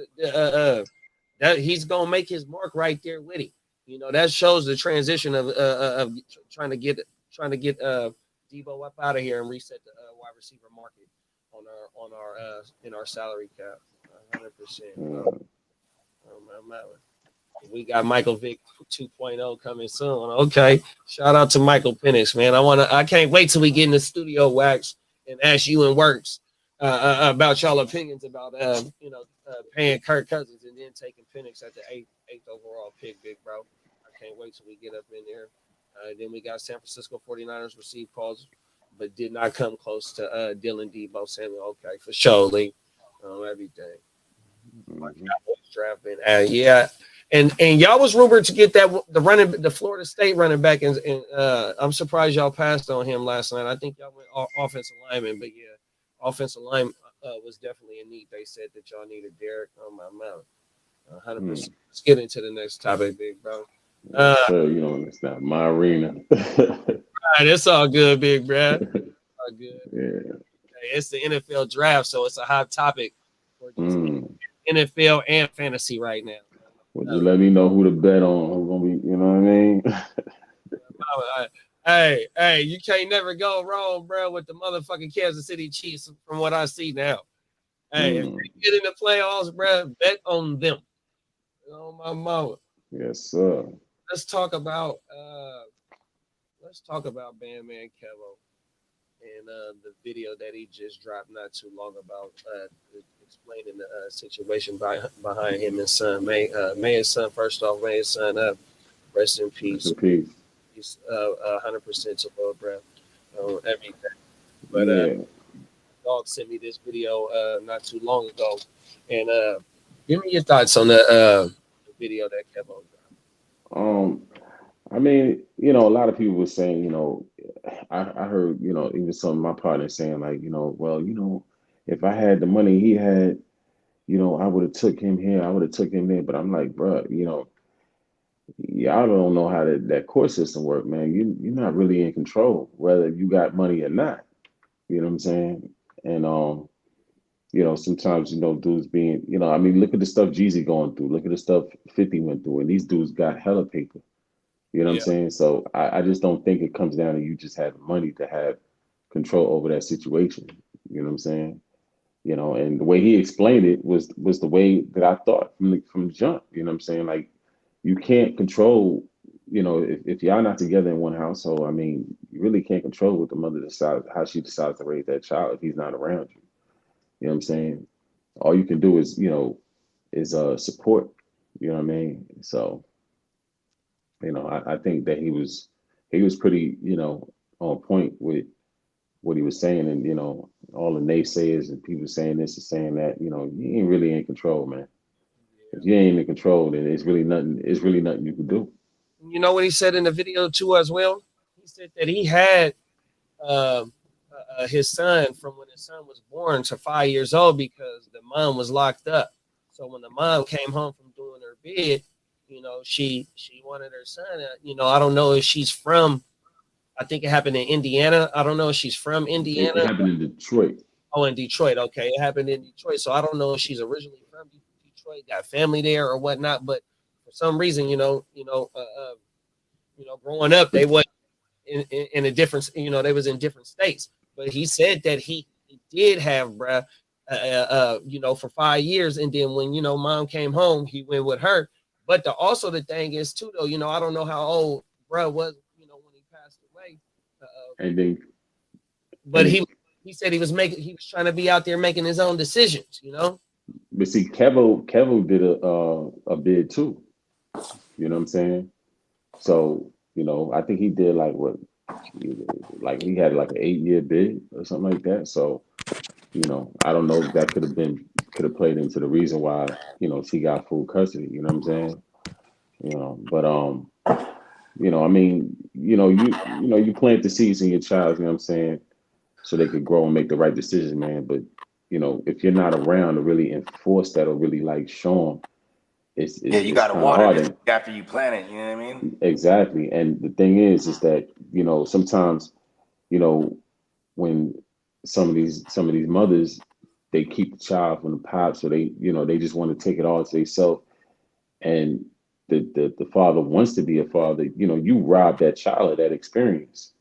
Speaker 4: that he's gonna make his mark right there with him. You know, that shows the transition of trying to get Debo up out of here and reset the wide receiver market on our in our salary cap. 100%. We got Michael Vick 2.0 coming soon. Okay, shout out to Michael Penix, man. I can't wait till we get in the studio, Wax, and ask you and Works about y'all opinions about paying Kirk Cousins and then taking Penix at the eighth overall pick, big bro. I can't wait till we get up in there. Then we got San Francisco 49ers received calls, but did not come close to Dylan Debo Samuel. Okay, for sure, Lee. Everything. Drafting. Yeah. And y'all was rumored to get the Florida State running back, and I'm surprised y'all passed on him last night. I think y'all went offensive lineman, but yeah, offensive line was definitely a need. They said that y'all needed Derek on my mouth. 100%. Let's get into the next topic, big bro.
Speaker 5: You know, it's not my arena.
Speaker 4: All right, it's all good, big bro. All good.
Speaker 5: Yeah.
Speaker 4: It's the NFL draft, so it's a hot topic for just NFL and fantasy right now.
Speaker 5: Would you let me know who to bet on? Who's gonna be? You know what I mean?
Speaker 4: Hey, you can't never go wrong, bro, with the motherfucking Kansas City Chiefs from what I see now. Hey, if they get in the playoffs, bro, bet on them. On my mama.
Speaker 5: Yes, sir.
Speaker 4: Let's talk about Bandman Kevo and the video that he just dropped not too long about explaining the situation behind him and son. May his son, first off, may his son rest in peace.
Speaker 5: Rest in peace.
Speaker 4: He's 100% to low breath on everything. But dog sent me this video not too long ago, and give me your thoughts on the video that Kevo dropped.
Speaker 5: I mean, you know, a lot of people were saying, you know, I heard, you know, even some of my partners saying, like, you know, well, you know, if I had the money he had, you know, I would have took him here, I would have took him there. But I'm like, bro, you know, y'all don't know how that court system work, man. You're not really in control, whether you got money or not. You know what I'm saying? And you know, sometimes, you know, dudes being, you know, I mean, look at the stuff Jeezy going through, look at the stuff 50 went through, and these dudes got hella paper. You know what I'm saying? So I just don't think it comes down to you just have money to have control over that situation. You know what I'm saying? You know, and the way he explained it was the way that I thought from the jump. You know what I'm saying? Like, you can't control, you know, if y'all not together in one household, I mean, you really can't control what the mother decides, how she decides to raise that child if he's not around you. You know what I'm saying? All you can do is, you know, support. You know what I mean? So, you know, I think that he was pretty, you know, on point with what he was saying, and, you know, all the naysayers and people saying this and saying that, you know, you ain't really in control, man. If you ain't in control, then it's really nothing you can do.
Speaker 4: You know what he said in the video too as well? He said that he had his son from when his son was born to 5 years old because the mom was locked up. So when the mom came home from doing her bid, you know, she wanted her son. You know, I don't know if she's from, I think it happened in Indiana. I don't know if she's from Indiana.
Speaker 5: It happened in Detroit.
Speaker 4: Oh, in Detroit. Okay, it happened in Detroit. So I don't know if she's originally from Detroit, got family there or whatnot. But for some reason, growing up, they was in a different, you know, they was in different states. But he said that he did have, you know, for 5 years, and then when, you know, mom came home, he went with her. But the thing is too, though, you know, I don't know how old bruh was, you know, when he passed away.
Speaker 5: And then,
Speaker 4: but he said he was trying to be out there making his own decisions, you know.
Speaker 5: But see, Kevo did a bid too. You know what I'm saying? So, you know, I think he did like he had like an 8-year bid or something like that. So, you know, I don't know if that could have played into the reason why, you know, she got full custody. You know what I'm saying? You know, but you know, I mean, you know, you plant the seeds in your child. You know what I'm saying? So they could grow and make the right decisions, man. But, you know, if you're not around to really enforce that or really like show them, it's
Speaker 1: you got to water this after you plant it. You know what I mean?
Speaker 5: Exactly. And the thing is that, you know, sometimes, you know, when some of these mothers, they keep the child from the pops, so they, you know, they just want to take it all to themselves. And the father wants to be a father. You know, you rob that child of that experience.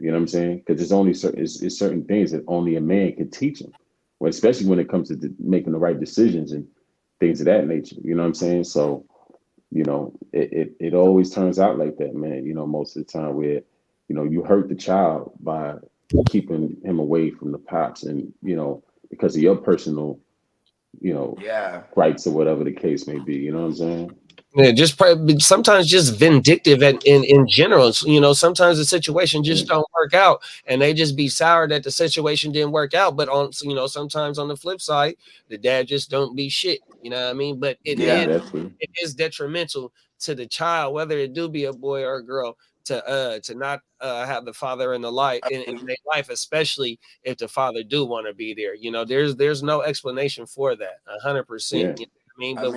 Speaker 5: You know what I'm saying? Because there's only certain things that only a man can teach him, well, especially when it comes to making the right decisions and things of that nature. You know what I'm saying? So, you know, it always turns out like that, man. You know, most of the time where, you know, you hurt the child by keeping him away from the pops, and, you know, because of your personal, you know, rights or whatever the case may be. You know what I'm saying?
Speaker 4: Yeah, sometimes just vindictive in general. You know, sometimes the situation just don't work out, and they just be sour that the situation didn't work out. But you know, sometimes on the flip side, the dad just don't be shit. You know what I mean? But it is detrimental to the child, whether it do be a boy or a girl, to not have the father in their life, especially if the father do want to be there. You know, there's no explanation for that. 100%. You know what I mean? But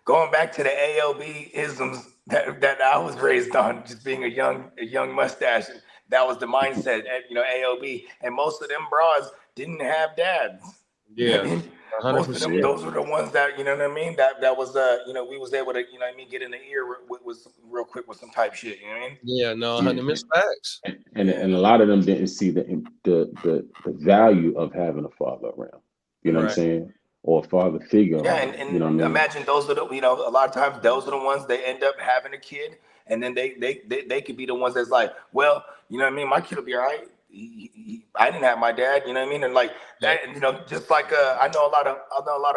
Speaker 1: going back to the AOB isms that I was raised on, just being a young mustache, and that was the mindset at, you know, AOB, and most of them bras didn't have dads.
Speaker 4: Yeah,
Speaker 1: Most of them, those were the ones that, you know what I mean, that was you know, we was able to, you know what I mean, get in the ear with real quick with some type shit, you know what I mean?
Speaker 4: Yeah, no, 100 miss facts.
Speaker 5: And a lot of them didn't see the value of having a father around. You know what I'm saying? Or a father figure
Speaker 1: Yeah,
Speaker 5: around.
Speaker 1: and
Speaker 5: You know what I mean?
Speaker 1: imagine those are the, you know, a lot of times those are the ones they end up having a kid, and then they could be the ones that's like, well, you know what I mean, my kid will be all right. I didn't have my dad, you know what I mean, and like that, you know, just like I know a lot of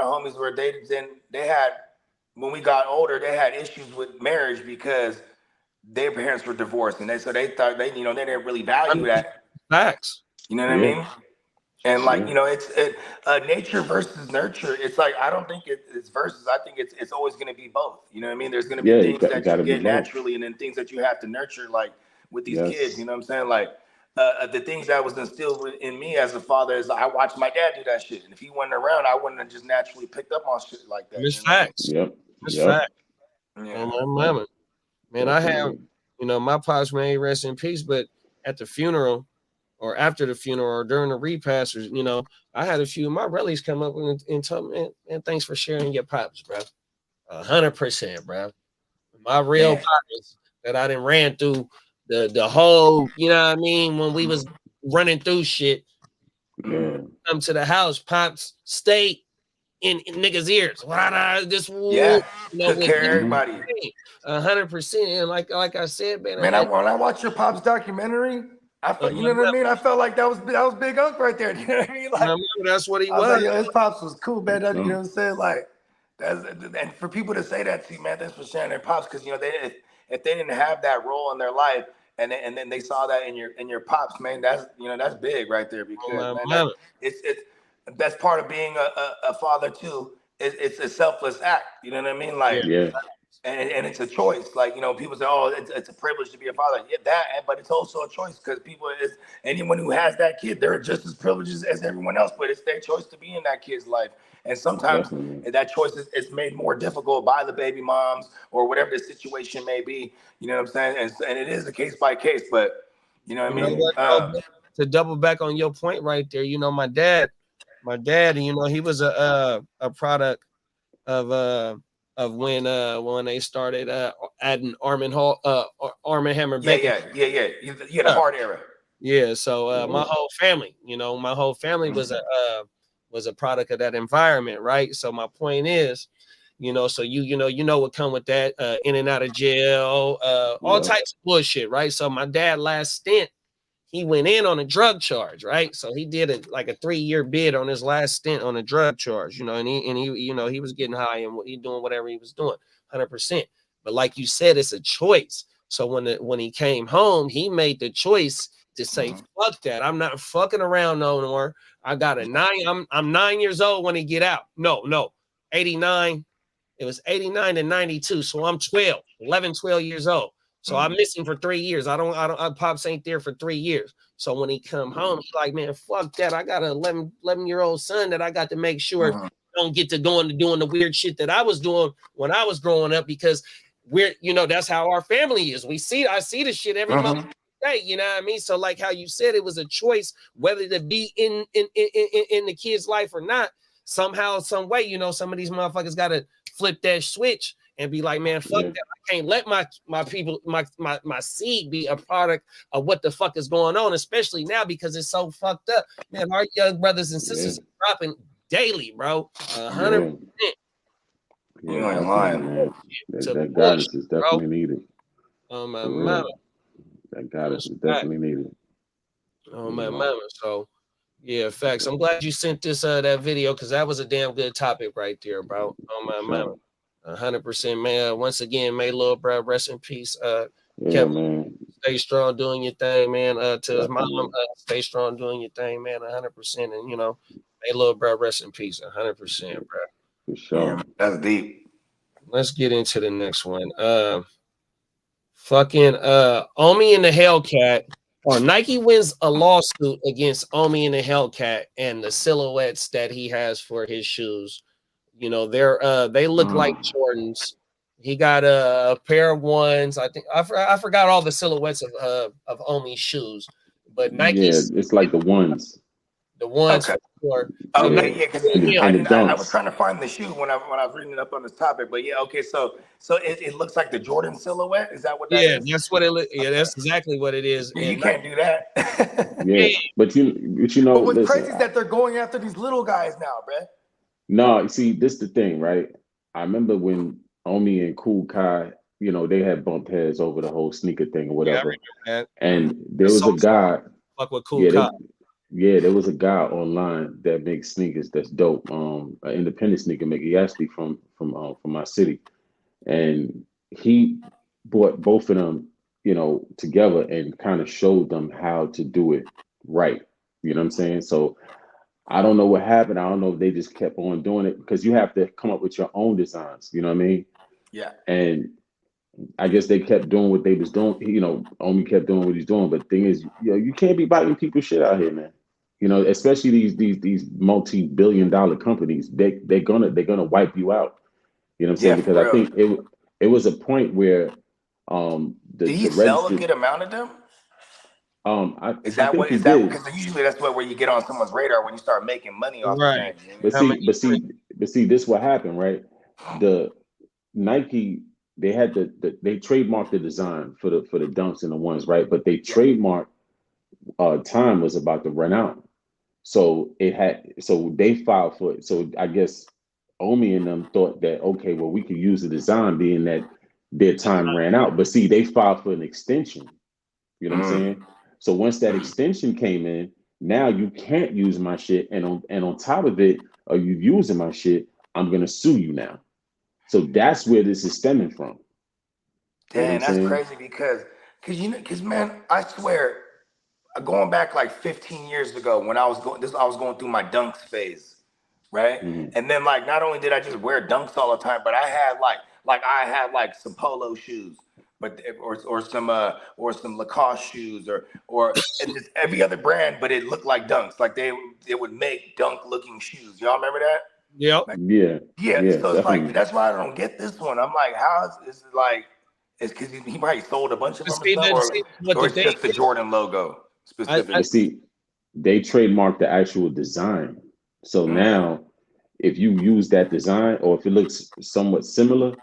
Speaker 1: homies where they had, when we got older, they had issues with marriage because their parents were divorced, and they thought they, you know, they didn't really value that.
Speaker 4: Facts.
Speaker 1: You know what I mean? And like, you know, it's nature versus nurture. It's like, I don't think it's versus. I think it's always going to be both. You know what I mean? There's going to be things that you get naturally, and then things that you have to nurture, like with these kids. You know what I'm saying? Like the things that was instilled in me as a father is I watched my dad do that shit, and if he wasn't around, I wouldn't have just naturally picked up on shit like that.
Speaker 4: Miss facts. Miss facts.
Speaker 1: Yeah.
Speaker 4: Oh, my mama. Man, I have, you know, my pops may rest in peace, but at the funeral or after the funeral or during the repast, you know, I had a few of my relatives come up and tell me, and thanks for sharing your pops, bro. 100%, bro. My real pops that I done ran through the whole, you know what I mean, when we was running through shit. Come to the house, pops stay in niggas' ears. This
Speaker 1: Yeah,
Speaker 4: you know,
Speaker 1: took care of everybody.
Speaker 4: 100%. And like I said, man,
Speaker 1: when I watched your pops documentary, I felt, you know what I mean? I felt like that was Big Unc right there. You know what I mean? Like,
Speaker 4: that's what he
Speaker 1: was.
Speaker 4: was.
Speaker 1: Like, yo, his pops was cool, man. You know what I'm saying? Like, that's, and for people to say that to you, man, thanks for sharing their pops, because you know if they didn't have that role in their life, and then they saw that in your pops, man, that's, you know, that's big right there, because man, it's that's part of being a father too. It's a selfless act. You know what I mean? Like, and it's a choice. Like, you know, people say, oh, it's a privilege to be a father. Yeah, but it's also a choice, because people is anyone who has that kid, they're just as privileged as everyone else, but it's their choice to be in that kid's life. And sometimes that choice is made more difficult by the baby moms or whatever the situation may be. You know what I'm saying? And it is a case by case, but you know what I mean?
Speaker 4: To double back on your point right there, you know, my dad, you know, he was a product of when they started adding Arm and Hammer bacon.
Speaker 1: Yeah. You had a hard era.
Speaker 4: Yeah, so my whole family, you know, was a product of that environment, right? So my point is, you know, so you know what come with that, in and out of jail, all types of bullshit, right? So my dad last stint, he went in on a drug charge, right? So he did like a 3-year bid on his last stint on a drug charge, you know, and he you know, he was getting high and he doing whatever he was doing, 100%. But like you said, it's a choice. So when he came home, he made the choice to say, fuck that. I'm not fucking around no more. I got a 9. I'm 9 years old when he get out. No, 89. It was 89 to 92. So I'm 12 years old. So I'm missing for 3 years. Pops ain't there for 3 years. So when he come home, he like, man, fuck that. I got an 11-year-old son that I got to make sure don't get to going to doing the weird shit that I was doing when I was growing up, because we're, you know, that's how our family is. I see the shit every month. Day, you know what I mean? So like how you said, it was a choice whether to be in the kid's life or not. Somehow, some way, you know, some of these motherfuckers got to flip that switch and be like, man, fuck that. I can't let my people, my seed be a product of what the fuck is going on, especially now because it's so fucked up. Man, our young brothers and sisters are dropping daily, bro. 100%.
Speaker 1: You ain't lying.
Speaker 5: Man. That guidance is definitely needed.
Speaker 4: Oh my mama.
Speaker 5: That guidance is definitely needed.
Speaker 4: Oh my mama. So yeah, facts. I'm glad you sent this that video, because that was a damn good topic right there, bro. Oh my mama. 100%, man. Once again, may little bro rest in peace.
Speaker 5: Man.
Speaker 4: Stay strong doing your thing, man. To his mom, stay strong doing your thing, man. 100%. And you know, may little bro rest in peace. 100%, bro.
Speaker 5: For sure.
Speaker 1: That's deep.
Speaker 4: Let's get into the next one. Fucking Omi and the Hellcat, or Nike wins a lawsuit against Omi and the Hellcat and the silhouettes that he has for his shoes. You know, they look like Jordans. He got a pair of ones. I think I forgot all the silhouettes of Omi's shoes, but Nike's
Speaker 5: it's like the ones.
Speaker 4: the ones
Speaker 1: Okay.
Speaker 4: for
Speaker 1: Okay, yeah, because
Speaker 5: and the
Speaker 1: I was
Speaker 5: dunks.
Speaker 1: trying to find the shoe when I was reading up on this topic, but yeah, okay, so it looks like the Jordan silhouette. Is that what that is?
Speaker 4: that's what it. Yeah, that's exactly what it is.
Speaker 1: Yeah, you
Speaker 4: And
Speaker 1: can't do that.
Speaker 5: Yeah, but you know,
Speaker 1: But what's
Speaker 5: listen.
Speaker 1: crazy is that they're going after these little guys now, bruh.
Speaker 5: No, see, this the thing, right? I remember when Omi and Kool Kai, you know, they had bumped heads over the whole sneaker thing or whatever. And there was a guy.
Speaker 4: Fuck with Kool Kai.
Speaker 5: There was a guy online that makes sneakers that's dope. An independent sneaker maker. He actually from my city, and he brought both of them, you know, together and kind of showed them how to do it right. You know what I'm saying? So I don't know what happened. I don't know if they just kept on doing it because you have to come up with your own designs. You know what I mean?
Speaker 1: Yeah.
Speaker 5: And I guess they kept doing what they was doing. You know, Omi kept doing what he's doing. But the thing is, you know, you can't be biting people's shit out here, man. You know, especially these multi-billion-dollar companies. They're gonna wipe you out. You know what I'm saying? Because I think it was a point where
Speaker 1: Did he sell a good amount of them? Is that
Speaker 5: think
Speaker 1: because usually that's where you get on someone's radar when you start making money off the thing.
Speaker 5: But see, this what happened, right? The Nike, they had they trademarked the design for the dunks and the ones, right? But they trademarked time was about to run out. So they filed for it. So I guess Omi and them thought that, okay, well, we could use the design being that their time ran out. But see, they filed for an extension. You know what I'm saying? So once that extension came in, now you can't use my shit. And on top of it, are you using my shit? I'm gonna sue you now. So that's where this is stemming from.
Speaker 1: Damn, that's crazy because man, I swear, going back like 15 years ago when I was going through my dunks phase, right? And then like not only did I just wear dunks all the time, but I had like some polo shoes, but or some Lacoste shoes or and just every other brand, but it looked like dunks. Like they would make dunk looking shoes. Y'all remember that?
Speaker 4: Yep.
Speaker 1: Like,
Speaker 5: yeah.
Speaker 1: So it's like that's why I don't get this one. I'm like, how is it like? It's because he probably sold a bunch of them, or it's just the Jordan logo specifically.
Speaker 5: See, they trademarked the actual design. So now, if you use that design or if it looks somewhat similar,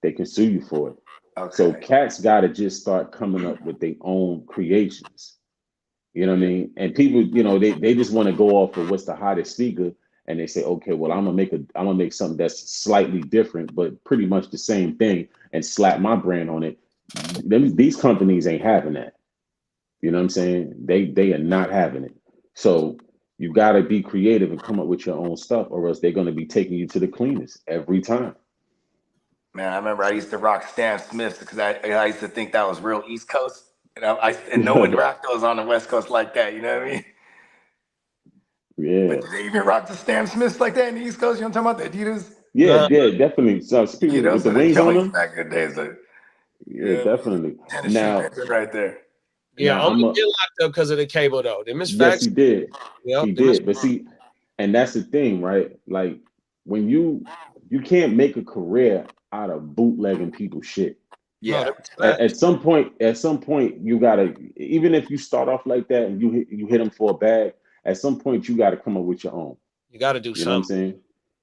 Speaker 5: they can sue you for it.
Speaker 1: Okay.
Speaker 5: So cats got to just start coming up with their own creations. You know what I mean? And people, you know, they just want to go off of what's the hottest sneaker, and they say, okay, well, I'm gonna make something that's slightly different, but pretty much the same thing, and slap my brand on it. These companies ain't having that. You know what I'm saying? They are not having it. So you got to be creative and come up with your own stuff, or else they're going to be taking you to the cleaners every time.
Speaker 1: Man, I remember I used to rock Stan Smiths because I used to think that was real East Coast, and no one rocked those on the West Coast like that. You know what I mean?
Speaker 5: Yeah.
Speaker 1: But did they even rock the Stan Smiths like that in the East Coast? You know what I'm talking about? The Adidas?
Speaker 5: Yeah, definitely. So people with the wings on them.
Speaker 1: Back in the days,
Speaker 5: yeah, definitely.
Speaker 1: Now, right there.
Speaker 4: Yeah, Omi get locked up because of the cable though.
Speaker 5: Yes, he did.
Speaker 4: Yep,
Speaker 5: he did. But see, and that's the thing, right? Like when you can't make a career out of bootlegging people's shit.
Speaker 1: Yeah.
Speaker 5: At some point, you gotta, even if you start off like that and you hit them for a bag, at some point you gotta come up with your own.
Speaker 4: You gotta do
Speaker 5: something. You know what I'm saying?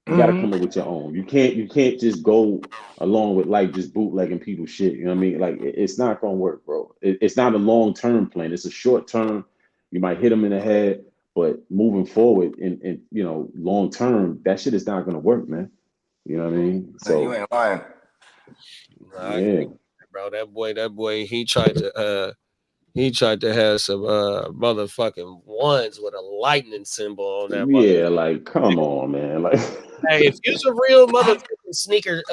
Speaker 5: You
Speaker 1: Mm-hmm.
Speaker 5: gotta come up with your own. You can't just go along with like just bootlegging people's shit. You know what I mean? Like it's not gonna work, bro. It's not a long-term plan. It's a short-term. You might hit them in the head, but moving forward in you know, long-term, that shit is not gonna work, man. You know what I mean? So
Speaker 1: you ain't lying.
Speaker 5: Yeah.
Speaker 4: Bro, that boy, he tried to have some motherfucking ones with a lightning symbol on that.
Speaker 5: Yeah, like come on, man. Like
Speaker 4: hey, if you're a real motherfucking sneaker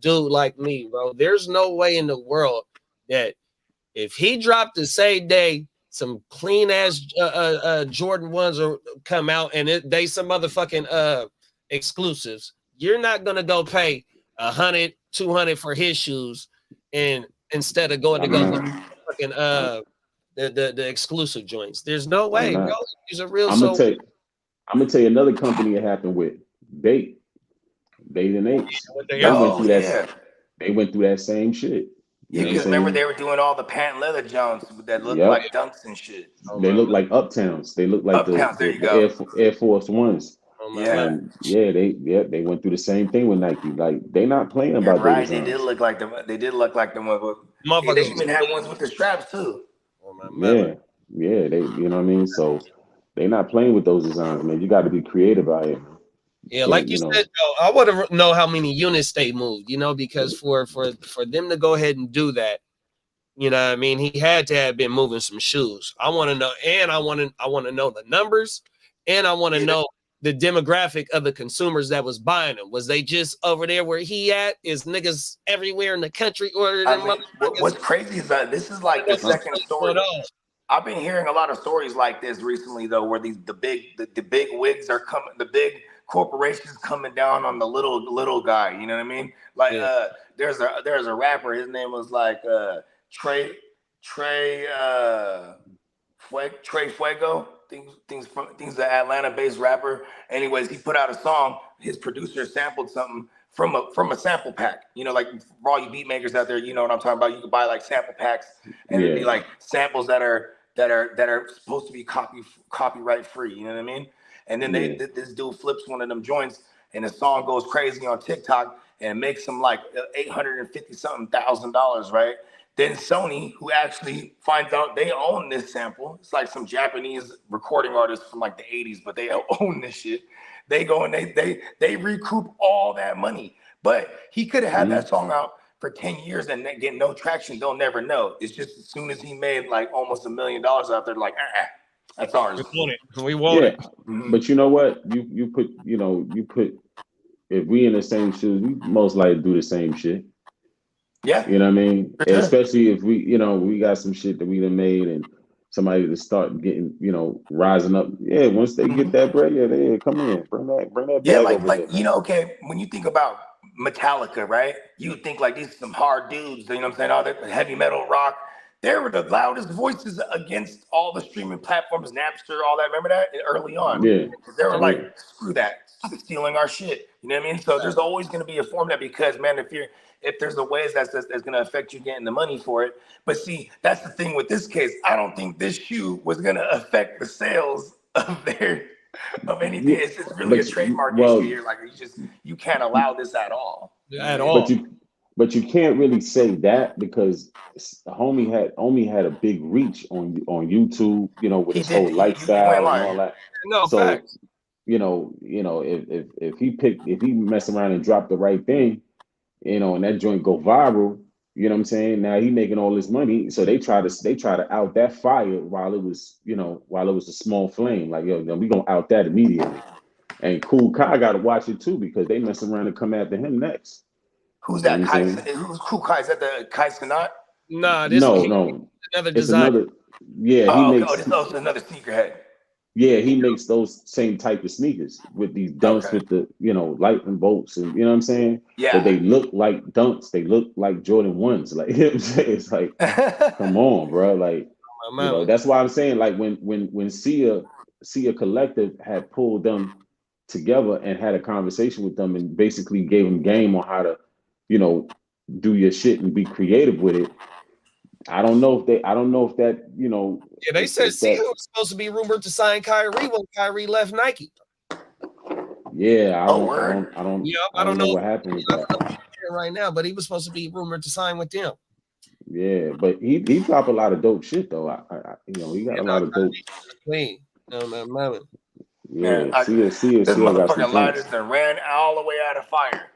Speaker 4: dude like me, bro, there's no way in the world that if he dropped the same day some clean ass Jordan ones or come out and they some motherfucking exclusives, you're not gonna go pay $100, $200 for his shoes, and instead of going to go look fucking the exclusive joints. There's no way, bro. He's a real.
Speaker 5: I'm gonna tell you another company it happened with. Bait and Apes. They went through that. they went through that same shit.
Speaker 1: Yeah, because remember they were doing all the patent leather Jones that looked like dunks and shit.
Speaker 5: They look like Uptowns. They look like
Speaker 1: Uptowns. There you
Speaker 5: the
Speaker 1: go.
Speaker 5: Air Force Ones.
Speaker 1: Yeah.
Speaker 5: And they went through the same thing with Nike. Like they not playing
Speaker 1: You're
Speaker 5: about
Speaker 1: right.
Speaker 5: their
Speaker 1: They did
Speaker 5: designs.
Speaker 1: look like them. They did look like them. Hey, they even had ones with the straps too.
Speaker 5: Yeah, they, you know what I mean? So they not playing with those designs, man. You got to be creative out here, man.
Speaker 4: Yeah, like you said, I want to know how many units they moved, because for them to go ahead and do that, you know what I mean, he had to have been moving some shoes. I want to know, and I want to know the numbers, and I want to know the demographic of the consumers that was buying them. Was they just over there where he at? Is niggas everywhere in the country ordering them?
Speaker 1: What's crazy is that this is like the second story. I've been hearing a lot of stories like this recently, though, where the big wigs are coming, the big corporations coming down on the little guy. You know what I mean? Like there's a rapper. His name was like Trey Fuego. Things the Atlanta-based rapper. Anyways, he put out a song. His producer sampled something from a sample pack. Like for all you beat makers out there, you know what I'm talking about. You can buy like sample packs, and it'd be like samples that are supposed to be copyright free. You know what I mean? And then this dude flips one of them joints, and the song goes crazy on TikTok, and it makes him like $850,000, right? Then Sony, who actually finds out they own this sample, it's like some Japanese recording artist from like the 80s, but they own this shit. They go and they recoup all that money. But he could have had that song out for 10 years and get no traction. They'll never know. It's just as soon as he made like almost $1 million out there, like, that's ours.
Speaker 4: We want it.
Speaker 5: But you know what? You put if we in the same shoes, we most likely do the same shit.
Speaker 1: Yeah.
Speaker 5: You know what I mean? And especially if we got some shit that we done made and somebody to start getting, rising up. Yeah, once they get that bread, they come in, bring that bag over there.
Speaker 1: Okay, when you think about Metallica, right? You would think like these are some hard dudes, you know what I'm saying? All that heavy metal rock. They were the loudest voices against all the streaming platforms, Napster, all that. Remember that early on?
Speaker 5: Yeah.
Speaker 1: They were like, screw that, stealing our shit. You know what I mean? So there's always going to be a form that, because man, if there's a ways that's going to affect you getting the money for it. But see, that's the thing with this case. I don't think this shoe was going to affect the sales of anything. It's really a trademark issue here. Like you can't allow this at all.
Speaker 5: But you can't really say that because homie had a big reach on YouTube, with his whole lifestyle and all that. So, if he mess around and drop the right thing, and that joint go viral, you know what I'm saying? Now he making all this money, so they try to out that fire while it was a small flame. Like, we gonna out that immediately. And Cool Kai got to watch it too because they mess around and come after him next.
Speaker 1: Who's that? Who's Cool Kai? Is that the Kai Sanat?
Speaker 4: Nah,
Speaker 5: no.
Speaker 4: Another
Speaker 5: it's
Speaker 4: designer.
Speaker 1: It's also another sneakerhead.
Speaker 5: Yeah, he makes those same type of sneakers with these dunks with the lightning bolts and you know what I'm saying.
Speaker 1: Yeah.
Speaker 5: But they look like dunks. They look like Jordan 1s. Like, you know what I'm saying? It's like, come on, bro. Like, that's why I'm saying, like, when Sia Collective had pulled them together and had a conversation with them and basically gave them game on how to, do your shit and be creative with it. I don't know if that.
Speaker 4: Yeah, they said Sia was supposed to be rumored to sign Kyrie when Kyrie left Nike.
Speaker 5: Yeah, I don't know what happened with that
Speaker 4: right now, but he was supposed to be rumored to sign with them.
Speaker 5: Yeah, but he dropped a lot of dope shit though. He got a lot of dope.
Speaker 4: Clean. No.
Speaker 5: Yeah,
Speaker 1: this motherfucking lighters that ran all the way out of fire.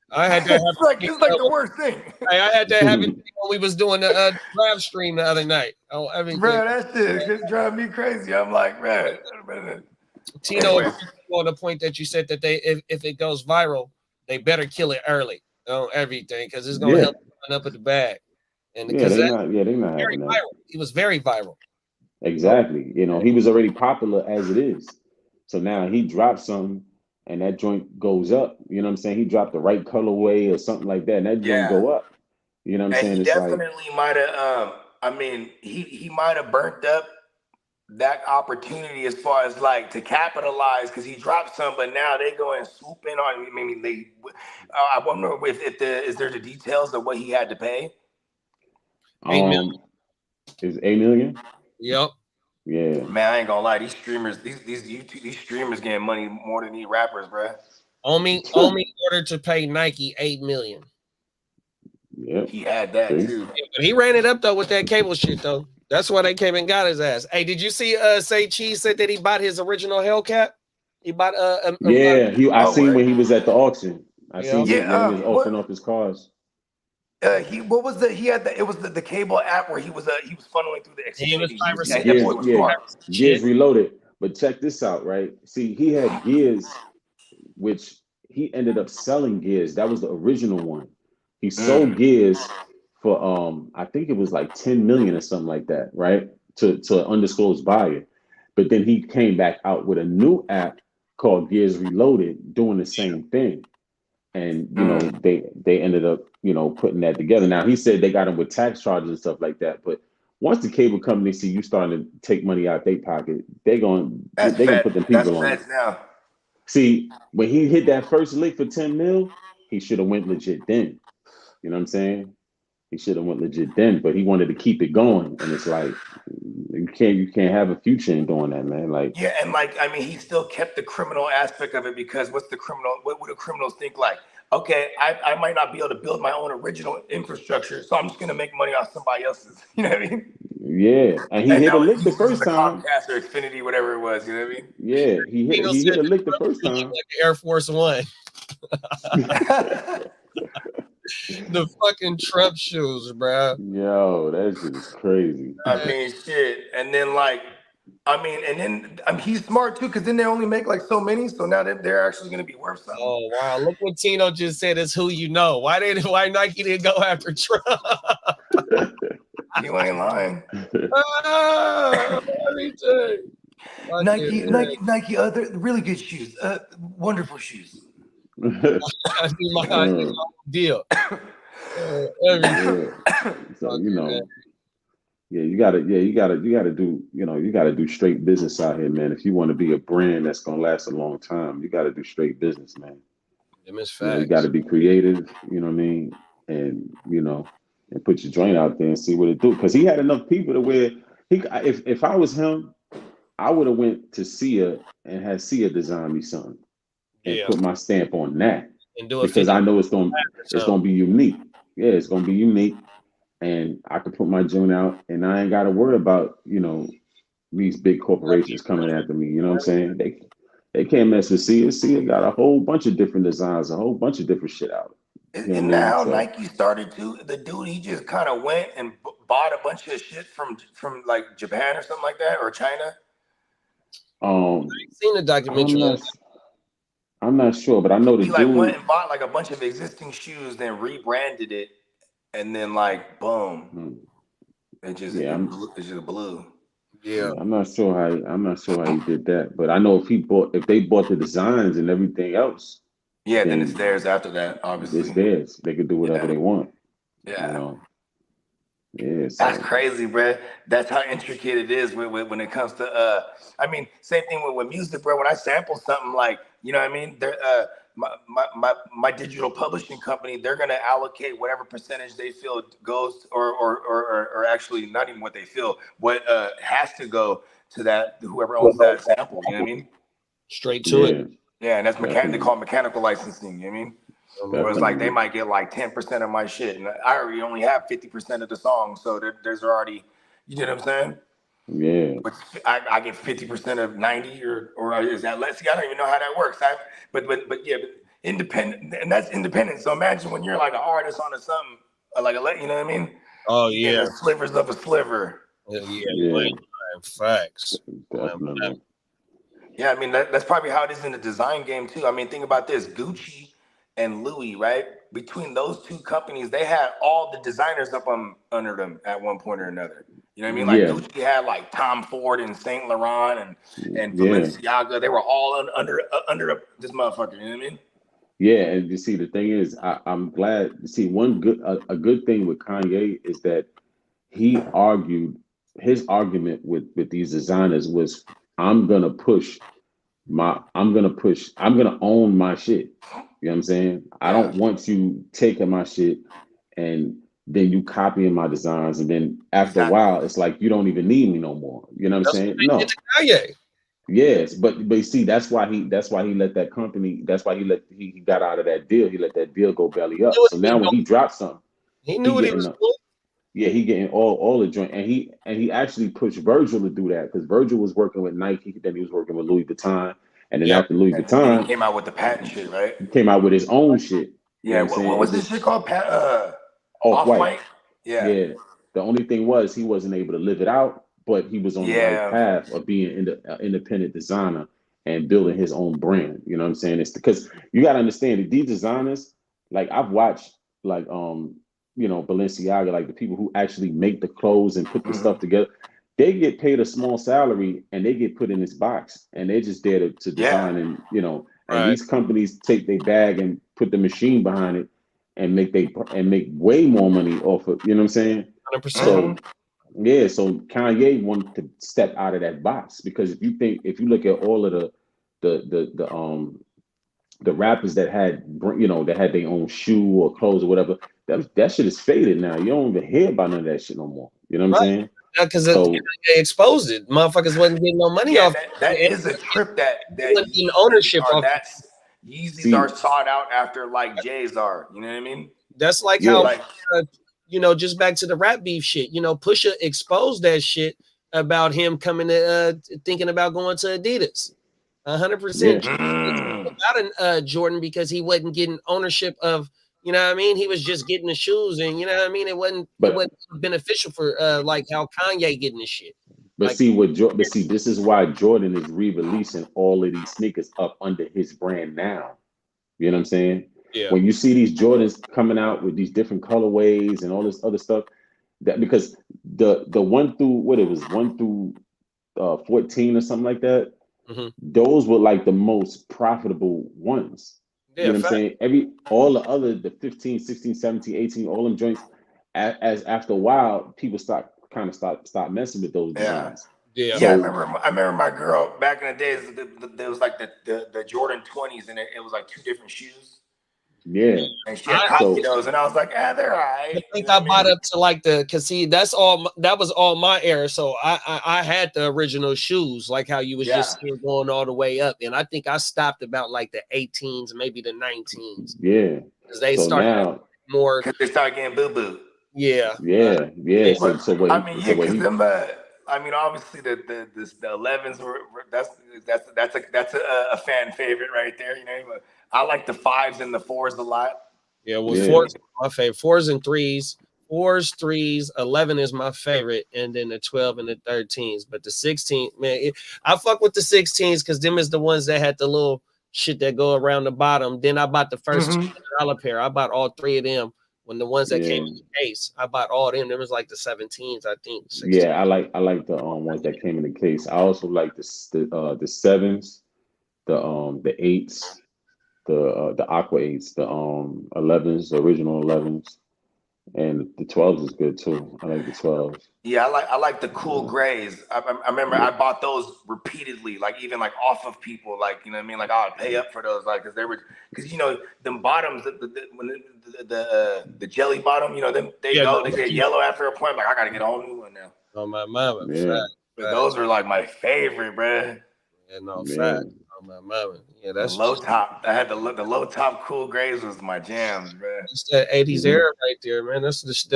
Speaker 4: I had that happen.
Speaker 1: It's like the worst thing.
Speaker 4: I had that happen when we was doing the live stream the other night. Oh, everything.
Speaker 1: Bro, that shit just drive me crazy. I'm like, man.
Speaker 4: Tino, on the point that you said that if it goes viral, they better kill it early on everything because it's gonna help run up at the bag. And because
Speaker 5: they're not having that.
Speaker 4: He was very viral.
Speaker 5: Exactly. He was already popular as it is. So now he dropped something. And that joint goes up, you know what I'm saying? He dropped the right colorway or something like that, and that joint go up. You know what I'm saying?
Speaker 1: He definitely might have. He might have burnt up that opportunity as far as like to capitalize because he dropped some, but now they go and swoop in on him. I mean, they. I wonder if is there the details of what he had to pay.
Speaker 5: Is 8 million?
Speaker 4: Yep.
Speaker 5: Yeah.
Speaker 1: Man, I ain't gonna lie. These streamers, these streamers getting money more than these rappers, bro.
Speaker 4: Only ordered to pay Nike $8 million.
Speaker 5: Yep.
Speaker 1: He had that too.
Speaker 4: Yeah, but he ran it up though with that cable shit though. That's why they came and got his ass. Hey, did you see Say Cheese said that he bought his original Hellcat? He bought
Speaker 5: I seen when he was at the auction. I seen him when he was opening up his cars.
Speaker 1: He had the cable app where he was funneling through the Xfinity.
Speaker 5: Gears Reloaded. But check this out, right? See, he had Gears, which he ended up selling Gears. That was the original one. He sold Gears for I think it was like 10 million or something like that, right? To an undisclosed buyer. But then he came back out with a new app called Gears Reloaded doing the same thing. And you know, they ended up, you know, putting that together. Now he said they got him with tax charges and stuff like that. But once the cable company see you starting to take money out their pocket, they're gonna put them people on it.
Speaker 1: Now.
Speaker 5: See, when he hit that first lick for 10 mil, he should have went legit then. You know what I'm saying? He should have went legit then, but he wanted to keep it going. And it's like you can't have a future in doing that, man. Like,
Speaker 1: yeah, and like I mean, he still kept the criminal aspect of it because what would the criminals think? Like, okay, I might not be able to build my own original infrastructure, so I'm just gonna make money off somebody else's. You know what I mean?
Speaker 5: Yeah, and he hit a lick the first time.
Speaker 1: Comcast or Xfinity, whatever it was. You know what I mean?
Speaker 5: Yeah, he hit a lick the first time.
Speaker 4: Like Air Force One. The fucking Trump shoes, bro.
Speaker 5: Yo, that shit is crazy.
Speaker 1: I mean, shit. And then he's smart too, because then they only make like so many, so now they're actually going to be worth something.
Speaker 4: Oh wow! Look what Tino just said. It's who you know. Why Nike didn't go after Trump?
Speaker 1: You ain't lying. Nike, they're really good shoes. Wonderful shoes.
Speaker 4: Deal.
Speaker 5: So you know, you gotta do straight business out here, man. If you want to be a brand that's gonna last a long time, you gotta do straight business, man. You gotta be creative, you know what I mean, and you know, and put your joint out there and see what it do. Because he had enough people to where if I was him, I would have went to Sia and had Sia design me something and put my stamp on that.
Speaker 4: And do it
Speaker 5: because I know it's gonna be unique. Yeah, it's gonna be unique, and I can put my joint out, and I ain't got to worry about, you know, these big corporations coming after me. You know what I'm saying? They can't mess with Sia. Sia got a whole bunch of different designs, a whole bunch of different shit out.
Speaker 1: And now Nike started to the dude. He just kind of went and bought a bunch of shit from like Japan or something like that, or China.
Speaker 4: I've seen the documentary.
Speaker 5: I'm not sure, but I know the
Speaker 1: he
Speaker 5: dude
Speaker 1: went and bought like a bunch of existing shoes, then rebranded it, and then like boom, it just blew.
Speaker 4: Yeah,
Speaker 5: I'm not sure how he did that, but I know if they bought the designs and everything else,
Speaker 1: then it's theirs after that. Obviously,
Speaker 5: it's theirs. They could do whatever they want.
Speaker 1: Yeah.
Speaker 5: You know? Yeah,
Speaker 1: that's crazy, bro. That's how intricate it is when it comes to I mean, same thing with music, bro. When I sample something, like, you know what I mean, my digital publishing company, they're gonna allocate whatever percentage they feel goes or actually not even what they feel, what has to go to that whoever owns that sample. You know what I mean?
Speaker 4: Straight to it.
Speaker 1: Yeah, and that's they call it mechanical licensing. You know what I mean? Where it's like they might get like 10% of my shit, and I already only have 50% of the song, so there's already, you know what I'm saying?
Speaker 5: Yeah.
Speaker 1: But I get 50% of 90, or is that less? See, I don't even know how that works. But independent, and that's independent. So imagine when you're like an artist on something like you know what I mean?
Speaker 4: Oh yeah,
Speaker 1: the slivers of a sliver.
Speaker 4: Yeah. Facts.
Speaker 5: Definitely.
Speaker 1: Yeah, I mean that's probably how it is in the design game too. I mean, think about this: Gucci and Louis, right? Between those two companies, they had all the designers up under them at one point or another. You know what I mean? Like Gucci had like Tom Ford and Saint Laurent and Balenciaga. They were all under this motherfucker. You know what I mean?
Speaker 5: Yeah, and you see, the thing is, I'm glad. See, a good thing with Kanye is that he argued his argument with these designers was, I'm gonna own my shit. You know what I'm saying? I don't want you taking my shit and then you copying my designs, and then after a while, it's like you don't even need me no more. You know what I'm saying? No.
Speaker 4: Kanye.
Speaker 5: Yes, but you see, that's why he let that company. That's why he got out of that deal. He let that deal go belly up. So now when he drops something,
Speaker 4: he knew what he was doing.
Speaker 5: Yeah, he getting all the joint, and he actually pushed Virgil to do that, because Virgil was working with Nike, then he was working with Louis Vuitton, and then after Louis
Speaker 1: And
Speaker 5: Vuitton,
Speaker 1: he came out with the patent shit, right?
Speaker 5: he came out with his own shit. You
Speaker 1: Yeah.
Speaker 5: know what I'm saying?
Speaker 1: What was this shit called?
Speaker 5: Off-White.
Speaker 1: Yeah.
Speaker 5: The only thing was he wasn't able to live it out, but he was on the right path of being independent designer and building his own brand. You know what I'm saying? It's because you got to understand that these designers, like I've watched, like Balenciaga, like the people who actually make the clothes and put the stuff together, they get paid a small salary and they get put in this box and they're just there to design, and and these companies take their bag and put the machine behind it and make way more money off of, you know what I'm saying?
Speaker 4: 100%.
Speaker 5: So so Kanye wanted to step out of that box, because if you look at all of the rappers that had their own shoe or clothes or whatever, that shit is faded now. You don't even hear about none of that shit no more. You know what I'm saying?
Speaker 4: Because they exposed it. Motherfuckers wasn't getting no money off.
Speaker 1: That is a trip that
Speaker 4: Yeezys ownership off.
Speaker 1: Yeezys are sought out after like J's are. You know what I mean?
Speaker 4: That's like how just back to the rap beef shit. Pusha exposed that shit about him coming to thinking about going to Adidas. 100% about Jordan, because he wasn't getting ownership of. You know what I mean? He was just getting the shoes, and you know what I mean. It wasn't beneficial for like how Kanye getting the shit.
Speaker 5: But see this is why Jordan is re-releasing all of these sneakers up under his brand now. You know what I'm saying?
Speaker 4: Yeah.
Speaker 5: When you see these Jordans coming out with these different colorways and all this other stuff, that because the 1 through 14 or something like that, those were like the most profitable ones. You know what I'm saying? All the other, the 15, 16, 17, 18, all them joints, as after a while, people stop messing with those designs.
Speaker 1: Yeah. I remember my girl back in the days. There was like the Jordan 20s, and it was like two different shoes.
Speaker 5: Yeah,
Speaker 1: and she had copied those, and I was like, they're all right.
Speaker 4: I think I bought up to like because see, that was all my era. So I had the original shoes, like how you was just still going all the way up, and I think I stopped about like the 18s, maybe the 19s.
Speaker 5: Yeah,
Speaker 4: because they started more.
Speaker 1: Because they started getting boo boo.
Speaker 4: Yeah.
Speaker 5: So what?
Speaker 1: I mean, because them. I mean, obviously the 11s were that's a fan favorite right there. You know, but I like the 5s and the 4s a lot.
Speaker 4: Yeah, well, 4s are my favorite. 4s and 3s. 4s, 3s, 11 is my favorite, and then the 12 and the 13s. But the 16, man, I fuck with the 16s because them is the ones that had the little shit that go around the bottom. Then I bought the first $200 pair. I bought all 3 of them. When the ones that came in the case, I bought all of them. There was like the 17s, I think. 16s.
Speaker 5: Yeah, I like the ones that came in the case. I also like the 7s, the 8s, the Aqua 8s, the 11s, the original 11s, and the 12s is good too. I like the 12s.
Speaker 1: Yeah, I like the cool grays. I remember I bought those repeatedly, like even like off of people, like you know what I mean. Like I would pay up for those, like because you know them bottoms, the jelly bottom, you know them they get yellow after a point. Like I gotta get a whole new one now.
Speaker 4: Oh my mama,
Speaker 1: But those were like my favorite, bruh.
Speaker 4: Yeah, no fat. Oh my mama, yeah, that's
Speaker 1: the low top. I had the low top cool grays was my jams, bruh.
Speaker 4: It's that 80s era right there, man. That's the shit.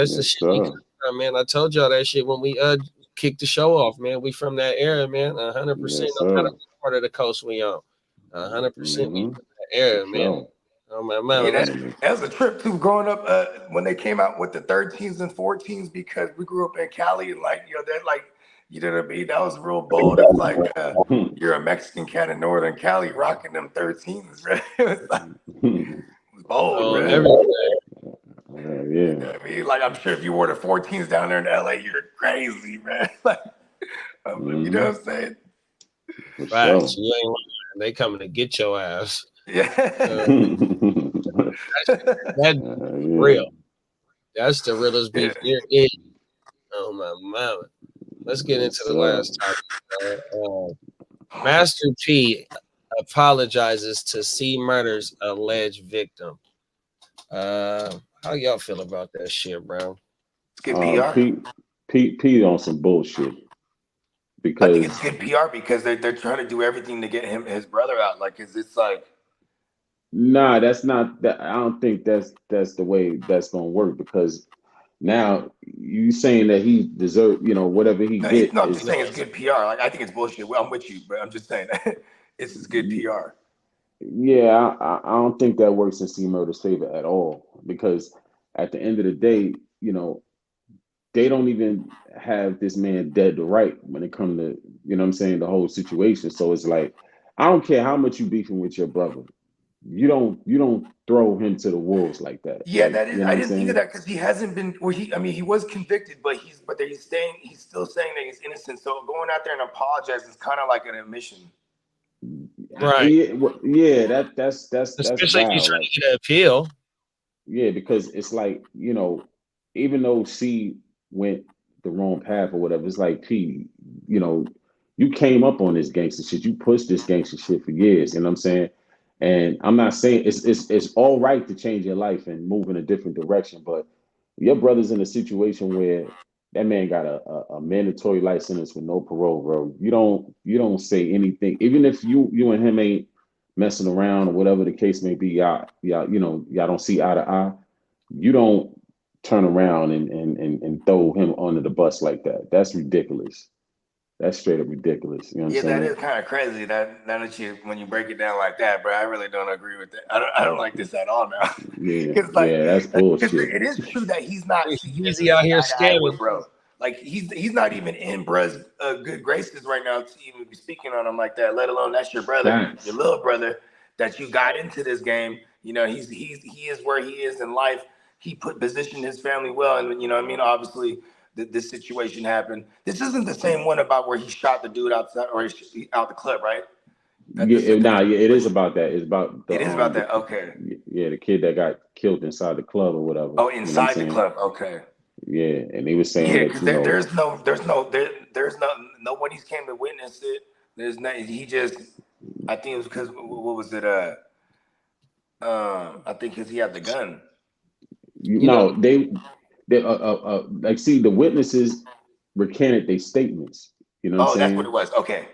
Speaker 4: Man, I told y'all that shit when we kicked the show off, man. We from that era, man. 100%. No matter what part of the coast we on, 100%. We from that era, man. Oh my mama.
Speaker 1: That was a trip too. Growing up, when they came out with the 13s and 14s, because we grew up in Cali, and like they're like. You know what I mean? That was real bold. It's like you're a Mexican cat in Northern Cali rocking them 13s, right? It was bold, right?
Speaker 5: Yeah.
Speaker 1: You know what I mean? Like I'm sure if you wore the 14s down there in LA, you're crazy, man. Like, you know what I'm saying?
Speaker 4: Right. So you ain't lying. They coming to get your ass.
Speaker 1: Yeah.
Speaker 4: That's real. That's the realest beef there is. Oh my mama. let's get into the last topic. Master P apologizes to C Murder's alleged victim. How y'all feel about that shit, bro?
Speaker 1: It's good PR.
Speaker 5: Pete on some bullshit. Because
Speaker 1: I think it's good PR because they're trying to do everything to get his brother out. Like, it's like.
Speaker 5: Nah, that's not that. I don't think that's the way that's gonna work because now you saying that he deserved, whatever he get.
Speaker 1: No, I'm just saying it's good PR. Like, I think it's bullshit. Well, I'm with you, but I'm just saying it's just good PR.
Speaker 5: Yeah, I don't think that works in C Murder's favor at all because at the end of the day, they don't even have this man dead to right when it comes to, what I'm saying, the whole situation. So it's like, I don't care how much you beefing with your brother. You don't throw him to the wolves like that.
Speaker 1: Yeah,
Speaker 5: like,
Speaker 1: that is.
Speaker 5: you know
Speaker 1: I
Speaker 5: what I'm
Speaker 1: didn't think
Speaker 5: saying?
Speaker 1: of that because he hasn't been. Well, he was convicted, but he's still saying that he's innocent. So going out there and apologize is kind of like an admission.
Speaker 4: Right.
Speaker 5: Yeah, that's
Speaker 4: especially if he's
Speaker 5: wild.
Speaker 4: trying to get an appeal.
Speaker 5: Yeah, because it's like, even though C went the wrong path or whatever, it's like P, you came up on this gangster shit. You pushed this gangster shit for years, you know what I'm saying? And I'm not saying it's all right to change your life and move in a different direction, but your brother's in a situation where that man got a mandatory life sentence with no parole, bro. You don't say anything, even if you and him ain't messing around or whatever the case may be. Y'all don't see eye to eye. You don't turn around and throw him under the bus like that. That's ridiculous. That's straight up ridiculous. You know what I'm saying?
Speaker 1: That is kind of crazy. That when you break it down like that, bro, I really don't agree with that. I don't like this at all now.
Speaker 5: Yeah, that's bullshit.
Speaker 1: It is true that he's not
Speaker 4: easy out here scamming,
Speaker 1: bro. Like he's not even in bruh's good graces right now to even be speaking on him like that. Let alone that's your brother,
Speaker 5: Thanks.
Speaker 1: your little brother that you got into this game. He is where he is in life. He positioned his family well, and obviously. This situation happened. This isn't the same one about where he shot the dude outside or out the club, right?
Speaker 5: It is about that. It's about
Speaker 1: it is about that. Okay.
Speaker 5: Yeah, the kid that got killed inside the club or whatever.
Speaker 1: Oh, inside the club. Okay.
Speaker 5: Yeah, and they were saying
Speaker 1: that
Speaker 5: because
Speaker 1: there's nobody's came to witness it. There's not. He just. I think it was because what was it? I think because he had the gun.
Speaker 5: They see the witnesses recanted their statements. You know what I'm saying?
Speaker 1: That's what it was. Okay.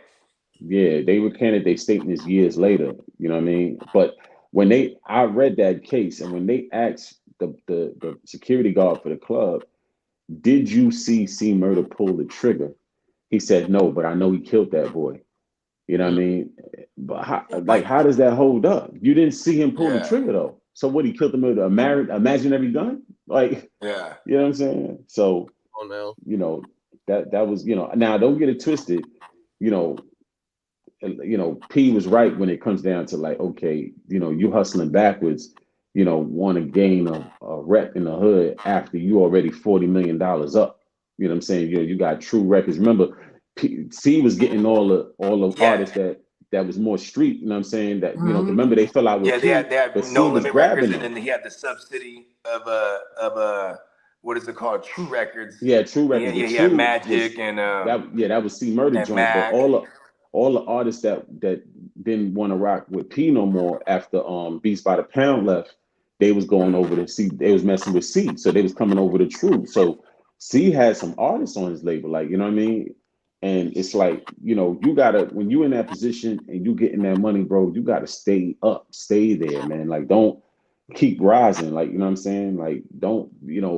Speaker 5: Yeah, they recanted their statements years later. You know what I mean? But when I read that case, and when they asked the security guard for the club, did you see C Murder pull the trigger? He said no, but I know he killed that boy. You know what I mean? But how does that hold up? You didn't see him pull the trigger though. So what? He killed him with a imaginary gun? Like,
Speaker 1: yeah,
Speaker 5: you know what I'm saying? So, that was, now don't get it twisted. P was right when it comes down to like, okay, you hustling backwards, want to gain a rep in the hood after you already $40 million up. You know what I'm saying? You got true records. Remember, C was getting all the artists that was more street. You know what I'm saying? That remember they fell out with
Speaker 1: they had
Speaker 5: but
Speaker 1: No
Speaker 5: C was
Speaker 1: Limit
Speaker 5: grabbing
Speaker 1: Records,
Speaker 5: them.
Speaker 1: and then he had the subsidy of what is it called? True Records.
Speaker 5: Yeah, True Records.
Speaker 1: Yeah, he had Magic and
Speaker 5: that was C Murder joint.
Speaker 1: Mac.
Speaker 5: But all the artists that didn't want to rock with P no more after Beats by the Pound left, they was going over to C. They was messing with C, so they was coming over to True. So C had some artists on his label, like, you know what I mean? And it's like, you gotta, when you in that position and you getting that money, bro, you gotta stay up, stay there, man. Like, don't keep rising, like, you know what I'm saying? Like, don't,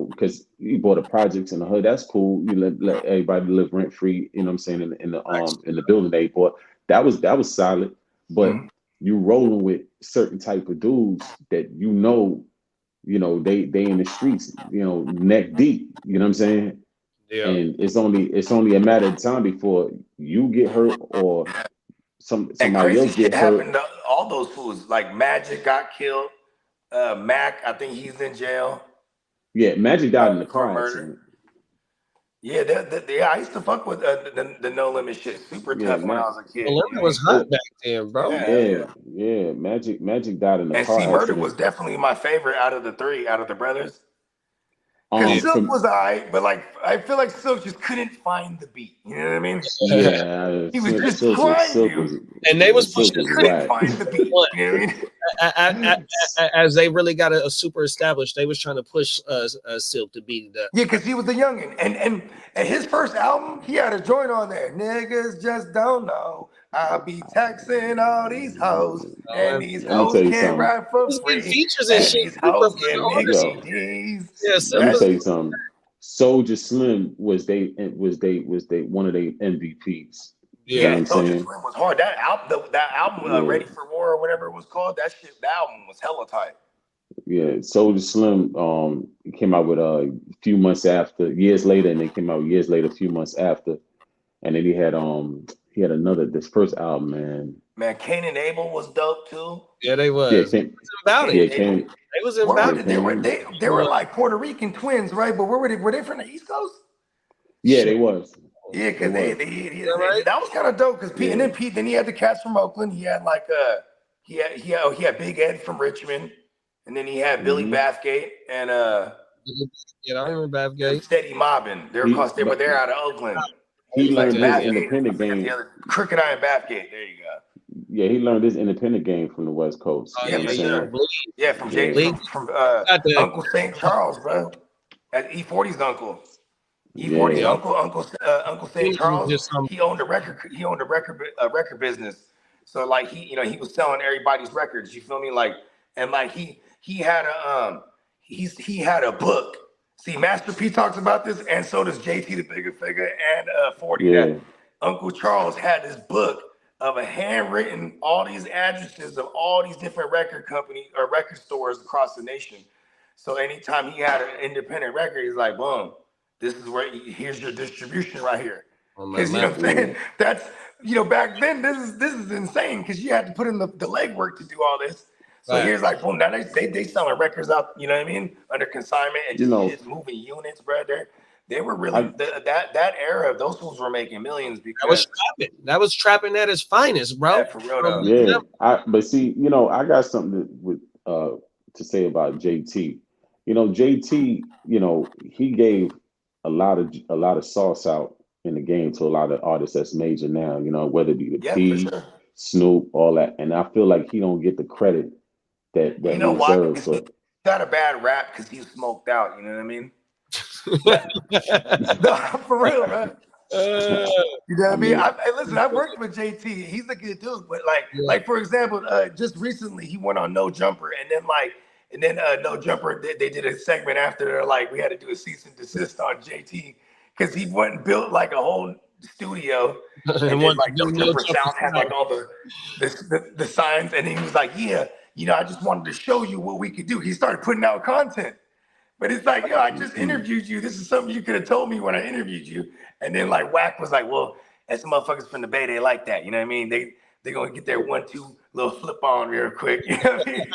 Speaker 5: because you bought the projects in the hood, that's cool. You let everybody live rent free, you know what I'm saying, in the building they bought. That was solid. But you rolling with certain type of dudes that they in the streets, neck deep, you know what I'm saying? Yeah. And it's only a matter of time before you get hurt or somebody else get hurt.
Speaker 1: Happened to all those fools. Like Magic got killed. Mac, I think he's in jail.
Speaker 5: Yeah, Magic died in the car accident.
Speaker 1: Yeah, I used to fuck with the No Limit shit. Super tough when I was a kid.
Speaker 4: No Limit was hot back then, bro.
Speaker 5: Yeah. Magic died in the car accident.
Speaker 1: And C Murder was definitely my favorite out of the three, out of the brothers. Because Silk was alright, but like I feel like Silk just couldn't find the beat. You know what I mean?
Speaker 5: Yeah,
Speaker 1: He was just
Speaker 5: Silk
Speaker 1: trying
Speaker 5: was,
Speaker 1: to,
Speaker 4: and they was
Speaker 5: Silk
Speaker 4: pushing
Speaker 5: was
Speaker 1: couldn't
Speaker 5: whack.
Speaker 1: find the beat. You know what I mean?
Speaker 4: As they really got a super established, they was trying to push Silk to be the.
Speaker 1: Yeah, because he was the youngin, and his first album, he had a joint on there. Niggas just don't know. I'll be taxing all these hoes, and these
Speaker 5: Let me
Speaker 1: hoes
Speaker 5: tell you
Speaker 1: can't
Speaker 5: something.
Speaker 1: ride for
Speaker 4: Getting
Speaker 1: free,
Speaker 4: features and
Speaker 1: and
Speaker 4: shit
Speaker 1: these hoes give me
Speaker 5: Yo,
Speaker 1: GDs.
Speaker 5: let me tell you something. Soulja Slim was one of their MVPs. You know what I'm
Speaker 1: Soulja
Speaker 5: saying?
Speaker 1: Slim was hard. That album, Ready for War or whatever it was called, that album was hella tight.
Speaker 5: Yeah, Soulja Slim came out with a few months after, years later, and they came out years later, a few months after, and then he had another this first album, man.
Speaker 1: Man, Cain and Abel was dope too.
Speaker 4: Yeah, they was.
Speaker 5: Yeah,
Speaker 4: It was about it.
Speaker 5: Cain.
Speaker 4: They was about it.
Speaker 1: They were like Puerto Rican twins, right? But where were they? Were they from the East Coast?
Speaker 5: Yeah, they was.
Speaker 1: Yeah, because
Speaker 5: They was.
Speaker 1: that was kind of dope. Because Pete, and then Pete, then he had the cats from Oakland. He had like he had Big Ed from Richmond, and then he had Billy Bathgate and
Speaker 4: Yeah, I remember Bathgate.
Speaker 1: Steady Mobbin. They were there out of Oakland.
Speaker 5: He learned his
Speaker 1: Bathgate,
Speaker 5: independent game.
Speaker 1: Crooked Eye and Bathgate. There you go.
Speaker 5: Yeah, he learned his independent game from the West Coast.
Speaker 1: Yeah, for sure. Yeah, from Uncle St. Charles, bro. At E40's uncle. E40's Uncle St. Charles. He owned a record business. So like he was selling everybody's records. You feel me? Like, and like he had a book. See, Master P talks about this, and so does JT the Bigger Figure and 40.
Speaker 5: Yeah.
Speaker 1: That Uncle Charles had this book of a handwritten all these addresses of all these different record companies or record stores across the nation. So anytime he had an independent record, he's like, boom, this is where here's your distribution right here. Because you know what I'm saying? That's back then this is insane because you had to put in the legwork to do all this. So here's like, boom, now they selling records out, you know what I mean, under consignment and just moving units, bro. They were really that era. Those fools were making millions because
Speaker 4: that was trapping at its finest, bro.
Speaker 1: Yeah, for real though.
Speaker 5: Yeah, but see, I got something to say about JT. JT, he gave a lot of sauce out in the game to a lot of artists that's major now. Whether it be the P,
Speaker 1: for sure.
Speaker 5: Snoop, all that, and I feel like he don't get the credit that he deserves.
Speaker 1: He got a bad rap because he smoked out. You know what I mean? No, for real, man. You know what I mean? Listen, I worked with JT. He's a good dude, but like for example, just recently he went on No Jumper, and then No Jumper they did a segment after they're like we had to do a cease and desist on JT because he went and built like a whole studio, and then like No Jumper Sound had like all the signs, and he was like, yeah, I just wanted to show you what we could do. He started putting out content. But it's like, I just interviewed you. This is something you could have told me when I interviewed you. And then like Wack was like, well, that's motherfuckers from the Bay. They like that. You know what I mean? They're going to get their 1-2 little flip on real quick. You know what I mean?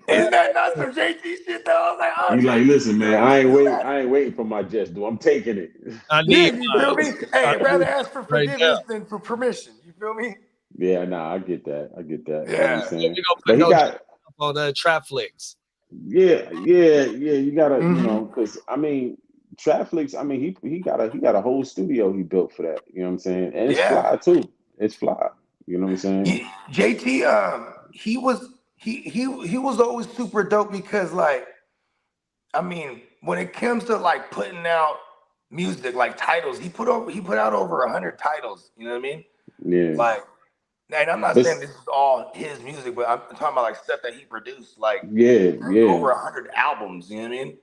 Speaker 1: Isn't that not some JT shit though? I was like, oh.
Speaker 5: He's like, listen, man, I ain't waiting for my just do. I'm taking it.
Speaker 1: You feel me? Hey, I'd rather ask for forgiveness than for permission. You feel me?
Speaker 5: Yeah, nah, I get that.
Speaker 1: Yeah.
Speaker 5: You know what I'm saying?
Speaker 4: But he got all the trap flicks.
Speaker 5: Yeah. You gotta, because I mean, Traflicks. I mean, he got a whole studio he built for that. You know what I'm saying? And it's fly too. It's fly. You know what I'm saying?
Speaker 1: JT, he was always super dope because like, I mean, when it comes to like putting out music, like titles, he put out over 100 titles. You know what I mean?
Speaker 5: Yeah.
Speaker 1: Like. And I'm not saying this is all his music, but I'm talking about like stuff that he produced, like over 100 albums. You know what I mean?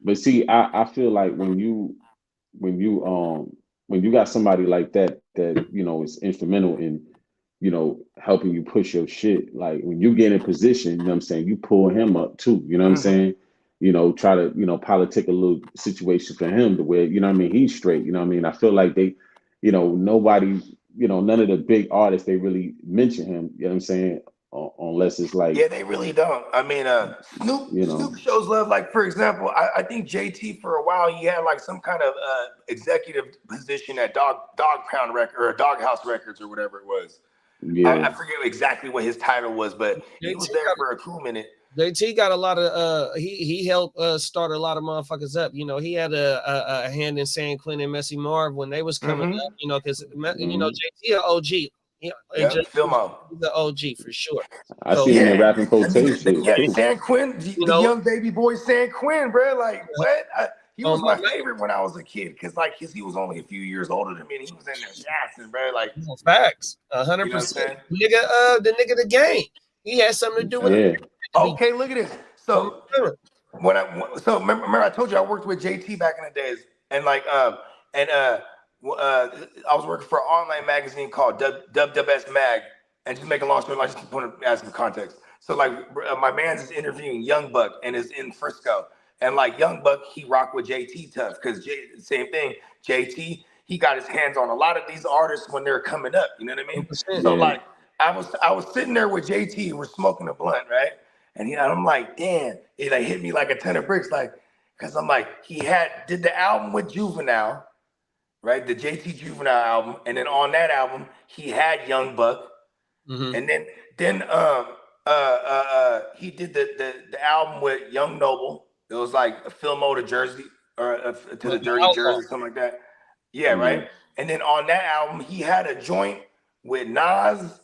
Speaker 5: But see, I feel like when you got somebody like that is instrumental in helping you push your shit. Like when you get in position, you know what I'm saying, you pull him up too. You know what I'm saying? Try to politic a little situation for him to where what I mean, he's straight. You know what I mean? I feel like they, nobody. None of the big artists, they really mention him, you know what I'm saying? Unless it's like...
Speaker 1: Yeah, they really don't. I mean, Snoop shows love. Like, for example, I think JT, for a while, he had like some kind of executive position at Dog Pound Records or Doghouse Records or whatever it was.
Speaker 5: Yeah.
Speaker 1: I forget exactly what his title was, but he was there for a cool minute.
Speaker 4: JT got a lot of he helped start a lot of motherfuckers up. You know, he had a hand in San Quinn and Messy Marv when they was coming up, you know, because you know, JT an OG.
Speaker 1: Filmo.
Speaker 4: He's an OG for sure.
Speaker 5: I seen him in rapping Cote shit
Speaker 1: Yeah,
Speaker 5: too.
Speaker 1: San Quinn, the young baby boy San Quinn, bro. Like what? He was my favorite when I was a kid because he was only a few years older than me, and he was in there gassing, bro. Like
Speaker 4: facts, 100%. Nigga, the nigga, the game. He had something to do with it.
Speaker 1: Okay, look at this. So remember I told you I worked with JT back in the days, and I was working for an online magazine called WWS Mag, and just make a long story, I just want to add some context. So my man's is interviewing Young Buck and is in Frisco, and Young Buck, he rocked with JT tough because same thing. JT, he got his hands on a lot of these artists when they're coming up. You know what I mean? So I was sitting there with JT, and we're smoking a blunt, right? And I'm like, damn, it hit me like a ton of bricks, because I'm like, he did the album with Juvenile, right? The JT Juvenile album, and then on that album he had Young Buck, and then he did the album with Young Noble. It was like a Filmo to Jersey or to the Dirty Jersey, something like that. Yeah, right. And then on that album he had a joint with Nas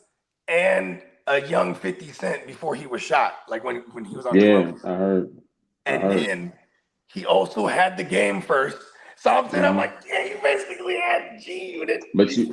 Speaker 1: and a young 50 Cent before he was shot, when he was on the road.
Speaker 5: I heard.
Speaker 1: Then he also had the game first. So I'm saying, I'm like, yeah, you basically had G Unit.
Speaker 5: But you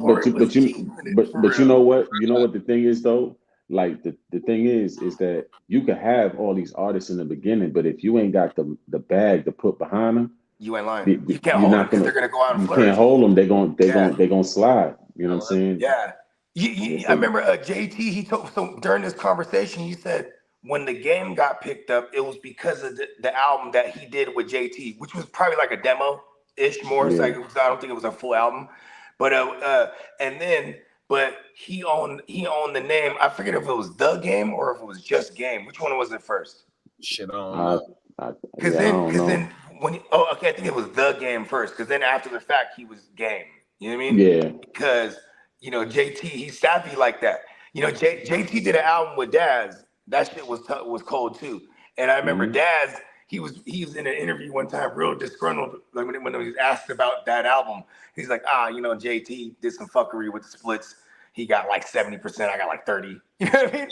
Speaker 5: know what? You know what the thing is though? Like the thing is that you could have all these artists in the beginning, but if you ain't got the bag to put behind them,
Speaker 1: you ain't lying. You can't hold them because they're gonna go out and
Speaker 5: you
Speaker 1: flourish.
Speaker 5: can't hold them. They gonna slide. You know what I'm saying?
Speaker 1: Yeah. I remember JT, he told, so during this conversation, he said when the game got picked up, it was because of the album that he did with JT, which was probably like a demo-ish more. So I don't think it was a full album. But but he owned the name. I forget if it was The Game or if it was just Game. Which one was it first?
Speaker 4: Shit, I don't know.
Speaker 1: Because then when I think it was The Game first. Because then after the fact, he was Game. You know what I mean?
Speaker 5: Yeah.
Speaker 1: Because JT, he's savvy like that. JT did an album with Daz. That shit was cold too. And I remember Daz, he was in an interview one time, real disgruntled, when he was asked about that album. He's like, JT did some fuckery with the splits. He got like 70%, I got like 30. You know what I mean?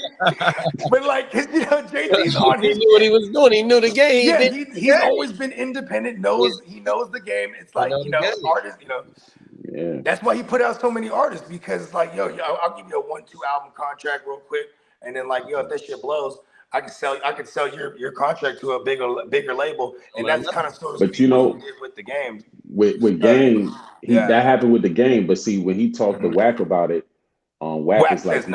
Speaker 1: But JT's on his.
Speaker 4: He knew what he was doing. He knew the game.
Speaker 1: Yeah, he's always been independent. He knows the game. It's like artists.
Speaker 5: Yeah.
Speaker 1: That's why he put out so many artists, because it's like, I'll give you a 1-2 album contract real quick, and then if that shit blows, I could sell your contract to a bigger label, and that's kind of sort of what he did with the game.
Speaker 5: With Game, that happened with the Game. But see, when he talked to Wack about it, Wack is like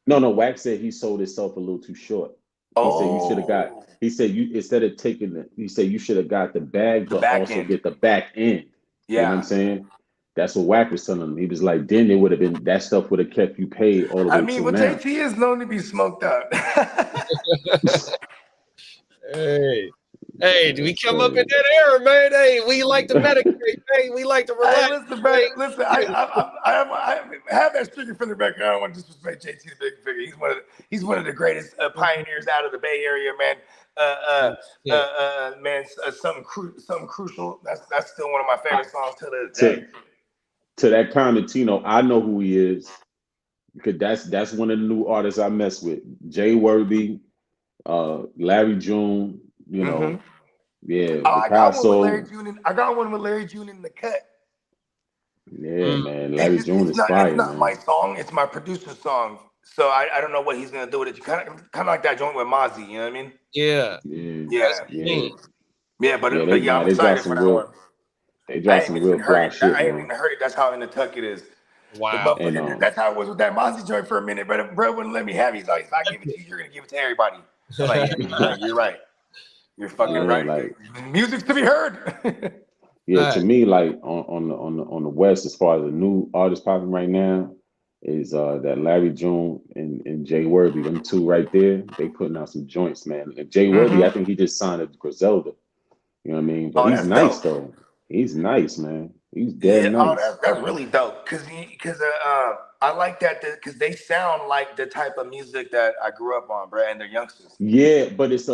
Speaker 5: Wack said he sold himself a little too short. He said you should have got. He said instead of taking the. He said you should have got the bag, but also get the back end.
Speaker 1: Yeah,
Speaker 5: you know what I'm saying. That's what Wack was telling him. He was like, then it would have been, that stuff would have kept you paid all the way to now.
Speaker 1: JT is known to be smoked out.
Speaker 4: Hey, do we come up in that era, man? Hey, we like to medicate, hey, we like to relax.
Speaker 1: Listen, I have that speaker for the record. I don't want to disrespect JT the Big Figure. He's one of the greatest pioneers out of the Bay Area, man. Something crucial. That's still one of my favorite songs to this day.
Speaker 5: To that comment, Tino, I know who he is, because that's one of the new artists I mess with. Jay Worthy, Larry June,
Speaker 1: I got one with Larry June in the cut.
Speaker 5: Yeah, man. Larry June is fire.
Speaker 1: It's not my song, it's my producer's song. So I don't know what he's gonna do with it. Kind of like that joint with Mozzie, you know what I mean?
Speaker 4: Yeah.
Speaker 1: But I'm excited for that one.
Speaker 5: They dropped some real fly shit.
Speaker 1: I ain't even heard it. That's how in the tuck it is.
Speaker 4: Wow.
Speaker 1: That's how it was with that Mozzie joint for a minute. But bro wouldn't let me have it. He's like, if I give it to you, you're gonna give it to everybody. I'm like, you're right. You're fucking right. Music's to be heard.
Speaker 5: To me, like on the West, as far as the new artist popping right now, is that Larry June and Jay Worthy. Them two right there, they putting out some joints, man. And Jay Worthy, I think he just signed a Griselda. You know what I mean? But he's nice though. He's nice, man. He's dead
Speaker 1: Yeah,
Speaker 5: nice.
Speaker 1: that's really dope. Cause I like that because they sound like the type of music that I grew up on, bro, and they're youngsters.
Speaker 5: Yeah, but it's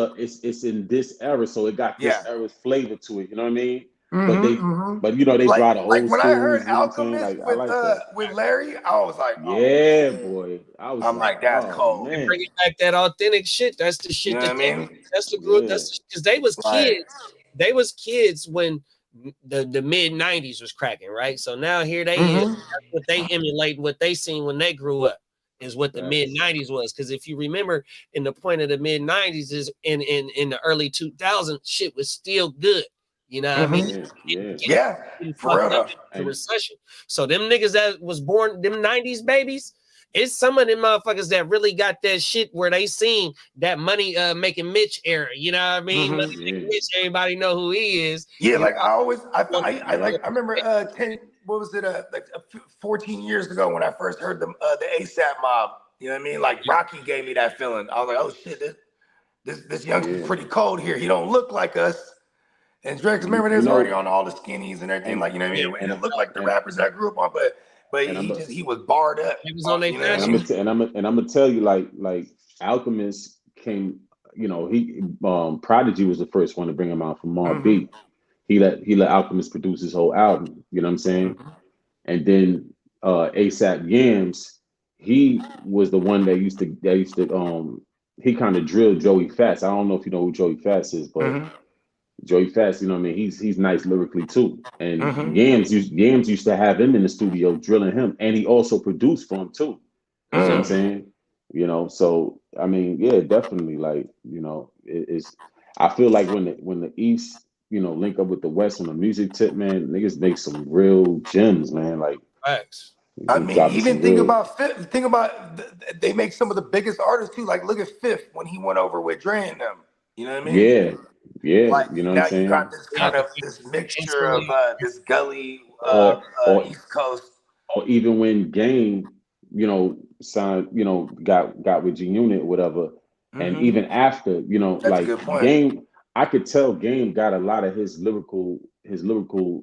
Speaker 5: in this era, so it got this
Speaker 1: Yeah.
Speaker 5: era's flavor to it. You know what I mean? But
Speaker 1: Mm-hmm.
Speaker 5: but you know, they brought the
Speaker 1: Like
Speaker 5: old
Speaker 1: when I
Speaker 5: schools.
Speaker 1: heard
Speaker 5: You know what I'm saying?
Speaker 1: Alchemist
Speaker 5: Like I like that.
Speaker 1: with Larry, I was like,
Speaker 5: Yeah, boy. I was
Speaker 1: I'm like, that's
Speaker 5: oh
Speaker 1: cold.
Speaker 4: They
Speaker 5: man.
Speaker 4: bringing back that authentic shit. That's the shit
Speaker 1: You know
Speaker 4: that
Speaker 1: what I mean?
Speaker 4: that's the group.
Speaker 5: Yeah.
Speaker 4: That's because they was
Speaker 1: Like-
Speaker 4: kids. They was kids when the mid 90s was cracking, right? So now here they is. That's what they emulate, what they seen when they grew up is what the mid 90s was. Because if you remember, in the point of the mid 90s is in the early 2000s, shit was still good. You know what I mean?
Speaker 1: Yeah, for real though.
Speaker 4: The recession. So them niggas that was born, them 90s babies, it's some of them motherfuckers that really got that shit where they seen that money making Mitch era. You know what I mean? Money making Mitch, everybody know who he is.
Speaker 1: Yeah,
Speaker 4: You
Speaker 1: like
Speaker 4: know?
Speaker 1: I remember 14 years ago when I first heard the ASAP Mob. You know what I mean? Like Rocky gave me that feeling. I was like, oh shit, this youngster's pretty cold here. He don't look like us. And Drake, remember they was already on all the skinnies and everything, like you know what I mean? And it looked like the rappers that I grew up on, but he was barred up.
Speaker 4: He was on their
Speaker 5: And I'm gonna tell you, like Alchemist came, you know, he Prodigy was the first one to bring him out from Mobb B. He let Alchemist produce his whole album, you know what I'm saying? And then ASAP Yams, he was the one that used to he kind of drilled Joey Fats. I don't know if you know who Joey Fats is, but Joey Fats, you know what I mean? He's nice lyrically too. And Yams used to have him in the studio drilling him, and he also produced for him too. You know what I'm saying? You know, so I mean, yeah, definitely. Like, you know, it's. I feel like when the East, you know, link up with the West on the music tip, man, niggas make some real gems, man. Like,
Speaker 4: facts.
Speaker 1: I mean, even think about Fifth. Think about they make some of the biggest artists too. Like, look at Fifth when he went over with Dre and them. You know what I mean?
Speaker 5: Yeah,
Speaker 1: Like
Speaker 5: you know what
Speaker 1: now
Speaker 5: I'm saying?
Speaker 1: you got this kind of this mixture of this gully
Speaker 5: or
Speaker 1: East Coast.
Speaker 5: Or even when Game, you know, signed, you know, got with G Unit or whatever, and even after, you know,
Speaker 1: That's a
Speaker 5: like
Speaker 1: good point.
Speaker 5: Game, I could tell Game got a lot of his lyrical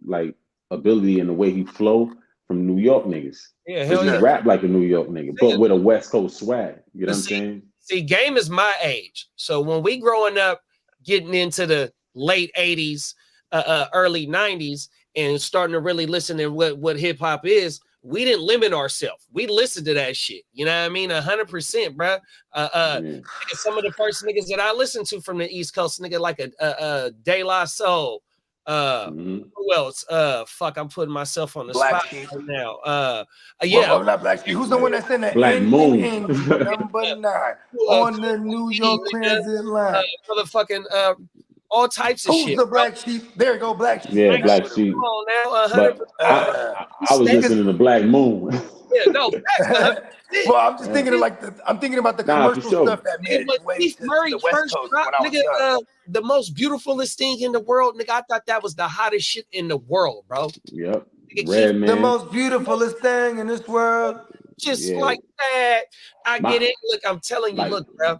Speaker 5: like ability and the way he flow from New York niggas.
Speaker 4: Yeah,
Speaker 5: Because he rap like a New York nigga, but with a West Coast swag. You know what I'm saying?
Speaker 4: See, Game is my age. So when we growing up, getting into the late 80s, early 90s, and starting to really listen to what hip hop is, we didn't limit ourselves. We listened to that shit. You know what I mean? 100%, bro. Nigga, some of the first niggas that I listened to from the East Coast, nigga, like a De La Soul. Who else? Fuck, I'm putting myself on the
Speaker 1: Black
Speaker 4: spot
Speaker 1: Sheep.
Speaker 4: right now.
Speaker 1: Well, not Black Sheep. Who's the one that's in the
Speaker 5: Black Moon.
Speaker 1: number 9 on the New York Transit line?
Speaker 4: Motherfucking all types of
Speaker 1: Who's
Speaker 4: shit.
Speaker 1: the Black Sheep? There you go, Black Sheep.
Speaker 5: Yeah, Black Sheep.
Speaker 4: Come on now,
Speaker 5: But
Speaker 4: 100%.
Speaker 5: I was listening to Black Moon.
Speaker 4: Yeah, no, facts.
Speaker 1: Well, I'm just thinking of I'm thinking about the commercial stuff that made its way
Speaker 4: Keith
Speaker 1: to
Speaker 4: Murray
Speaker 1: the West
Speaker 4: first
Speaker 1: Coast
Speaker 4: dropped,
Speaker 1: when I was
Speaker 4: nigga,
Speaker 1: young.
Speaker 4: the most beautifulest thing in the world, nigga. I thought that was the hottest shit in the world, bro.
Speaker 5: Yep.
Speaker 4: Nigga,
Speaker 5: Red
Speaker 1: The
Speaker 5: Man.
Speaker 1: most beautifulest thing in this world.
Speaker 4: Just like that. I get it. Look, I'm telling you,
Speaker 5: like-
Speaker 4: look, bro.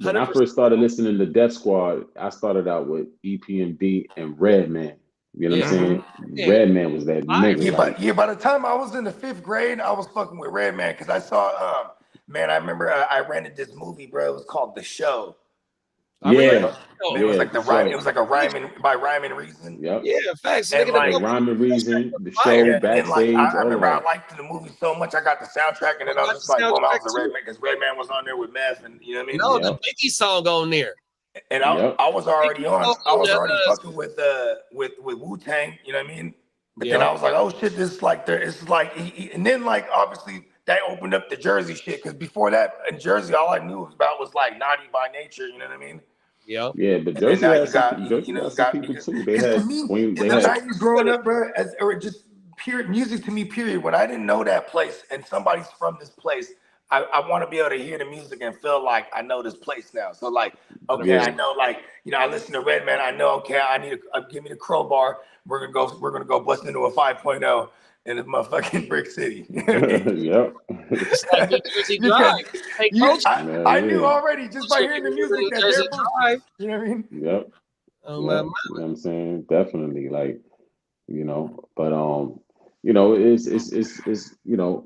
Speaker 5: When I
Speaker 4: 100%.
Speaker 5: first started listening to Death Squad, I started out with EPMD and Redman. You know what I'm saying?
Speaker 4: Yeah.
Speaker 5: Redman was that nigga.
Speaker 1: Yeah, by the time I was in the 5th grade, I was fucking with Redman because I saw man, I remember I rented this movie, bro. It was called The Show.
Speaker 5: Yeah.
Speaker 1: It was like
Speaker 5: The
Speaker 1: rhyme.
Speaker 5: Show.
Speaker 1: It was like a rhyme and reason.
Speaker 5: Yep.
Speaker 4: Yeah, facts.
Speaker 1: And
Speaker 4: Nigga,
Speaker 1: like,
Speaker 5: Rhyme and Reason, the
Speaker 1: yeah,
Speaker 5: show,
Speaker 1: and then
Speaker 5: backstage,
Speaker 1: I
Speaker 5: all of
Speaker 1: remember I
Speaker 5: that.
Speaker 1: liked the movie so much, I got the soundtrack, and then I was just like, boom, I was a Redman because Redman was on there with Meth, and you know what I mean?
Speaker 4: No, the Biggie song on there.
Speaker 1: And I was already fucking with Wu-Tang, you know what I mean? But then I was like, oh shit, this is like it's like and then like obviously that opened up the Jersey shit because before that in Jersey all I knew about was like Naughty by Nature, you know what I mean?
Speaker 4: Yeah.
Speaker 5: Yeah, but
Speaker 1: And
Speaker 5: Jersey
Speaker 1: now
Speaker 5: had
Speaker 1: you
Speaker 5: some,
Speaker 1: got
Speaker 5: Jersey got some people too. They
Speaker 1: because
Speaker 5: had
Speaker 1: to me
Speaker 5: Queen. They
Speaker 1: in the
Speaker 5: had
Speaker 1: 90s growing up, bro, or just period music to me, period. When I didn't know that place and somebody's from this place, I want to be able to hear the music and feel like I know this place now. So like, okay, I know, like, you know, I listen to Redman. I know, okay, I need to give me the crowbar. We're gonna go bust into a 5.0 in the motherfucking Brick City.
Speaker 5: Yep.
Speaker 4: It's like New Jersey Drive. Hey, coach.
Speaker 1: I knew already just by hearing the music that
Speaker 4: Jersey
Speaker 1: they're
Speaker 4: Drive.
Speaker 1: You know what I mean?
Speaker 5: Yep.
Speaker 4: Oh
Speaker 5: You
Speaker 4: my
Speaker 5: know what I'm saying? Definitely. Like, you know. But it's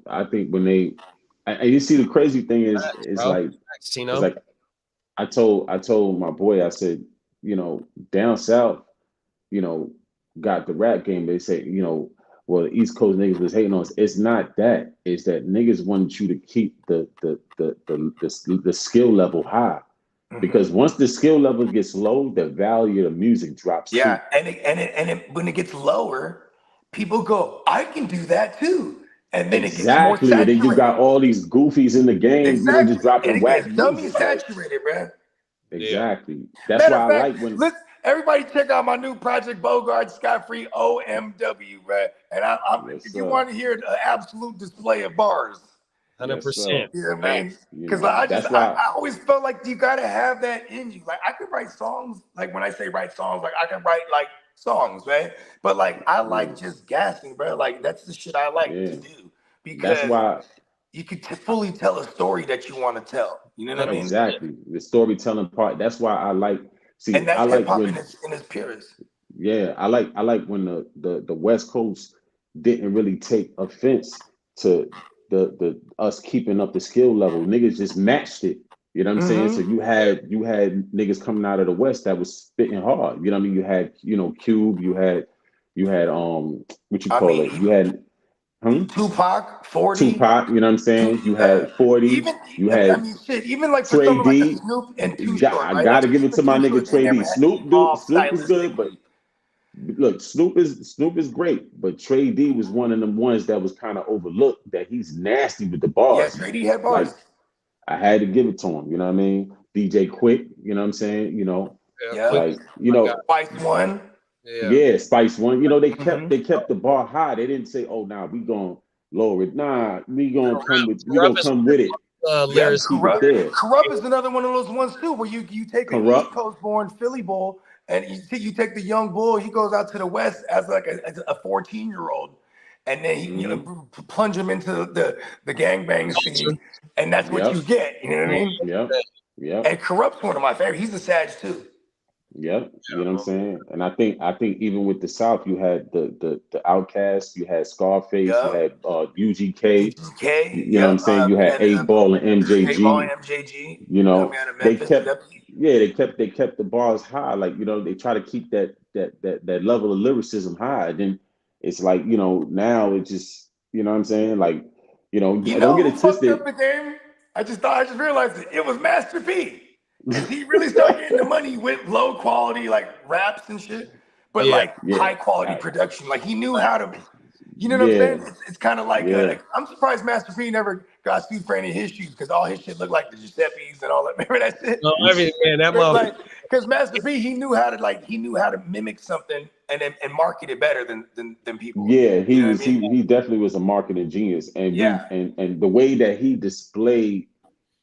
Speaker 5: I think when they and you see the crazy thing is it's like I told my boy, I said, down south, you know, got the rap game. They say, well, the East Coast niggas was hating on us. It's not that. It's that niggas wanted you to keep the skill level high. Because once the skill level gets low, the value of the music drops too.
Speaker 1: Yeah, and when it gets lower, people go, I can do that too. And then it gets more
Speaker 5: Exactly.
Speaker 1: saturated.
Speaker 5: Then you got all these goofies in the game,
Speaker 1: Exactly.
Speaker 5: just dropping
Speaker 1: And it
Speaker 5: whack
Speaker 1: gets dummy
Speaker 5: music. Like,
Speaker 1: saturated, man.
Speaker 5: exactly. That's
Speaker 1: Matter
Speaker 5: why I
Speaker 1: of fact,
Speaker 5: like when
Speaker 1: let's everybody check out my new project, Bogart Scott Free OMW, man. And if you want to hear an absolute display of bars.
Speaker 4: 100%.
Speaker 1: You know what I mean? Because
Speaker 5: that's why
Speaker 1: I always felt like you gotta have that in you. Like I could write songs, like when I say write songs, like I can write like songs, right? But like I like just gassing, bro. Like that's the shit I like to do because
Speaker 5: that's why
Speaker 1: you could fully tell a story that you want to tell. You know what I mean?
Speaker 5: exactly the storytelling part. That's why I like
Speaker 1: And that's
Speaker 5: I like
Speaker 1: hip hop
Speaker 5: when
Speaker 1: in its purest.
Speaker 5: yeah, I like when the West Coast didn't really take offense to the us keeping up the skill level. Niggas just matched it. You know what I'm saying? So you had niggas coming out of the West that was spitting hard. You know what I mean? You had, Cube, you had what you call it? You had
Speaker 1: Tupac, 40.
Speaker 5: Tupac, you know what I'm saying? You had 40.
Speaker 1: Even
Speaker 5: you had
Speaker 1: even like for
Speaker 5: Trey
Speaker 1: someone like a
Speaker 5: D.
Speaker 1: Snoop and Too Short,
Speaker 5: I
Speaker 1: right?
Speaker 5: gotta give it to my
Speaker 1: Too
Speaker 5: nigga
Speaker 1: Short, they
Speaker 5: Trey
Speaker 1: never
Speaker 5: D.
Speaker 1: had to
Speaker 5: Snoop
Speaker 1: evolve
Speaker 5: is good, but look, Snoop is great, but Trey D was one of them ones that was kind of overlooked. That he's nasty with the bars.
Speaker 1: Yeah, Trey D had
Speaker 5: Like
Speaker 1: bars.
Speaker 5: I had to give it to him. You know what I mean? DJ Quick. You know what I'm saying? Like
Speaker 1: Spice One.
Speaker 5: Yeah, Spice One. They kept the bar high. They didn't say, "Oh, nah, we gonna lower it." Nah, we gonna come with it.
Speaker 1: Yeah,
Speaker 5: Keep it there.
Speaker 1: Corrupt is another one of those ones too, where you take an East Coast born Philly bull and you take the young bull. He goes out to the West as like a 14-year-old, and then he plunge him into the gangbang scene, and that's what you get. You know what I mean?
Speaker 5: Yep.
Speaker 1: And Corrupt's one of my favorites. He's a Sag too.
Speaker 5: Yep, you know what I'm saying, and I think even with the South, you had the Outkast, you had Scarface, you had UGK, you know what I'm saying. You had 8Ball and MJG.
Speaker 1: 8Ball and MJG.
Speaker 5: They kept the bars high, like they try to keep that level of lyricism high. And then it's like now it just what I'm saying, like don't get it twisted.
Speaker 1: Fucked up the game? I just realized it was Master P. Because he really started getting the money with low quality like raps and shit, but high quality production. Like he knew how to, you know what I'm saying? It's kind of like I'm surprised Master P never got sued for any of his shoes because all his shit looked like the Giuseppe's and all that. Remember that shit?
Speaker 4: No, man, that motherfucker.
Speaker 1: Because Master P, he knew how to mimic something and market it better than people.
Speaker 5: Yeah, he definitely was a marketing genius, and and the way that he displayed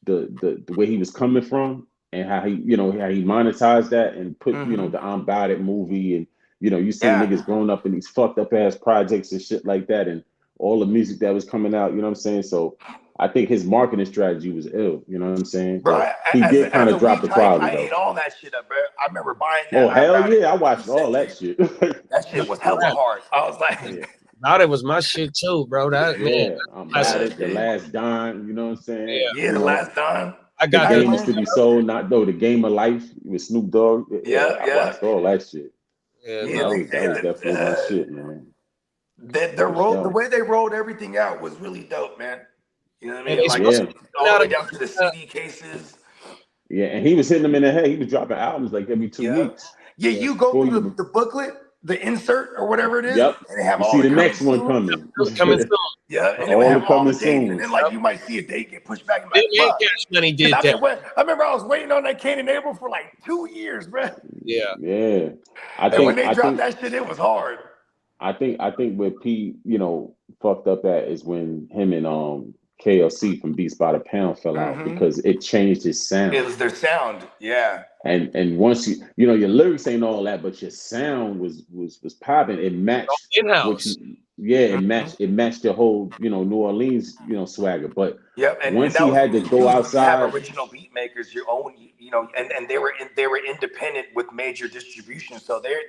Speaker 5: the way he was coming from. And how he monetized that and put, the I'm About It movie. And, you see niggas growing up in these fucked up ass projects and shit like that. And all the music that was coming out, you know what I'm saying? So I think his marketing strategy was ill, you know what I'm saying?
Speaker 1: Bro,
Speaker 5: he did kind of drop the quality.
Speaker 1: I ate all that shit up, bro. I remember buying that.
Speaker 5: Oh, hell yeah. I watched all that shit.
Speaker 1: That shit was hella hard. I was like...
Speaker 4: Now that was my shit too, bro. That man,
Speaker 5: I'm About It, The Last Dime, you know what I'm saying?
Speaker 1: Yeah, The Last Dime.
Speaker 4: I got
Speaker 5: the game is to be sold, the Game of Life with Snoop Dogg. I watched all that shit. That was definitely my shit, man.
Speaker 1: The way they rolled everything out was really dope, man. You know what I mean? Like all the way down to the CD cases.
Speaker 5: Yeah, and he was hitting them in the head. He was dropping albums like every 2 weeks.
Speaker 1: Yeah, you go through the booklet, the insert or whatever it is,
Speaker 5: and
Speaker 1: they have
Speaker 5: you
Speaker 1: all
Speaker 5: see
Speaker 1: the
Speaker 5: the next one coming.
Speaker 4: Coming soon.
Speaker 1: Yeah, and
Speaker 5: all
Speaker 1: they have all the
Speaker 5: coming
Speaker 1: dates,
Speaker 5: soon.
Speaker 1: and then like you might see a date get pushed back.
Speaker 4: Cash Money did that.
Speaker 1: I remember I was waiting on that Cain and Abel for like 2 years, bro.
Speaker 4: Yeah.
Speaker 1: When they dropped that shit, it was hard.
Speaker 5: I think where P, fucked up at is when him and KLC from Beats by the Pound fell out because it changed his sound.
Speaker 1: It was their sound, yeah.
Speaker 5: And once your lyrics ain't all that, but your sound was popping. It matched
Speaker 4: in-house.
Speaker 5: It matched your whole New Orleans swagger. But
Speaker 1: and
Speaker 5: once
Speaker 1: that
Speaker 5: he had to go outside,
Speaker 1: have original beat makers, your own you know, and they were independent with major distribution, so they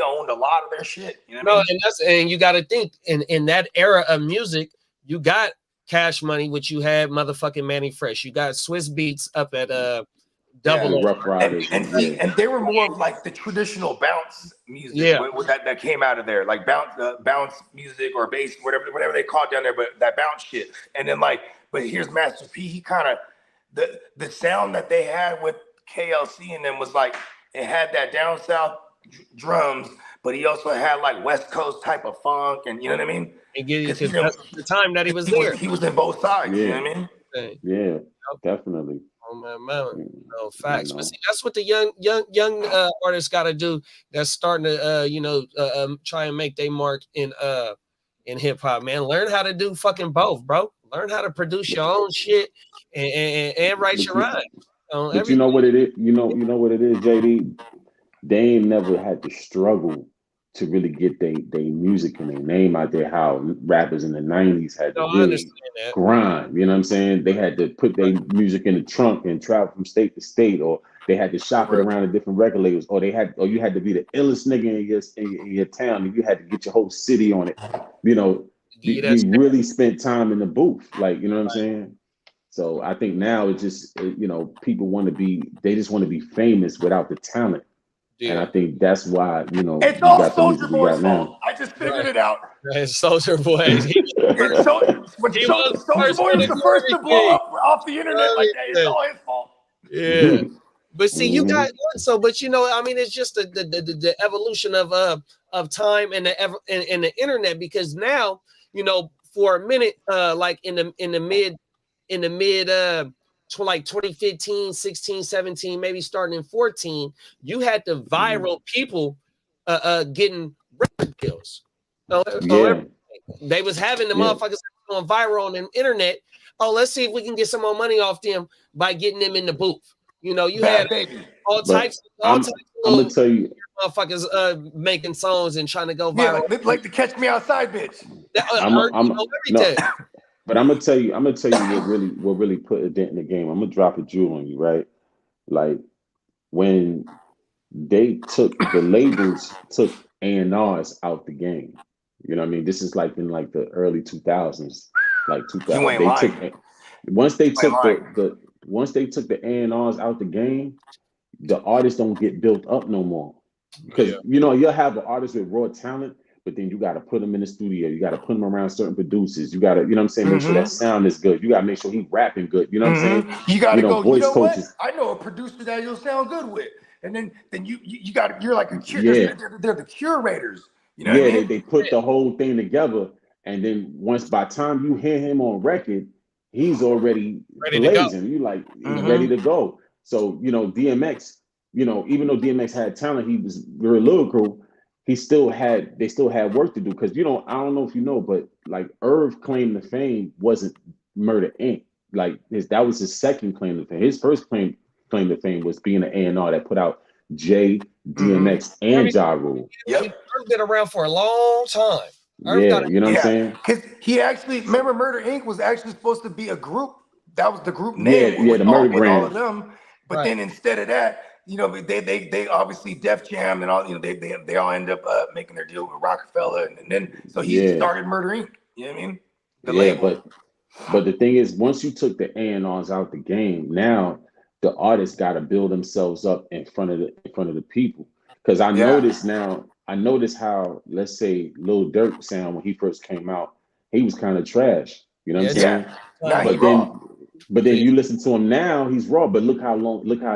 Speaker 1: owned a lot of their shit. You know what I mean?
Speaker 4: And you got to think in that era of music, you got Cash Money, which you had motherfucking Manny Fresh, you got Swiss Beats up at Double
Speaker 5: Rough Riders,
Speaker 1: and they were more of like the traditional bounce music that came out of there, like bounce music or bass, whatever they call it down there, but that bounce shit. And then but here's Master P. He kind of the sound that they had with KLC and them was like it had that down south drums, but he also had like West Coast type of funk, and you know what I mean?
Speaker 4: Because that's the time that he was there.
Speaker 1: He was in both sides. You know what I mean?
Speaker 5: Yeah, definitely.
Speaker 4: Oh man, no facts. But see, that's what the young artists got to do. That's starting to try and make their mark in hip hop. Man, learn how to do fucking both, bro. Learn how to produce your own shit and write your rhymes.
Speaker 5: But you know what it is. You know what it is, JD. They ain't never had to struggle to really get their music and their name out there. How rappers in the 90s had to really grind. You know what I'm saying? They had to put their music in the trunk and travel from state to state, or they had to shop it around to different record labels, or you had to be the illest nigga in your town, and you had to get your whole city on it. You know, we really spent time in the booth, like, you know what I'm saying? So I think now it's just people they just want to be famous without the talent. Yeah. And I think that's why,
Speaker 1: it's all Soulja Boy's fault. I just figured it out.
Speaker 4: It's Soulja Boy.
Speaker 1: Soulja Boy was the first to blow up off the internet like that. It's all his fault.
Speaker 4: Yeah. But see, you got but it's just the evolution of time and the internet, because now, for a minute, like in the mid like 2015, 16, 17, maybe starting in 14, you had the viral people getting record deals. They was having the motherfuckers going viral on the internet. Oh, let's see if we can get some more money off them by getting them in the booth. You had all types of
Speaker 5: I'm gonna tell you,
Speaker 4: motherfuckers making songs and trying to go viral.
Speaker 1: Yeah, like the Catch Me Outside bitch.
Speaker 5: But I'm gonna tell you what really put a dent in the game. I'm gonna drop a jewel on you, right? Like when the labels took A&Rs out the game. You know what I mean? This is like in like the early 2000s, like 2000. Once they took the A&Rs out the game, the artists don't get built up no more. Because you'll have an artist with raw talent, but then you got to put them in the studio. You got to put them around certain producers. You got to, make sure that sound is good. You got to make sure he's rapping good. You know what I'm saying?
Speaker 1: You got to go, voice coaches. What? I know a producer that you'll sound good with. And then you're like a curator. They're the curators. You know what I mean?
Speaker 5: They put the whole thing together. And then by the time you hear him on record, he's already blazing. You like, he's ready to go. So, DMX, even though DMX had talent, he was very lyrical. They still had work to do, because I don't know if you know, but like Irv claim to fame wasn't Murder Inc. Like that was his second claim to fame. His first claim to fame was being an A&R that put out Jay, DMX, and Ja Rule.
Speaker 4: Yep, Irv been around for a long time.
Speaker 5: You know what I'm saying?
Speaker 1: Because he actually, remember, Murder Inc. was actually supposed to be a group. That was the group name.
Speaker 5: The Murder Brand.
Speaker 1: All of them, but then instead of that, they obviously Def Jam and all, they all end up making their deal with Rockefeller, and then so he started Murder Inc. You know what I mean? The label.
Speaker 5: But the thing is, once you took the A&Rs out the game, now the artists got to build themselves up in front of the people. Because I noticed how, let's say, Lil Durk sound when he first came out, he was kind of trash. You know what I'm saying? But then you listen to him now, he's raw. But look how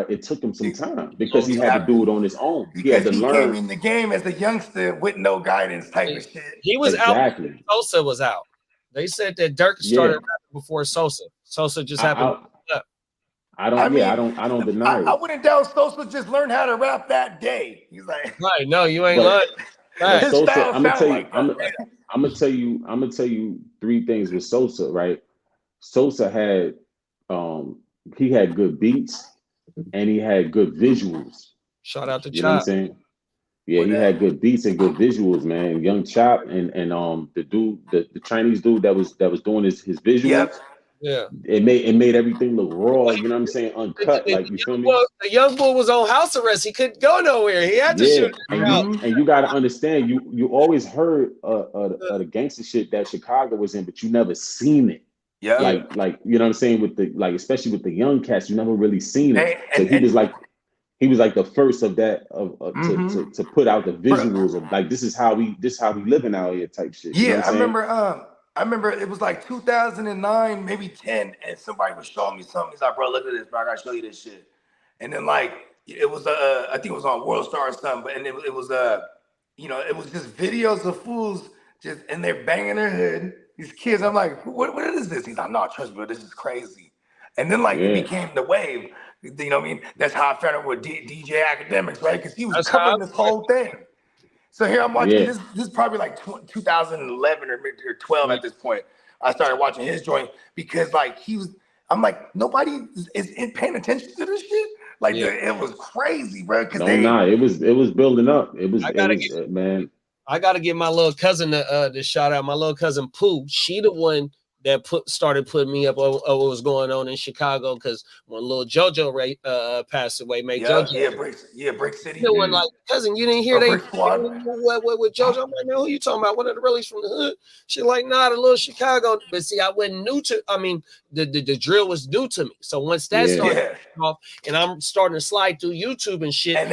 Speaker 5: it took him some time, because he had to do it on his own. He had to learn.
Speaker 1: Came in the game as a youngster with no guidance type of shit.
Speaker 4: He was out. Sosa was out. They said that Durk started before Sosa. Sosa just happened.
Speaker 5: I don't deny it.
Speaker 1: I wouldn't doubt Sosa just learned how to rap that day. He's like,
Speaker 4: right? No, you ain't lying.
Speaker 5: I'm gonna tell you three things with Sosa. Right? Sosa had he had good beats and he had good visuals.
Speaker 4: Shout out to Chop.
Speaker 5: You know what I'm saying? Yeah, he had good beats and good visuals, man. Young Chop and the dude, the Chinese dude that was doing his visuals.
Speaker 4: Yeah.
Speaker 5: It made everything look raw, you know what I'm saying? Uncut, like, you feel me?
Speaker 4: Well, the young boy was on house arrest. He couldn't go nowhere. He had to
Speaker 5: Yeah,
Speaker 4: shoot it out.
Speaker 5: and you gotta understand, you always heard the gangster shit that Chicago was in, but you never seen it.
Speaker 1: Yeah.
Speaker 5: Like you know what I'm saying, with the, like, especially with the young cats, you never really seen it.
Speaker 1: And-
Speaker 5: So he was like the first of that to put out the visuals of like, this is how we living out here type shit. You know
Speaker 1: Yeah,
Speaker 5: what I'm saying?
Speaker 1: I remember it was like 2009, maybe 10, and somebody was showing me something. He's like, bro, look at this, bro. I gotta show you this shit. And then like it was I think it was on World Star or something, but it was you know, it was just videos of fools just and they're banging their head. These kids, I'm like, what is this? He's like, no, trust me, bro, this is crazy. And then like it became the wave. You know what I mean? That's how I found out with DJ Academics, right? Because he was covering this whole thing. So here I'm watching this. This is probably like 2011 or 12 at this point. I started watching his joint because like I'm like, nobody is paying attention to this shit. Like it was crazy, bro.
Speaker 5: It was building up. Man.
Speaker 4: I gotta give my little cousin the shout out. My little cousin Pooh. She the one that started putting me up on what was going on in Chicago, because when little JoJo passed away, JoJo.
Speaker 1: Brick City.
Speaker 4: The one like, cousin, you didn't hear what with JoJo? I'm like, man, who you talking about? One of the release from the hood? She like, nah, the little Chicago. But see, I wasn't new to. I mean, the drill was new to me. So once that started off, and I'm starting to slide through YouTube and shit,
Speaker 1: and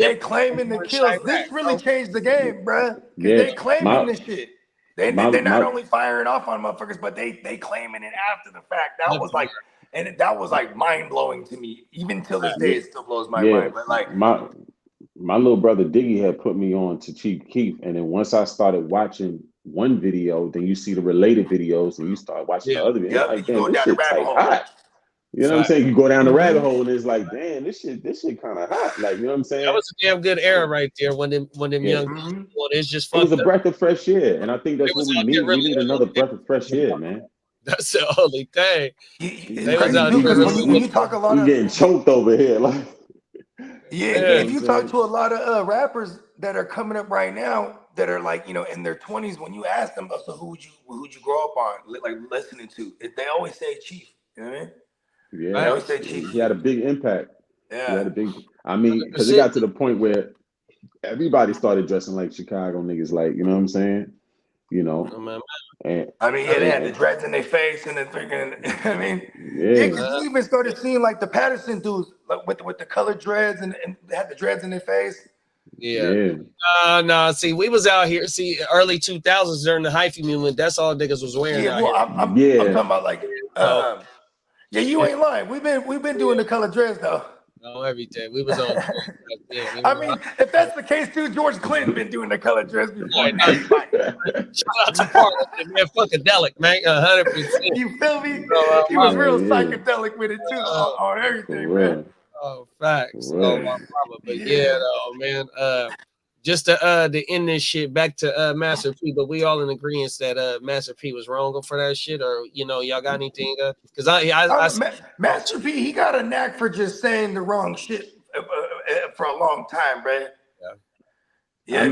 Speaker 1: they claiming the kills. This really changed the game, bro. They claiming this shit. They're not only firing off on motherfuckers, but they claiming it after the fact. That was like mind blowing to me. Even till this day, it still blows my mind. But like
Speaker 5: my little brother Diggy had put me on to Chief Keef, and then once I started watching one video, then you see the related videos, and you start watching the other video. Like, damn, this shit type hot. You know what I'm saying? You go down the rabbit hole, and it's like, damn, this shit kind of hot. Like, you know what I'm saying?
Speaker 4: That was a damn good era right there when them young people, it's just
Speaker 5: it was a breath of fresh air, and I think that's what we need. We need another breath of fresh air, man.
Speaker 4: That's the only thing.
Speaker 1: When you talk a lot of
Speaker 5: getting choked over here, like
Speaker 1: if you talk to a lot of rappers that are coming up right now that are like, you know, in their 20s, when you ask them, so who'd you grow up on, like listening to, they always say Chief. You know what I mean?
Speaker 5: Yeah,
Speaker 1: I always say Chief.
Speaker 5: He had a big impact.
Speaker 1: Yeah,
Speaker 5: he had a big. I mean, because it got to the point where everybody started dressing like Chicago niggas, like, you know what I'm saying? You know, and
Speaker 1: I mean, they had the dreads in their face and the freaking. I mean, you even started seeing like the Patterson dudes, like with the colored dreads and they had the dreads in their face.
Speaker 4: No. See, we was out here. See, early 2000s during the hyphy movement. That's all niggas was wearing.
Speaker 1: I'm talking about like. Yeah, you ain't lying. We've been doing the colored dreads though.
Speaker 4: No, everything. We was on.
Speaker 1: I mean, if that's the case too, George Clinton been doing the colored dress before.
Speaker 4: Shout out to Parliament, man. Funkadelic, man. 100%.
Speaker 1: You feel me? He was real psychedelic with it too, on everything, man.
Speaker 4: Oh, facts. Oh, my mama. But yeah, though, man. Just to end this shit back to Master P, but we all in agreement that Master P was wrong for that shit, or you know, y'all got anything? Because
Speaker 1: Master P, he got a knack for just saying the wrong shit for a long time, bro. Yeah,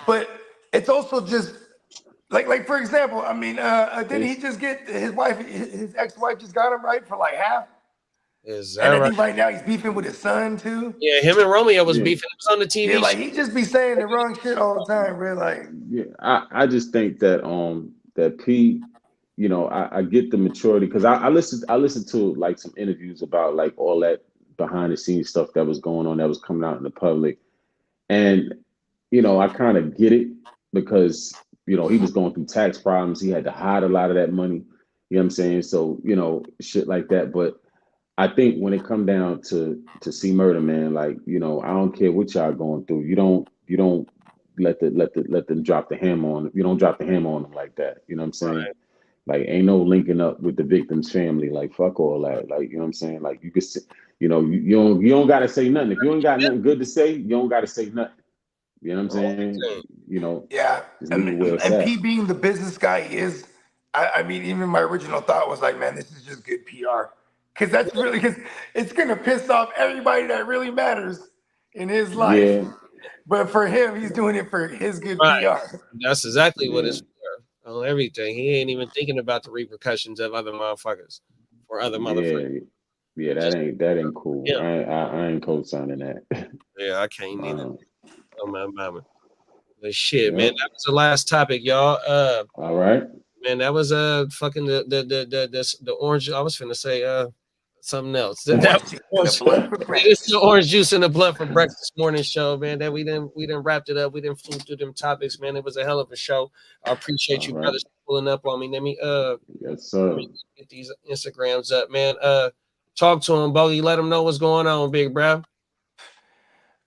Speaker 1: but it's also just like for example, I mean, didn't he just get his ex-wife just got him right for like half?
Speaker 4: Is
Speaker 1: that right? Right now he's beefing with his son too.
Speaker 4: Yeah, him and Romeo was beefing. It was on the TV.
Speaker 1: Yeah, like he just be saying the wrong shit all the time, bro. Like,
Speaker 5: I just think that that P, you know, I get the maturity because I listened to like some interviews about like all that behind the scenes stuff that was going on that was coming out in the public, and you know, I kind of get it because you know he was going through tax problems. He had to hide a lot of that money. You know what I'm saying? So you know, shit like that, but. I think when it come down to see murder, man, like, you know, I don't care what y'all going through. You don't let them drop the hammer on them. You don't drop the hammer on them like that. You know what I'm saying? Right. Like, ain't no linking up with the victim's family. Like, fuck all that. Like, you know what I'm saying? Like, you could, you know, you don't gotta say nothing. If you ain't got nothing good to say, you don't gotta say nothing. You know what I'm saying? You know.
Speaker 1: Yeah. And P being the business guy he is, I mean, even my original thought was like, man, this is just good PR. Because it's gonna piss off everybody that really matters in his life. Yeah. But for him, he's doing it for his good PR.
Speaker 4: That's exactly what it's for. on everything. He ain't even thinking about the repercussions of other motherfuckers or other motherfuckers.
Speaker 5: Yeah, that ain't cool.
Speaker 4: Yeah.
Speaker 5: I ain't co-signing that.
Speaker 4: Yeah, I can't either.
Speaker 5: Wow.
Speaker 4: Oh my mama. But shit, man,
Speaker 5: Yep.
Speaker 4: that was the last topic, y'all.
Speaker 5: All right.
Speaker 4: Man, that was fucking the orange. I was finna say something else. That was it's the orange juice in the blood for breakfast morning show, man. That we didn't wrapped it up. We didn't flew through them topics, man. It was a hell of a show. I appreciate you brothers pulling up on me. Let me
Speaker 5: yes, sir.
Speaker 4: Let me get these Instagrams up, man. Talk to him, Bogey. Let him know what's going on, big bro.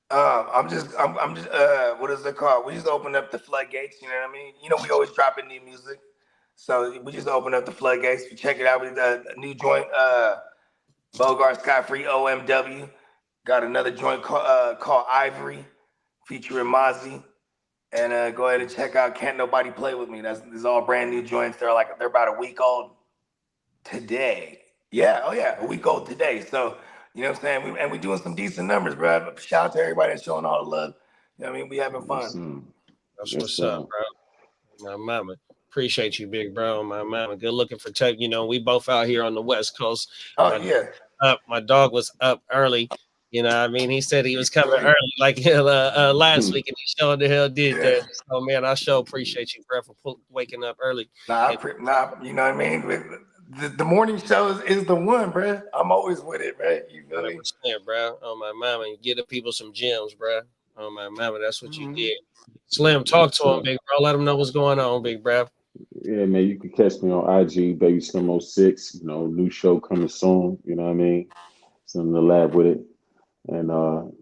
Speaker 1: I'm just what is it called? We just open up the floodgates, you know what I mean? You know, we always dropping new music. So we just open up the floodgates. We check it out with a new joint, Bogart Scott Free OMW. Got another joint called Ivory, featuring Mozzie. And go ahead and check out Can't Nobody Play With Me. This is all brand new joints. They're about a week old today. Yeah, a week old today. So you know what I'm saying? We're doing some decent numbers, bro. Shout out to everybody that's showing all the love. You know what I mean? We having fun.
Speaker 4: That's what's up, bro. My mama. Appreciate you, big bro. My mama. Good looking for tech. You know, we both out here on the West Coast. My dog was up early. You know what I mean? He said he was coming early, like last week, and he sure the hell did that. So, man, I sure appreciate you, bro, for waking up early.
Speaker 1: You know what I mean? The morning show is the one, bro. I'm always with it, bro. You feel me?
Speaker 4: 100%, bro. On my mama, and give the people some gems, bro. On my mama, that's what you did. Slim, talk to him, big bro. Let him know what's going on, big bro.
Speaker 5: Yeah, man, you can catch me on IG, Baby Slim 06. You know, new show coming soon. You know what I mean? Something to lab with it. And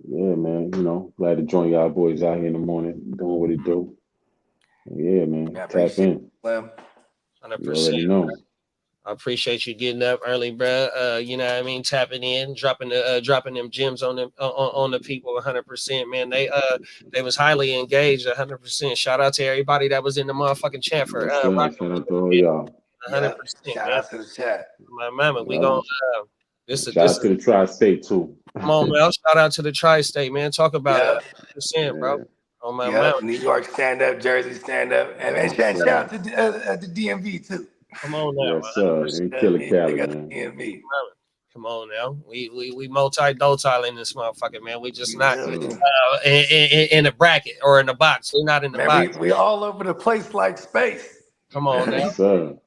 Speaker 5: yeah, man, you know, glad to join y'all boys out here in the morning, doing what it do. Yeah, man, tap in.
Speaker 4: 100%.
Speaker 5: You already know.
Speaker 4: I appreciate you getting up early, bro. You know what I mean? Tapping in, dropping them gems on them on the people 100%, man. They was highly engaged 100%. Shout out to everybody that was in the motherfucking chat for
Speaker 5: Shout out to all y'all.
Speaker 4: 100%.
Speaker 1: Shout out to the chat.
Speaker 4: My mama, we gonna
Speaker 5: shout out to the tri-state too.
Speaker 4: Come on, man. Shout out to the tri-state, man. Talk about it. 100%, bro. On my mama.
Speaker 1: New York stand up, Jersey stand up, and shout out to the DMV too.
Speaker 4: Come on now.
Speaker 5: Yes, sir. And Killer Cali, man.
Speaker 4: Come on now. We multi-dotal in this motherfucker, man. We just not in a bracket or in a box. We're not in the box.
Speaker 1: We all over the place like space.
Speaker 4: Come on now.
Speaker 5: Yes, sir.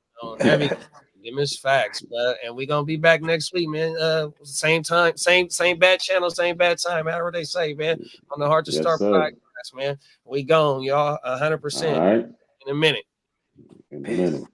Speaker 4: Give me facts, bro. And we gonna be back next week, man. Same time, same bad channel, same bad time. However they say, man. On the Heart to Start podcast, man. We gone, y'all. 100%.
Speaker 5: All right.
Speaker 4: In a minute.
Speaker 5: In a minute.